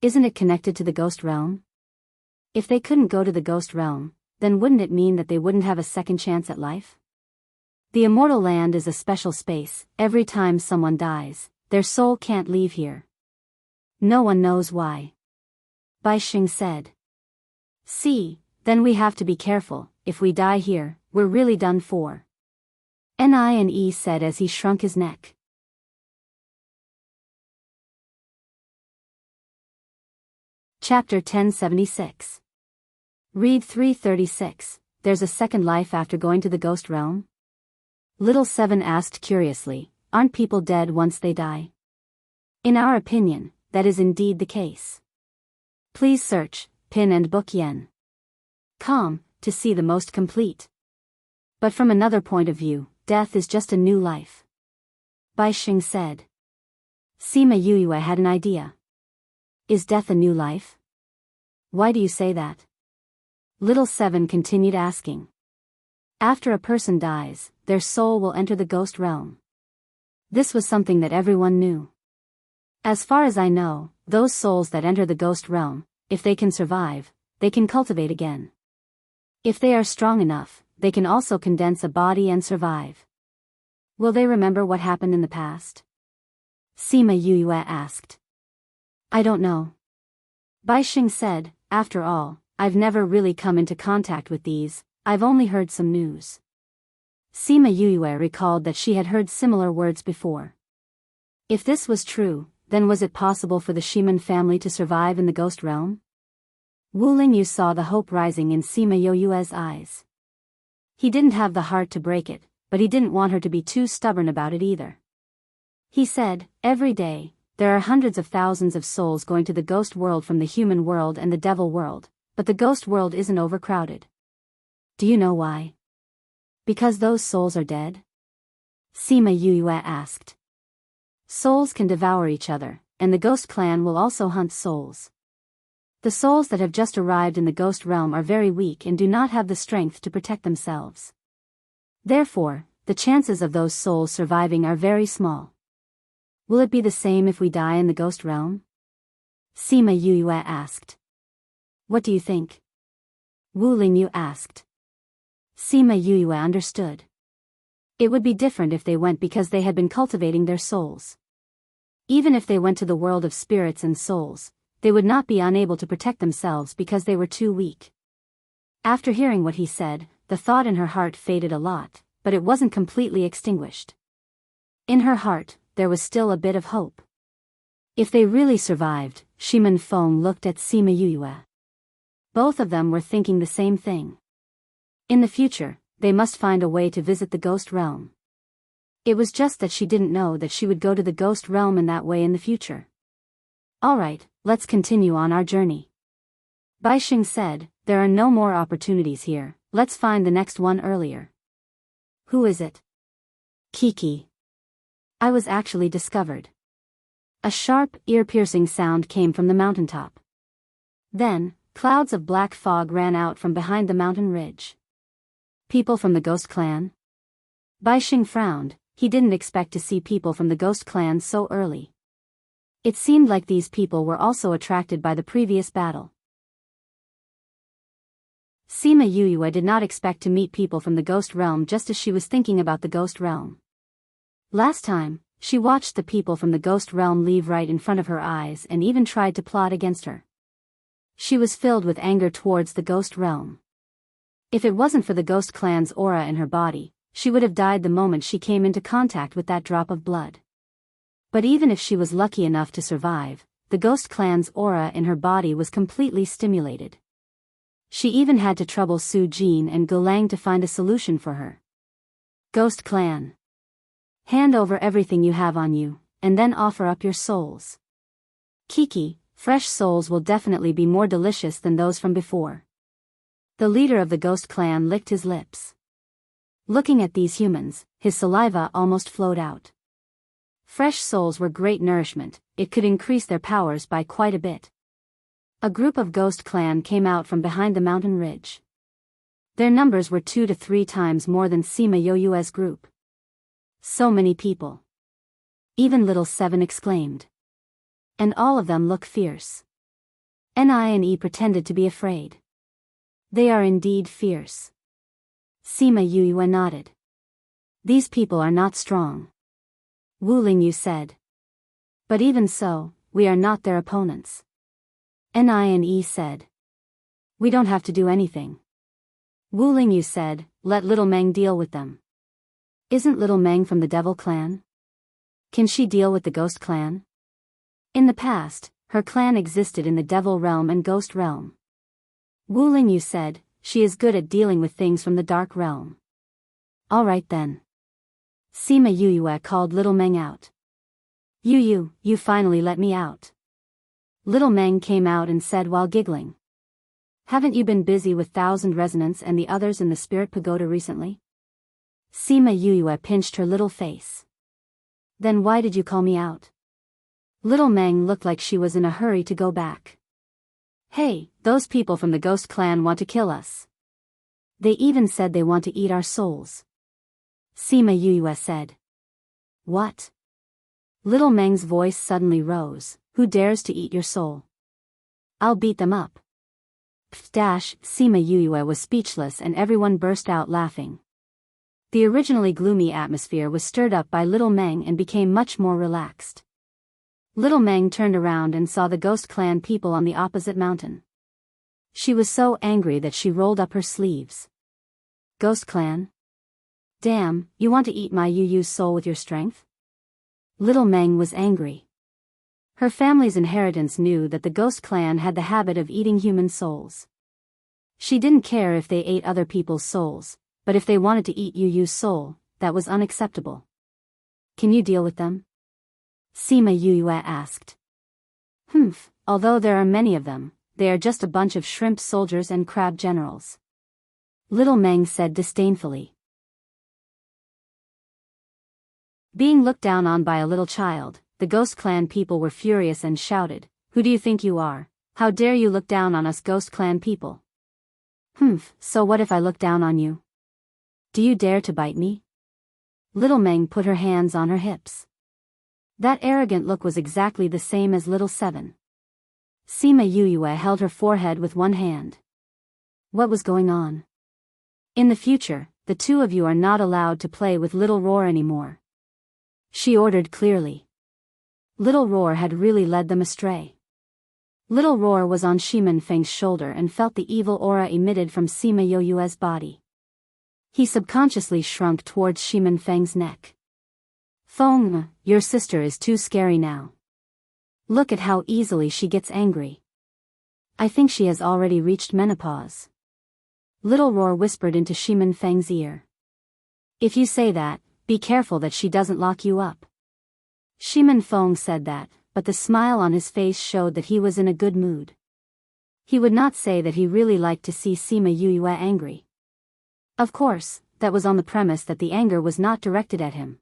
Isn't it connected to the ghost realm? If they couldn't go to the ghost realm, then wouldn't it mean that they wouldn't have a second chance at life? The immortal land is a special space. Every time someone dies, their soul can't leave here. No one knows why. Bai Xing said. See, then we have to be careful. If we die here, we're really done for. Nie said as he shrunk his neck. Chapter 1076. Read 336. There's a second life after going to the ghost realm? Little Seven asked curiously, aren't people dead once they die? In our opinion, that is indeed the case. Please search, Pin and Book Yen. To see the most complete. But from another point of view, death is just a new life. Bai Xing said. Sima Yuyue had an idea. Is death a new life? Why do you say that? Little Seven continued asking. After a person dies, their soul will enter the ghost realm. This was something that everyone knew. As far as I know, those souls that enter the ghost realm, if they can survive, they can cultivate again. If they are strong enough, they can also condense a body and survive. Will they remember what happened in the past? Sima Yuyue asked. I don't know. Bai Xing said, after all, I've never really come into contact with these, I've only heard some news. Sima Yue recalled that she had heard similar words before. If this was true, then was it possible for the Shiman family to survive in the ghost realm? Wu Lingyu saw the hope rising in Sima Yue's eyes. He didn't have the heart to break it, but he didn't want her to be too stubborn about it either. He said, every day, there are hundreds of thousands of souls going to the ghost world from the human world and the devil world, but the ghost world isn't overcrowded. Do you know why? Because those souls are dead? Sima Yue asked. Souls can devour each other, and the ghost clan will also hunt souls. The souls that have just arrived in the ghost realm are very weak and do not have the strength to protect themselves. Therefore, the chances of those souls surviving are very small. Will it be the same if we die in the ghost realm? Sima Yue asked. What do you think? Wu Lingyu asked. Sima Yue understood. It would be different if they went because they had been cultivating their souls. Even if they went to the world of spirits and souls, they would not be unable to protect themselves because they were too weak. After hearing what he said, the thought in her heart faded a lot, but it wasn't completely extinguished. In her heart, there was still a bit of hope. If they really survived, Shiman Feng looked at Sima Yue. Both of them were thinking the same thing. In the future, they must find a way to visit the ghost realm. It was just that she didn't know that she would go to the ghost realm in that way in the future. Alright, let's continue on our journey. Baixing said, there are no more opportunities here, let's find the next one earlier. Who is it? Kiki. I was actually discovered. A sharp, ear-piercing sound came from the mountaintop. Then, clouds of black fog ran out from behind the mountain ridge. People from the ghost clan? Baixing frowned, he didn't expect to see people from the ghost clan so early. It seemed like these people were also attracted by the previous battle. Sima Yue did not expect to meet people from the ghost realm just as she was thinking about the ghost realm. Last time, she watched the people from the ghost realm leave right in front of her eyes and even tried to plot against her. She was filled with anger towards the ghost realm. If it wasn't for the ghost clan's aura in her body, she would have died the moment she came into contact with that drop of blood. But even if she was lucky enough to survive, the ghost clan's aura in her body was completely stimulated. She even had to trouble Su Jin and Gulang to find a solution for her. Ghost clan. Hand over everything you have on you, and then offer up your souls. Kiki, fresh souls will definitely be more delicious than those from before. The leader of the ghost clan licked his lips. Looking at these humans, his saliva almost flowed out. Fresh souls were great nourishment, it could increase their powers by quite a bit. A group of ghost clan came out from behind the mountain ridge. Their numbers were 2 to 3 times more than Sima Yue's group. So many people. Even little Seven exclaimed. And all of them look fierce. Nine pretended to be afraid. They are indeed fierce. Sima Yue nodded. These people are not strong. Wu Lingyu said. But even so, we are not their opponents. Nine said. We don't have to do anything. Wu Lingyu said, let little Meng deal with them. Isn't little Meng from the devil clan? Can she deal with the ghost clan? In the past, her clan existed in the devil realm and ghost realm. Wu Lingyu said, she is good at dealing with things from the dark realm. Alright then. Sima Yue called little Meng out. You finally let me out. Little Meng came out and said while giggling. Haven't you been busy with Thousand Resonance and the others in the Spirit Pagoda recently? Sima Yue pinched her little face. Then why did you call me out? Little Meng looked like she was in a hurry to go back. Hey, those people from the ghost clan want to kill us. They even said they want to eat our souls. Sima Yue said. What? Little Meng's voice suddenly rose. Who dares to eat your soul? I'll beat them up. Sima Yue was speechless and everyone burst out laughing. The originally gloomy atmosphere was stirred up by Little Meng and became much more relaxed. Little Meng turned around and saw the ghost clan people on the opposite mountain. She was so angry that she rolled up her sleeves. Ghost Clan? Damn, you want to eat my Yu's soul with your strength? Little Meng was angry. Her family's inheritance knew that the Ghost Clan had the habit of eating human souls. She didn't care if they ate other people's souls, but if they wanted to eat Yu's soul, that was unacceptable. Can you deal with them? Sima Yue asked. Although there are many of them, they are just a bunch of shrimp soldiers and crab generals. Little Meng said disdainfully. Being looked down on by a little child, the Ghost Clan people were furious and shouted, "Who do you think you are? How dare you look down on us Ghost Clan people?" So what if I look down on you? Do you dare to bite me? Little Meng put her hands on her hips. That arrogant look was exactly the same as Little Seven. Sima Yue held her forehead with one hand. What was going on? In the future, the two of you are not allowed to play with Little Roar anymore. She ordered clearly. Little Roar had really led them astray. Little Roar was on Shimin Feng's shoulder and felt the evil aura emitted from Sima Yue's body. He subconsciously shrunk towards Shimin Feng's neck. Feng, your sister is too scary now. Look at how easily she gets angry. I think she has already reached menopause. Little Roar whispered into Shimin Feng's ear. If you say that, be careful that she doesn't lock you up. Shimin Feng said that, but the smile on his face showed that he was in a good mood. He would not say that he really liked to see Sima Yue angry. Of course, that was on the premise that the anger was not directed at him.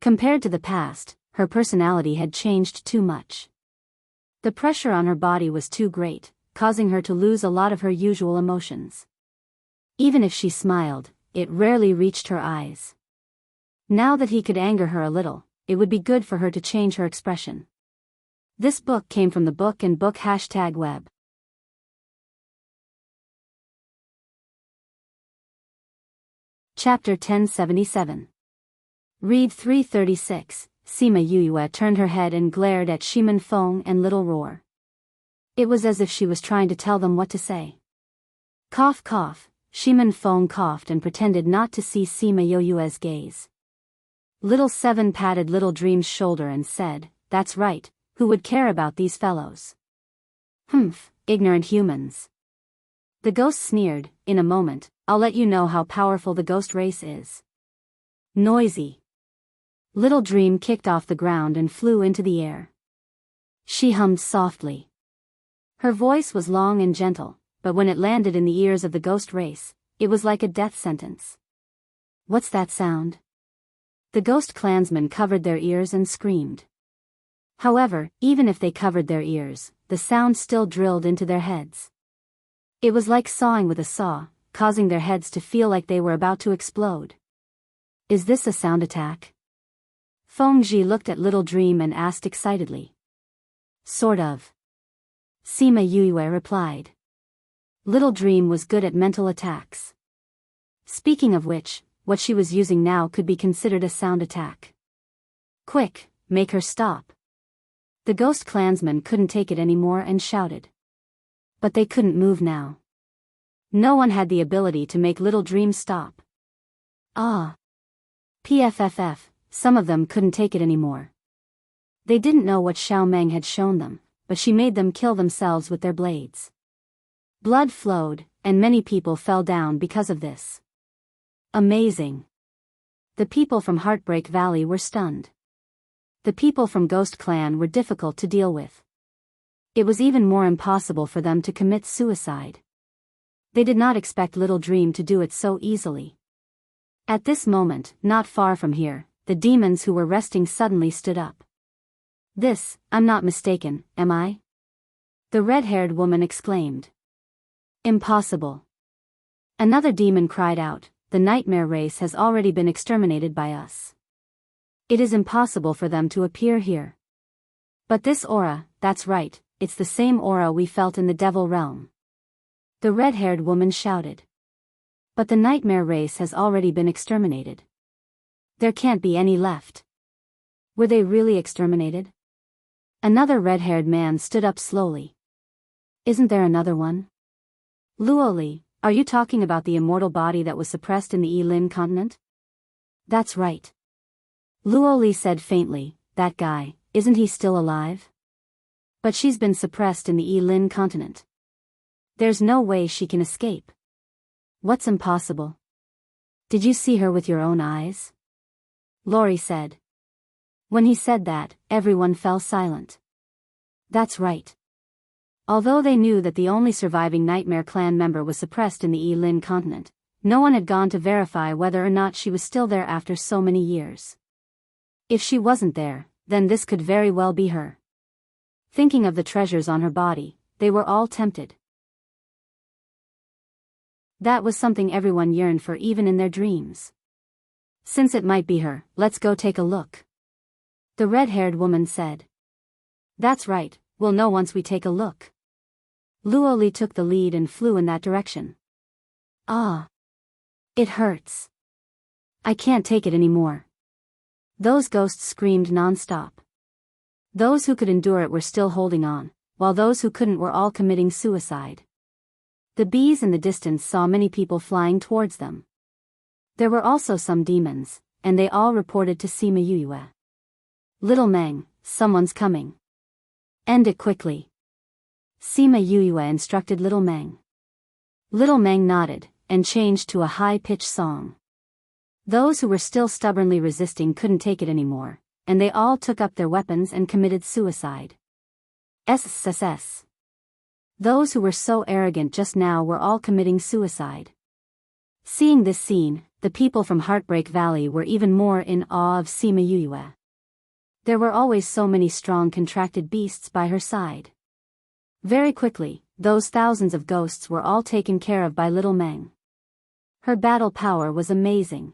Compared to the past, her personality had changed too much. The pressure on her body was too great, causing her to lose a lot of her usual emotions. Even if she smiled, it rarely reached her eyes. Now that he could anger her a little, it would be good for her to change her expression. This book came from the Book and Book #web. Chapter 1077. Read 336. Sima Yue turned her head and glared at Shimin Feng and Little Roar. It was as if she was trying to tell them what to say. Cough cough, Shimin Feng coughed and pretended not to see Sima Yue's gaze. Little Seven patted Little Dream's shoulder and said, "That's right, who would care about these fellows?" Ignorant humans. The ghost sneered, "In a moment, I'll let you know how powerful the ghost race is." Noisy. Little Dream kicked off the ground and flew into the air. She hummed softly. Her voice was long and gentle, but when it landed in the ears of the ghost race, it was like a death sentence. What's that sound? The ghost clansmen covered their ears and screamed. However, even if they covered their ears, the sound still drilled into their heads. It was like sawing with a saw, causing their heads to feel like they were about to explode. Is this a sound attack? Feng Ji looked at Little Dream and asked excitedly. Sort of. Sima Yue replied. Little Dream was good at mental attacks. Speaking of which, what she was using now could be considered a sound attack. Quick, make her stop. The ghost clansmen couldn't take it anymore and shouted. But they couldn't move now. No one had the ability to make Little Dream stop. PFFF, some of them couldn't take it anymore. They didn't know what Xiao Meng had shown them, but she made them kill themselves with their blades. Blood flowed, and many people fell down because of this. Amazing. The people from Heartbreak Valley were stunned. The people from Ghost Clan were difficult to deal with. It was even more impossible for them to commit suicide. They did not expect Little Dream to do it so easily. At this moment, not far from here, the demons who were resting suddenly stood up. This, I'm not mistaken, am I? The red-haired woman exclaimed. Impossible. Another demon cried out, the nightmare race has already been exterminated by us. It is impossible for them to appear here. But this aura, that's right, it's the same aura we felt in the devil realm. The red-haired woman shouted. But the nightmare race has already been exterminated. There can't be any left. Were they really exterminated? Another red-haired man stood up slowly. Isn't there another one? Luoli, Are you talking about the immortal body that was suppressed in the Yi-Lin continent? That's right. Luo Li said faintly, that guy, isn't he still alive? But she's been suppressed in the Yi-Lin continent. There's no way she can escape. What's impossible? Did you see her with your own eyes? Lori said. When he said that, everyone fell silent. That's right. Although they knew that the only surviving Nightmare Clan member was suppressed in the Yi-Lin continent, no one had gone to verify whether or not she was still there after so many years. If she wasn't there, then this could very well be her. Thinking of the treasures on her body, they were all tempted. That was something everyone yearned for even in their dreams. Since it might be her, let's go take a look. The red-haired woman said. That's right, we'll know once we take a look. Luo Li took the lead and flew in that direction. Ah. It hurts. I can't take it anymore. Those ghosts screamed non-stop. Those who could endure it were still holding on, while those who couldn't were all committing suicide. The bees in the distance saw many people flying towards them. There were also some demons, and they all reported to Sima Yuyue. Little Meng, someone's coming. End it quickly. Sima Yuyue instructed Little Meng. Little Meng nodded, and changed to a high-pitched song. Those who were still stubbornly resisting couldn't take it anymore, and they all took up their weapons and committed suicide. SSS. Those who were so arrogant just now were all committing suicide. Seeing this scene, the people from Heartbreak Valley were even more in awe of Sima Yuyue. There were always so many strong contracted beasts by her side. Very quickly, those thousands of ghosts were all taken care of by Little Meng. Her battle power was amazing.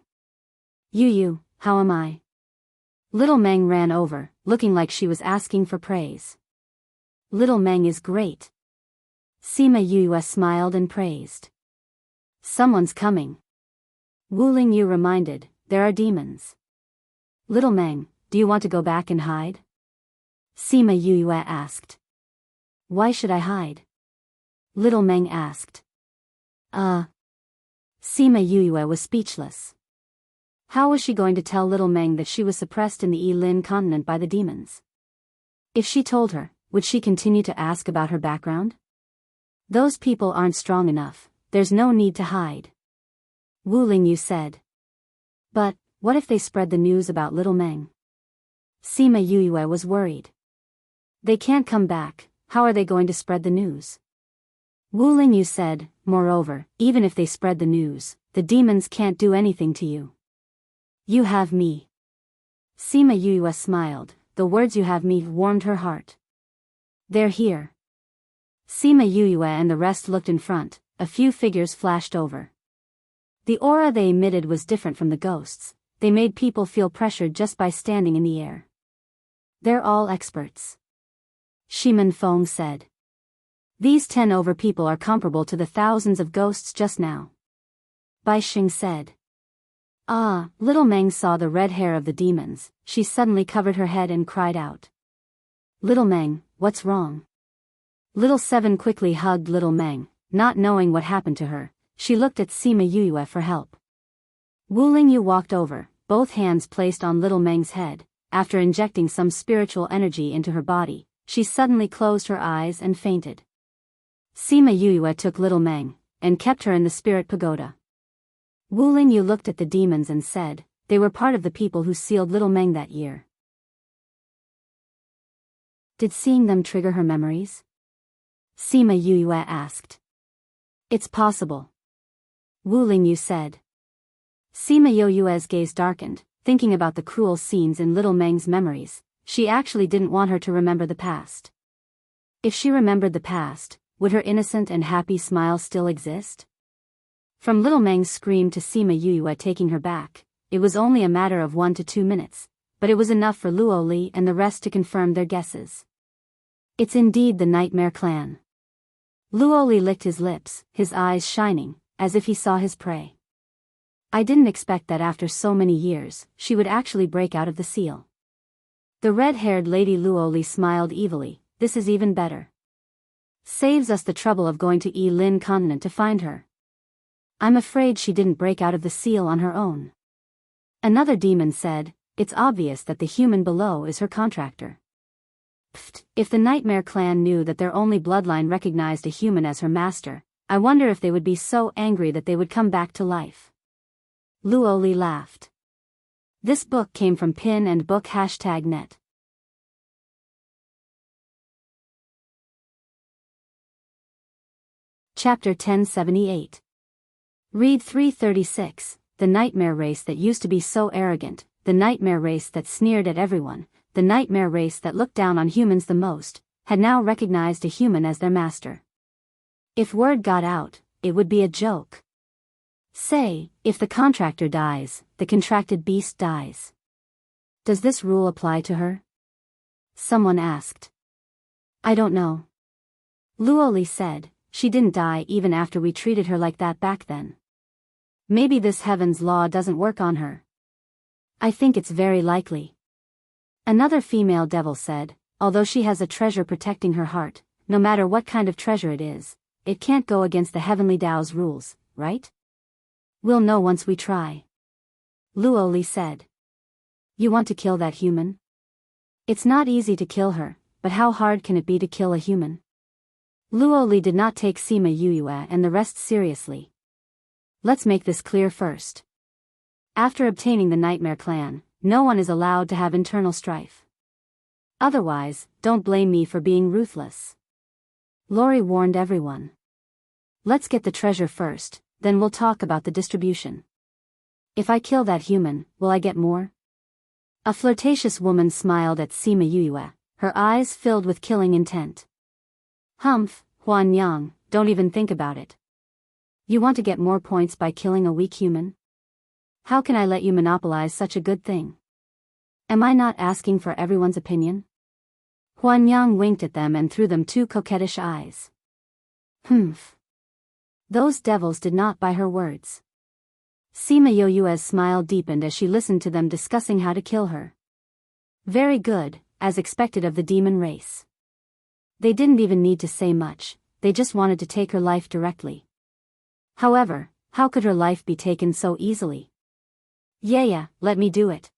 Yu, how am I? Little Meng ran over, looking like she was asking for praise. Little Meng is great. Sima Yuyue smiled and praised. Someone's coming. Wu Lingyu reminded, there are demons. Little Meng, do you want to go back and hide? Sima Yuyue asked. Why should I hide? Little Meng asked. Sima Yuyue was speechless. How was she going to tell Little Meng that she was suppressed in the Yi-Lin continent by the demons? If she told her, would she continue to ask about her background? Those people aren't strong enough, there's no need to hide. Wu Lingyu said. But, what if they spread the news about Little Meng? Sima Yuyue was worried. They can't come back, how are they going to spread the news? Wu Lingyu said, moreover, even if they spread the news, the demons can't do anything to you. You have me. Sima Yuyue smiled, the words you have me warmed her heart. They're here. Sima Yuyue and the rest looked in front, a few figures flashed over. The aura they emitted was different from the ghosts, they made people feel pressured just by standing in the air. They're all experts. Shiman Feng said. These 10 over people are comparable to the thousands of ghosts just now. Bai Xing said. Little Meng saw the red hair of the demons, she suddenly covered her head and cried out. Little Meng, what's wrong? Little Seven quickly hugged Little Meng, not knowing what happened to her, she looked at Sima Yuyue for help. Wu Lingyu walked over, both hands placed on Little Meng's head. After injecting some spiritual energy into her body, she suddenly closed her eyes and fainted. Sima Yuyue took Little Meng, and kept her in the spirit pagoda. Wu Lingyu looked at the demons and said, they were part of the people who sealed Little Meng that year. Did seeing them trigger her memories? Sima Yuyue asked. It's possible. Wu Lingyu said. Sima Yuyue's gaze darkened, thinking about the cruel scenes in Little Meng's memories. She actually didn't want her to remember the past. If she remembered the past, would her innocent and happy smile still exist? From Little Meng's scream to Sima Yuyue taking her back, it was only a matter of 1 to 2 minutes, but it was enough for Luo Li and the rest to confirm their guesses. It's indeed the Nightmare Clan. Luo Li licked his lips, his eyes shining, as if he saw his prey. I didn't expect that after so many years, she would actually break out of the seal. The red-haired Lady Luo Li smiled evilly, this is even better. Saves us the trouble of going to Yi-Lin continent to find her. I'm afraid she didn't break out of the seal on her own. Another demon said, it's obvious that the human below is her contractor. Pfft, if the Nightmare Clan knew that their only bloodline recognized a human as her master, I wonder if they would be so angry that they would come back to life. Luoli laughed. This book came from Pin and Book #net. Chapter 1078. Read 336, the nightmare race that used to be so arrogant, the nightmare race that sneered at everyone, the nightmare race that looked down on humans the most, had now recognized a human as their master. If word got out, it would be a joke. Say, if the contractor dies, the contracted beast dies. Does this rule apply to her? Someone asked. I don't know. Luoli said, she didn't die even after we treated her like that back then. Maybe this heaven's law doesn't work on her. I think it's very likely. Another female devil said, although she has a treasure protecting her heart, no matter what kind of treasure it is, it can't go against the heavenly Tao's rules, right? We'll know once we try. Luoli said. You want to kill that human? It's not easy to kill her, but how hard can it be to kill a human? Luoli did not take Sima Yuyue and the rest seriously. Let's make this clear first. After obtaining the Nightmare Clan, no one is allowed to have internal strife. Otherwise, don't blame me for being ruthless. Lori warned everyone. Let's get the treasure first, then we'll talk about the distribution. If I kill that human, will I get more? A flirtatious woman smiled at Sima Yuyue, her eyes filled with killing intent. Humph, Huan Yang, don't even think about it. You want to get more points by killing a weak human? How can I let you monopolize such a good thing? Am I not asking for everyone's opinion? Huan Yang winked at them and threw them 2 coquettish eyes. Humph. Those devils did not buy her words. Sima Yoyue's smile deepened as she listened to them discussing how to kill her. Very good, as expected of the demon race. They didn't even need to say much, they just wanted to take her life directly. However, how could her life be taken so easily? Yeah, let me do it.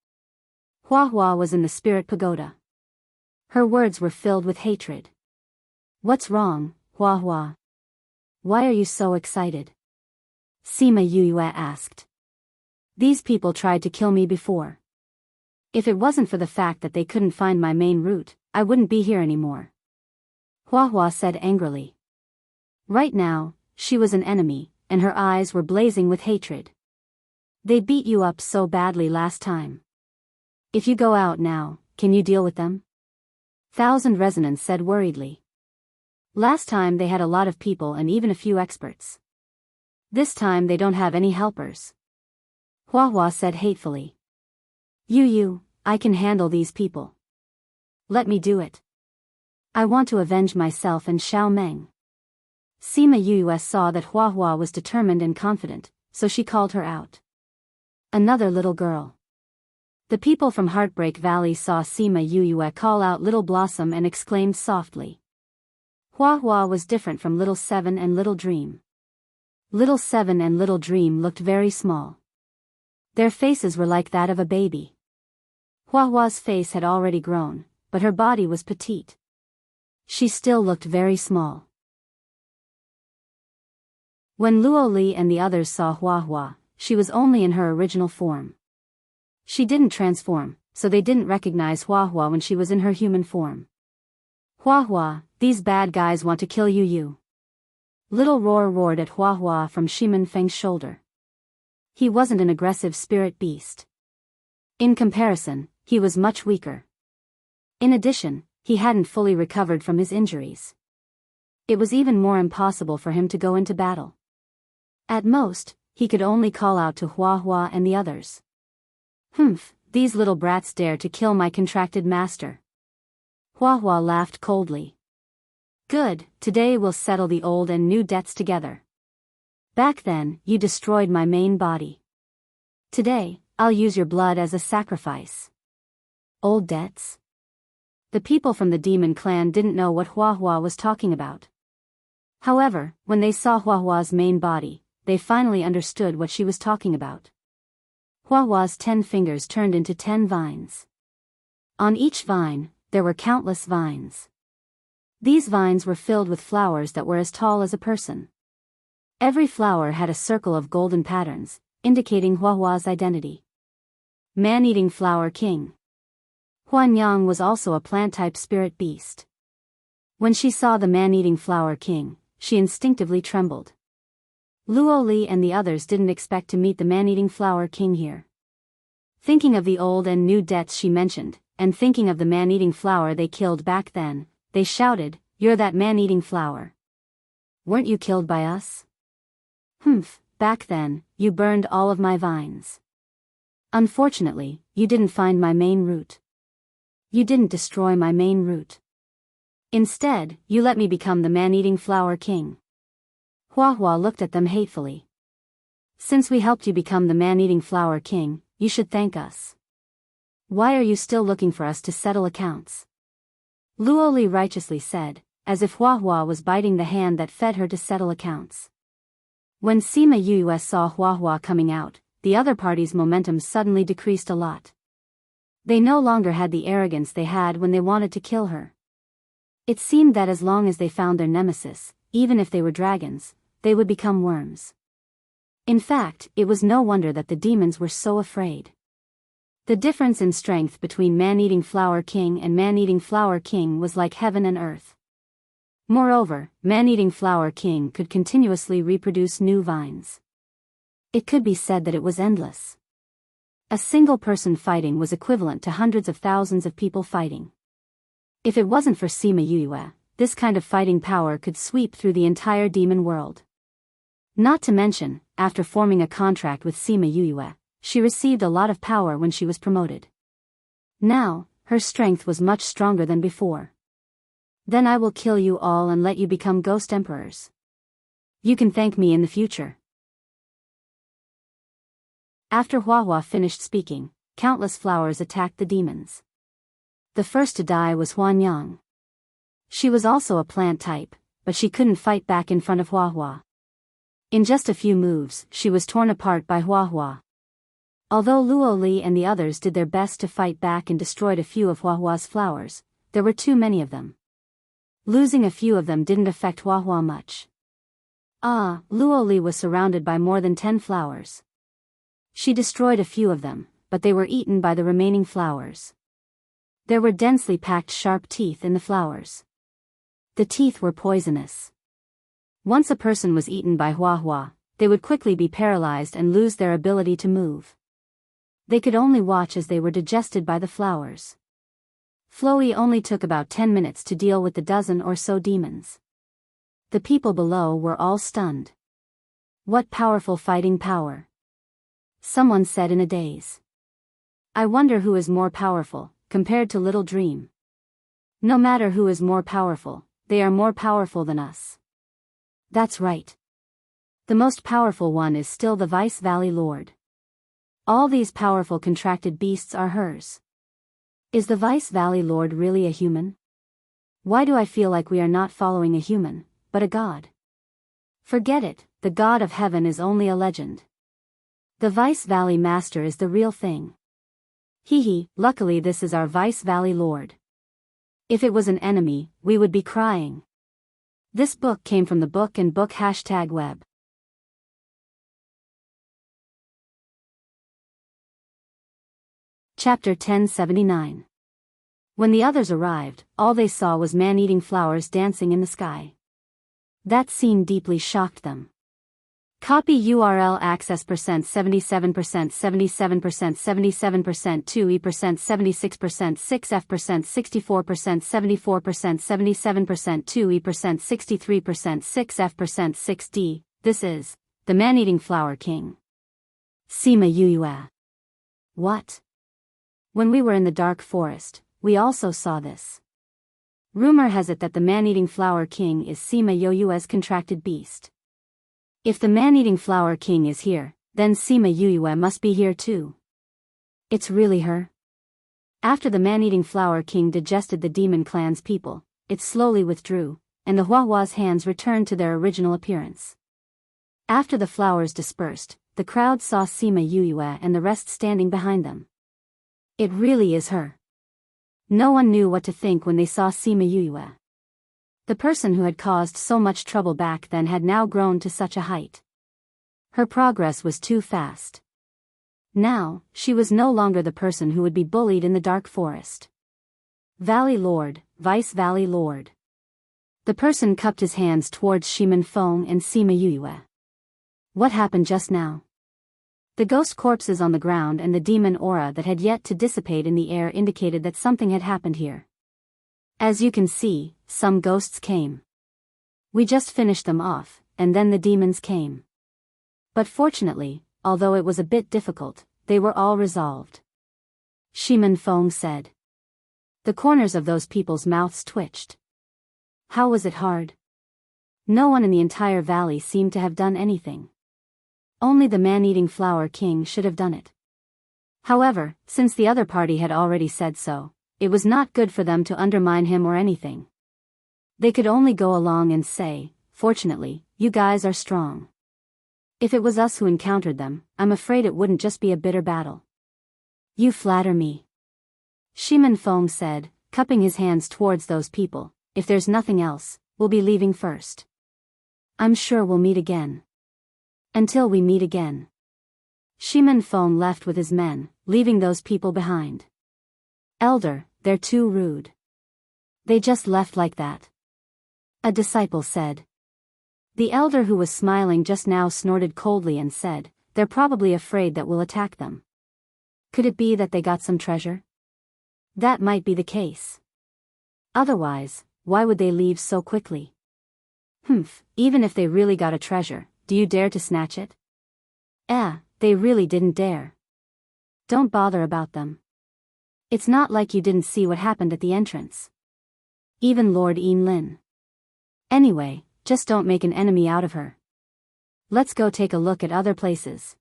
Hua Hua was in the spirit pagoda. Her words were filled with hatred. What's wrong, Hua Hua? Why are you so excited? Sima Yuyue asked. These people tried to kill me before. If it wasn't for the fact that they couldn't find my main route, I wouldn't be here anymore. Hua Hua said angrily. Right now, she was an enemy, and her eyes were blazing with hatred. They beat you up so badly last time. If you go out now, can you deal with them? Thousand Resonance said worriedly. Last time they had a lot of people and even a few experts. This time they don't have any helpers. Hua Hua said hatefully. You, I can handle these people. Let me do it. I want to avenge myself and Xiao Meng. Sima Yuyue saw that Hua Hua was determined and confident, so she called her out. Another little girl. The people from Heartbreak Valley saw Sima Yuyue call out Little Blossom and exclaimed softly. Hua Hua was different from Little Seven and Little Dream. Little Seven and Little Dream looked very small. Their faces were like that of a baby. Hua Hua's face had already grown, but her body was petite. She still looked very small. When Luo Li and the others saw Hua Hua, she was only in her original form. She didn't transform, so they didn't recognize Hua Hua when she was in her human form. Hua Hua, these bad guys want to kill you. Little Roar roared at Hua Hua from Shimen Feng's shoulder. He wasn't an aggressive spirit beast. In comparison, he was much weaker. In addition, he hadn't fully recovered from his injuries. It was even more impossible for him to go into battle. At most, he could only call out to Hua Hua and the others. Humph, these little brats dare to kill my contracted master. Hua Hua laughed coldly. Good, today we'll settle the old and new debts together. Back then, you destroyed my main body. Today, I'll use your blood as a sacrifice. Old debts? The people from the demon clan didn't know what Hua Hua was talking about. However, when they saw Hua Hua's main body, they finally understood what she was talking about. Huahua's 10 fingers turned into 10 vines. On each vine, there were countless vines. These vines were filled with flowers that were as tall as a person. Every flower had a circle of golden patterns, indicating Huahua's identity. Man-eating flower king. Huanyang was also a plant-type spirit beast. When she saw the man-eating flower king, she instinctively trembled. Luo Li and the others didn't expect to meet the man-eating flower king here. Thinking of the old and new debts she mentioned, and thinking of the man-eating flower they killed back then, they shouted, "You're that man-eating flower. Weren't you killed by us?" "Humph, back then, you burned all of my vines. Unfortunately, you didn't find my main root. You didn't destroy my main root. Instead, you let me become the man-eating flower king." Huahua looked at them hatefully. "Since we helped you become the man-eating flower king, you should thank us. Why are you still looking for us to settle accounts?" Luo Li righteously said, as if Huahua was biting the hand that fed her to settle accounts. When Sima Yue saw Huahua coming out, the other party's momentum suddenly decreased a lot. They no longer had the arrogance they had when they wanted to kill her. It seemed that as long as they found their nemesis, even if they were dragons, they would become worms. In fact, it was no wonder that the demons were so afraid. The difference in strength between Man-Eating Flower King and Man-Eating Flower King was like heaven and earth. Moreover, Man-Eating Flower King could continuously reproduce new vines. It could be said that it was endless. A single person fighting was equivalent to hundreds of thousands of people fighting. If it wasn't for Sima Yue, this kind of fighting power could sweep through the entire demon world. Not to mention, after forming a contract with Sima Yue, she received a lot of power when she was promoted. Now, her strength was much stronger than before. "Then I will kill you all and let you become ghost emperors. You can thank me in the future." After Huahua finished speaking, countless flowers attacked the demons. The first to die was Huanyang. She was also a plant type, but she couldn't fight back in front of Huahua. In just a few moves, she was torn apart by Huahua. Although Luo Li and the others did their best to fight back and destroyed a few of Huahua's flowers, there were too many of them. Losing a few of them didn't affect Huahua much. Luo Li was surrounded by more than 10 flowers. She destroyed a few of them, but they were eaten by the remaining flowers. There were densely packed sharp teeth in the flowers. The teeth were poisonous. Once a person was eaten by Huahua, they would quickly be paralyzed and lose their ability to move. They could only watch as they were digested by the flowers. Floey only took about 10 minutes to deal with the dozen or so demons. The people below were all stunned. What powerful fighting power! Someone said in a daze. I wonder who is more powerful, compared to Little Dream. No matter who is more powerful, they are more powerful than us. That's right. The most powerful one is still the Vice Valley Lord. All these powerful contracted beasts are hers. Is the Vice Valley Lord really a human? Why do I feel like we are not following a human, but a god? Forget it, the god of heaven is only a legend. The Vice Valley Master is the real thing. Luckily this is our Vice Valley Lord. If it was an enemy, we would be crying. This book came from the book and book #web. Chapter 1079. When the others arrived, all they saw was man-eating flowers dancing in the sky. That scene deeply shocked them. Copy URL access %77%, 77%, 77%, 2E%, 76%, 6F%, 64%, 74%, 77%, 2E%, 63%, 6F%, 6D. This is the man-eating flower king. Sima Yue. What? When we were in the dark forest, we also saw this. Rumor has it that the man-eating flower king is Sima Yue's contracted beast. If the man-eating flower king is here, then Sima Yue must be here too. It's really her? After the man-eating flower king digested the demon clan's people, it slowly withdrew, and the Huahua's hands returned to their original appearance. After the flowers dispersed, the crowd saw Sima Yuyue and the rest standing behind them. It really is her. No one knew what to think when they saw Sima Yuyue. The person who had caused so much trouble back then had now grown to such a height. Her progress was too fast. Now, she was no longer the person who would be bullied in the dark forest. Valley Lord, Vice Valley Lord. The person cupped his hands towards Shimin Feng and Sima Yuyue. What happened just now? The ghost corpses on the ground and the demon aura that had yet to dissipate in the air indicated that something had happened here. As you can see, some ghosts came. We just finished them off, and then the demons came. But fortunately, although it was a bit difficult, they were all resolved. Shimin Feng said. The corners of those people's mouths twitched. How was it hard? No one in the entire valley seemed to have done anything. Only the man-eating flower king should have done it. However, since the other party had already said so, it was not good for them to undermine him or anything. They could only go along and say, fortunately, you guys are strong. If it was us who encountered them, I'm afraid it wouldn't just be a bitter battle. You flatter me. Shimin Feng said, cupping his hands towards those people. If there's nothing else, we'll be leaving first. I'm sure we'll meet again. Until we meet again. Shimin Feng left with his men, leaving those people behind. Elder, they're too rude. They just left like that. A disciple said. The elder who was smiling just now snorted coldly and said, they're probably afraid that we'll attack them. Could it be that they got some treasure? That might be the case. Otherwise, why would they leave so quickly? Even if they really got a treasure, do you dare to snatch it? They really didn't dare. Don't bother about them. It's not like you didn't see what happened at the entrance. Even Lord Yinlin. Anyway, just don't make an enemy out of her. Let's go take a look at other places.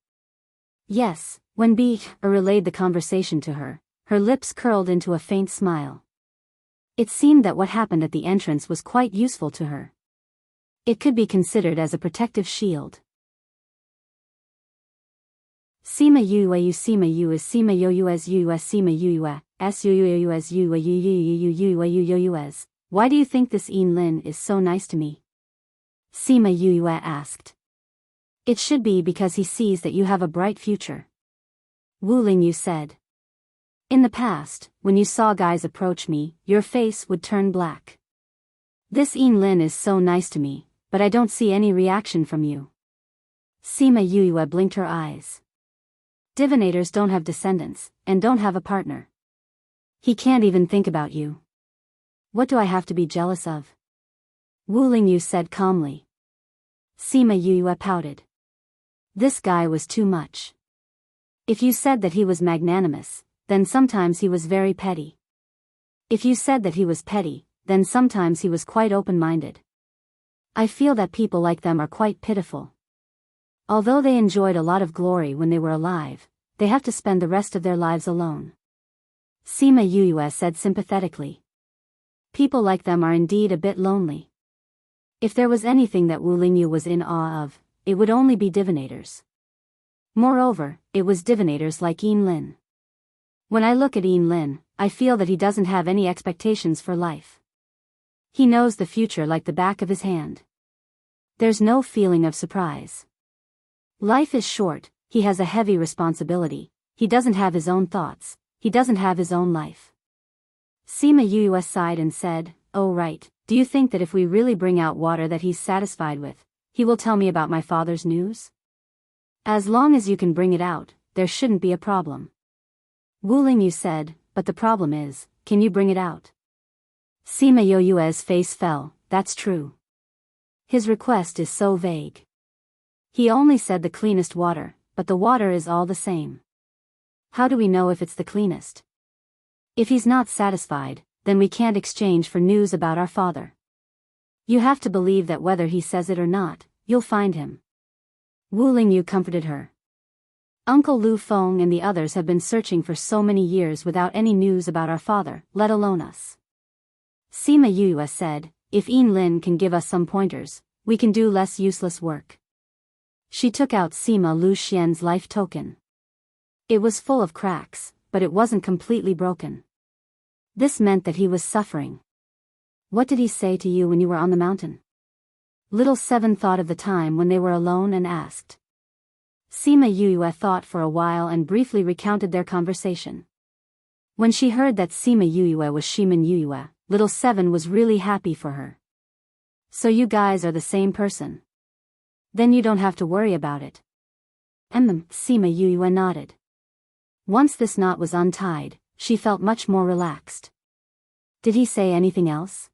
Yes, when Bi relayed the conversation to her, her lips curled into a faint smile. It seemed that what happened at the entrance was quite useful to her. It could be considered as a protective shield. Sima Yue U Sima Yu is Sima Yo U as U as Sima Yue, S U U as U U as. Why do you think this Yinlin is so nice to me? Sima Yue asked. It should be because he sees that you have a bright future. Wu Lingyu said. In the past, when you saw guys approach me, your face would turn black. This Yinlin is so nice to me, but I don't see any reaction from you. Sima Yue blinked her eyes. Divinators don't have descendants, and don't have a partner. He can't even think about you. What do I have to be jealous of? Wu Lingyu said calmly. Sima Yue pouted. This guy was too much. If you said that he was magnanimous, then sometimes he was very petty. If you said that he was petty, then sometimes he was quite open-minded. I feel that people like them are quite pitiful. Although they enjoyed a lot of glory when they were alive, they have to spend the rest of their lives alone. Sima Yue said sympathetically. People like them are indeed a bit lonely. If there was anything that Wu Lingyu was in awe of, it would only be divinators. Moreover, it was divinators like Yinlin. When I look at Yinlin, I feel that he doesn't have any expectations for life. He knows the future like the back of his hand. There's no feeling of surprise. Life is short, he has a heavy responsibility, he doesn't have his own thoughts, he doesn't have his own life. Sima Yue sighed and said, oh right, do you think that if we really bring out water that he's satisfied with, he will tell me about my father's news? As long as you can bring it out, there shouldn't be a problem. Wu Lingyu said, but the problem is, can you bring it out? Sima Yue's face fell, that's true. His request is so vague. He only said the cleanest water, but the water is all the same. How do we know if it's the cleanest? If he's not satisfied, then we can't exchange for news about our father. You have to believe that whether he says it or not, you'll find him. Wu Lingyu comforted her. Uncle Lu Feng and the others have been searching for so many years without any news about our father, let alone us. Sima Yue said, if Yinlin can give us some pointers, we can do less useless work. She took out Sima Lu Xian's life token. It was full of cracks, but it wasn't completely broken. This meant that he was suffering. What did he say to you when you were on the mountain? Little Seven thought of the time when they were alone and asked. Sima Yue thought for a while and briefly recounted their conversation. When she heard that Sima Yue was Shimin Yue, Little Seven was really happy for her. So you guys are the same person. Then you don't have to worry about it. Sima Yue nodded. Once this knot was untied, she felt much more relaxed. Did he say anything else?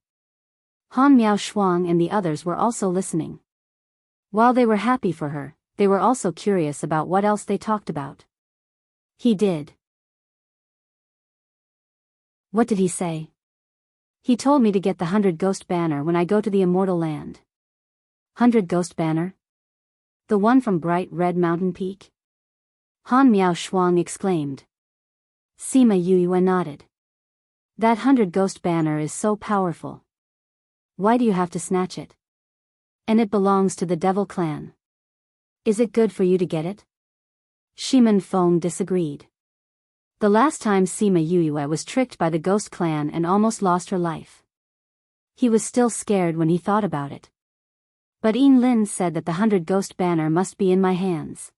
Han Miao Shuang and the others were also listening. While they were happy for her, they were also curious about what else they talked about. He did. What did he say? He told me to get the 100 Ghost Banner when I go to the Immortal Land. 100 Ghost Banner? The one from Bright Red Mountain Peak? Han Miao Shuang exclaimed. Sima Yue nodded. That 100 Ghost Banner is so powerful. Why do you have to snatch it? And it belongs to the Devil Clan. Is it good for you to get it? Shimin Feng disagreed. The last time Sima Yue was tricked by the Ghost Clan and almost lost her life. He was still scared when he thought about it. But Yin Lin said that the 100 Ghost Banner must be in my hands.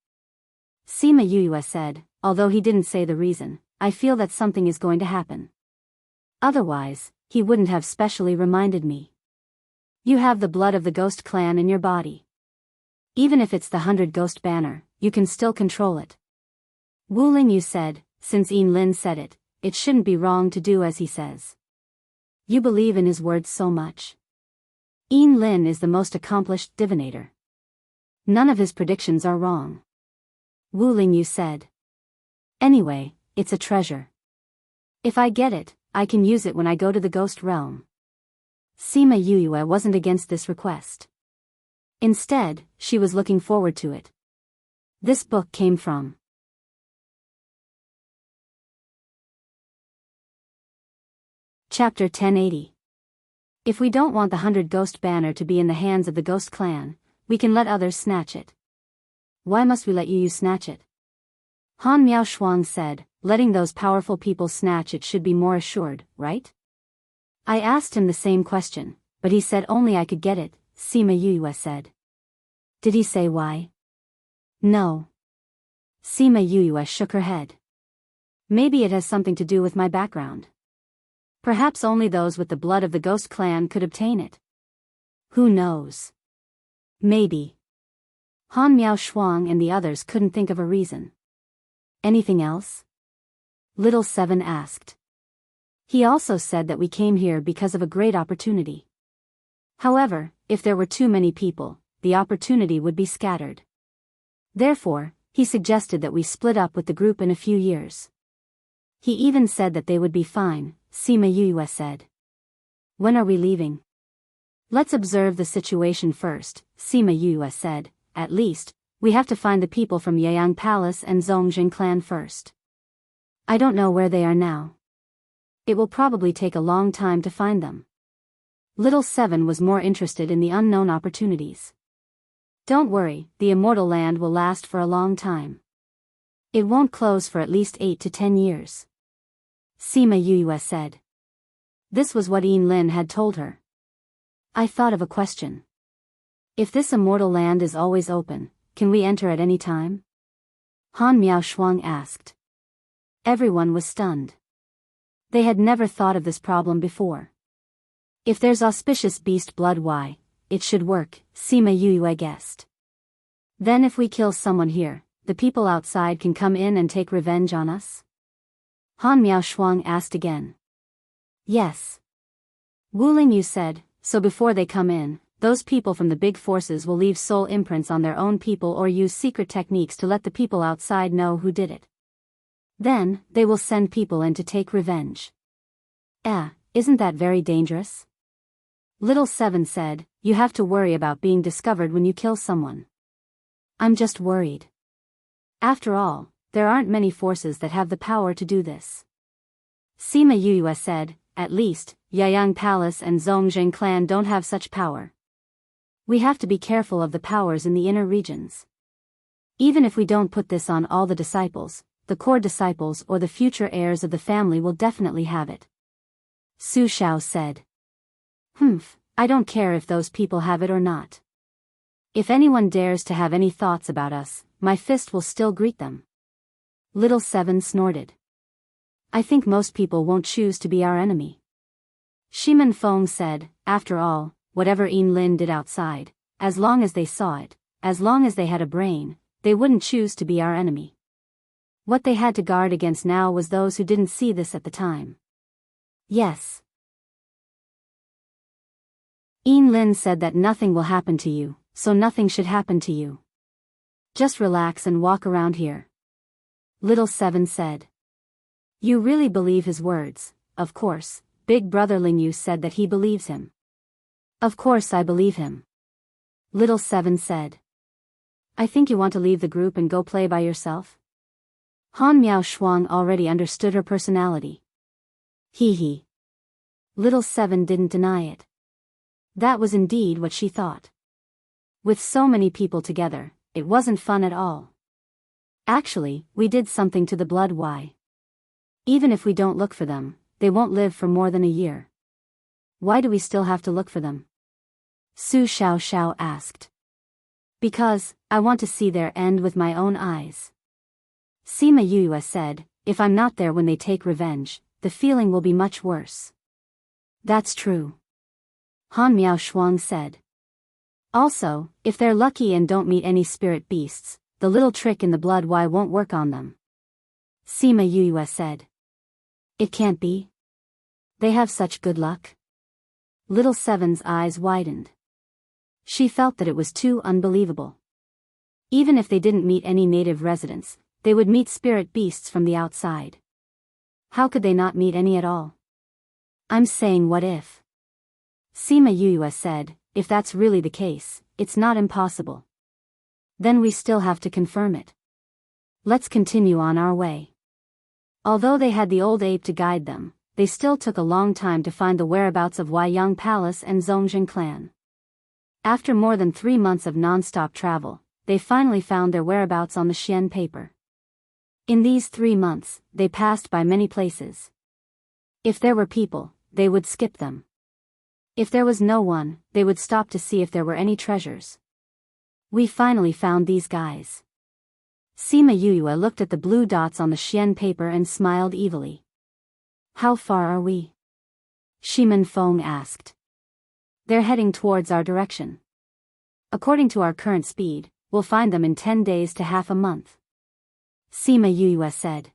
Sima Yue said, although he didn't say the reason, I feel that something is going to happen. Otherwise, he wouldn't have specially reminded me. You have the blood of the Ghost Clan in your body. Even if it's the 100 Ghost Banner, you can still control it. Wu Lingyu said, since Yin Lin said it, it shouldn't be wrong to do as he says. You believe in his words so much. Yin Lin is the most accomplished divinator. None of his predictions are wrong. Wu Lingyu said. Anyway, it's a treasure. If I get it, I can use it when I go to the Ghost Realm. Sima Yue wasn't against this request. Instead, she was looking forward to it. This book came from Chapter 1080. If we don't want the 100 Ghost Banner to be in the hands of the Ghost Clan, we can let others snatch it. Why must we let you snatch it? Han Miao Shuang said, letting those powerful people snatch it should be more assured, right? I asked him the same question, but he said only I could get it, Sima Yue said. Did he say why? No. Sima Yue shook her head. Maybe it has something to do with my background. Perhaps only those with the blood of the Ghost Clan could obtain it. Who knows? Maybe. Han Miao Shuang and the others couldn't think of a reason. Anything else? Little Seven asked. He also said that we came here because of a great opportunity. However, if there were too many people, the opportunity would be scattered. Therefore, he suggested that we split up with the group in a few years. He even said that they would be fine, Sima Yue said. When are we leaving? Let's observe the situation first, Sima Yue said. At least, we have to find the people from Yayang Palace and Zongjing Clan first. I don't know where they are now. It will probably take a long time to find them. Little Seven was more interested in the unknown opportunities. Don't worry, the Immortal Land will last for a long time. It won't close for at least 8 to 10 years. Sima Yue said. This was what Yin Lin had told her. I thought of a question. If this Immortal Land is always open, can we enter at any time? Han Miao Shuang asked. Everyone was stunned. They had never thought of this problem before. If there's auspicious beast blood, why, it should work, Sima Yue guessed. Then if we kill someone here, the people outside can come in and take revenge on us? Han Miao Shuang asked again. Yes. Wu Lingyu said, so before they come in, those people from the big forces will leave soul imprints on their own people or use secret techniques to let the people outside know who did it. Then, they will send people in to take revenge. Isn't that very dangerous? Little Seven said, you have to worry about being discovered when you kill someone. I'm just worried. After all, there aren't many forces that have the power to do this. Sima Yue said, at least, Yayang Palace and Zongjing Clan don't have such power. We have to be careful of the powers in the inner regions. Even if we don't put this on all the disciples, the core disciples or the future heirs of the family will definitely have it. Su Xiao said. I don't care if those people have it or not. If anyone dares to have any thoughts about us, my fist will still greet them. Little Seven snorted. I think most people won't choose to be our enemy. Shiman Feng said, after all, whatever Yin Lin did outside, as long as they saw it, as long as they had a brain, they wouldn't choose to be our enemy. What they had to guard against now was those who didn't see this at the time. Yes. Yin Lin said that nothing will happen to you, so nothing should happen to you. Just relax and walk around here. Little Seven said. You really believe his words? Of course, Big Brother Lingyu said that he believes him. Of course I believe him. Little Seven said. I think you want to leave the group and go play by yourself? Han Miao Shuang already understood her personality. Hee hee. Little Seven didn't deny it. That was indeed what she thought. With so many people together, it wasn't fun at all. Actually, we did something to the blood. Why? Even if we don't look for them, they won't live for more than a year. Why do we still have to look for them? Su Xiao asked. Because, I want to see their end with my own eyes. Sima Yuyue said, if I'm not there when they take revenge, the feeling will be much worse. That's true. Han Miao Shuang said. Also, if they're lucky and don't meet any spirit beasts, the little trick in the blood Y won't work on them. Sima Yuyue said. It can't be. They have such good luck. Little Seven's eyes widened. She felt that it was too unbelievable. Even if they didn't meet any native residents, they would meet spirit beasts from the outside. How could they not meet any at all? I'm saying what if? Sima Yuyue said, if that's really the case, it's not impossible. Then we still have to confirm it. Let's continue on our way. Although they had the old ape to guide them, they still took a long time to find the whereabouts of Huayang Palace and Zongjing clan. After more than 3 months of non-stop travel, they finally found their whereabouts on the Xian paper. In these 3 months, they passed by many places. If there were people, they would skip them. If there was no one, they would stop to see if there were any treasures. We finally found these guys. Sima Yuyue looked at the blue dots on the Xian paper and smiled evilly. How far are we? Shiman Feng asked. They're heading towards our direction. According to our current speed, we'll find them in 10 days to half a month. Sima Yuyue said.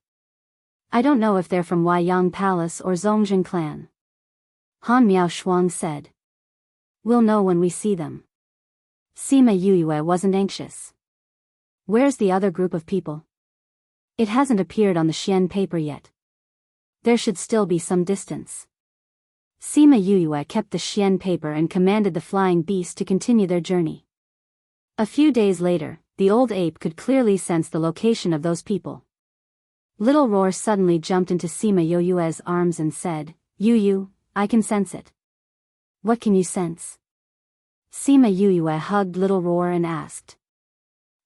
I don't know if they're from Huayang Palace or Zongjing clan. Han Miao Shuang said. We'll know when we see them. Sima Yuyue wasn't anxious. Where's the other group of people? It hasn't appeared on the Xian paper yet. There should still be some distance. Sima Yuyue kept the Xian paper and commanded the flying beast to continue their journey. A few days later, the old ape could clearly sense the location of those people. Little Roar suddenly jumped into Sima Yuyue's arms and said, Yuyu, I can sense it. What can you sense? Sima Yuyue hugged Little Roar and asked.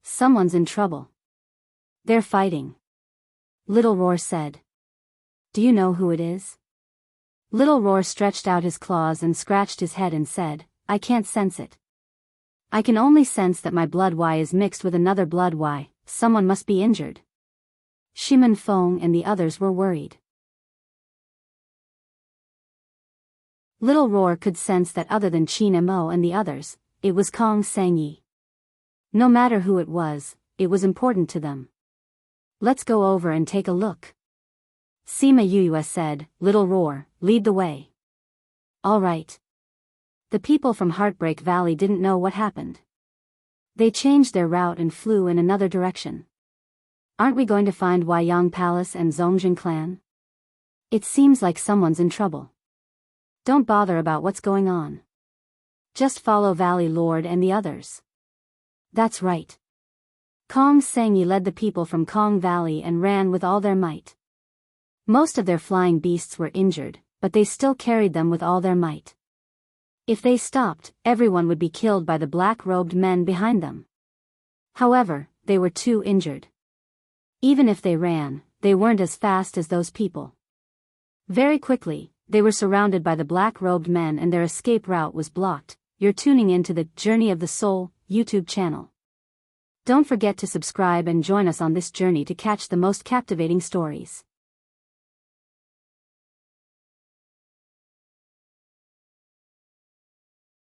Someone's in trouble. They're fighting. Little Roar said. Do you know who it is? Little Roar stretched out his claws and scratched his head and said, I can't sense it. I can only sense that my blood Y is mixed with another blood Y, someone must be injured. Shiman Feng and the others were worried. Little Roar could sense that other than Qin Mo and the others, it was Kong Sangyi. No matter who it was important to them. Let's go over and take a look. Sima Yuyue said, Little Roar, lead the way. All right. The people from Heartbreak Valley didn't know what happened. They changed their route and flew in another direction. Aren't we going to find Huayang Palace and Zongjing clan? It seems like someone's in trouble. Don't bother about what's going on. Just follow Valley Lord and the others. That's right. Kong Sangyi led the people from Kong Valley and ran with all their might. Most of their flying beasts were injured, but they still carried them with all their might. If they stopped, everyone would be killed by the black-robed men behind them. However, they were too injured. Even if they ran, they weren't as fast as those people. Very quickly, they were surrounded by the black-robed men and their escape route was blocked. You're tuning into the Journey of the Soul YouTube channel. Don't forget to subscribe and join us on this journey to catch the most captivating stories.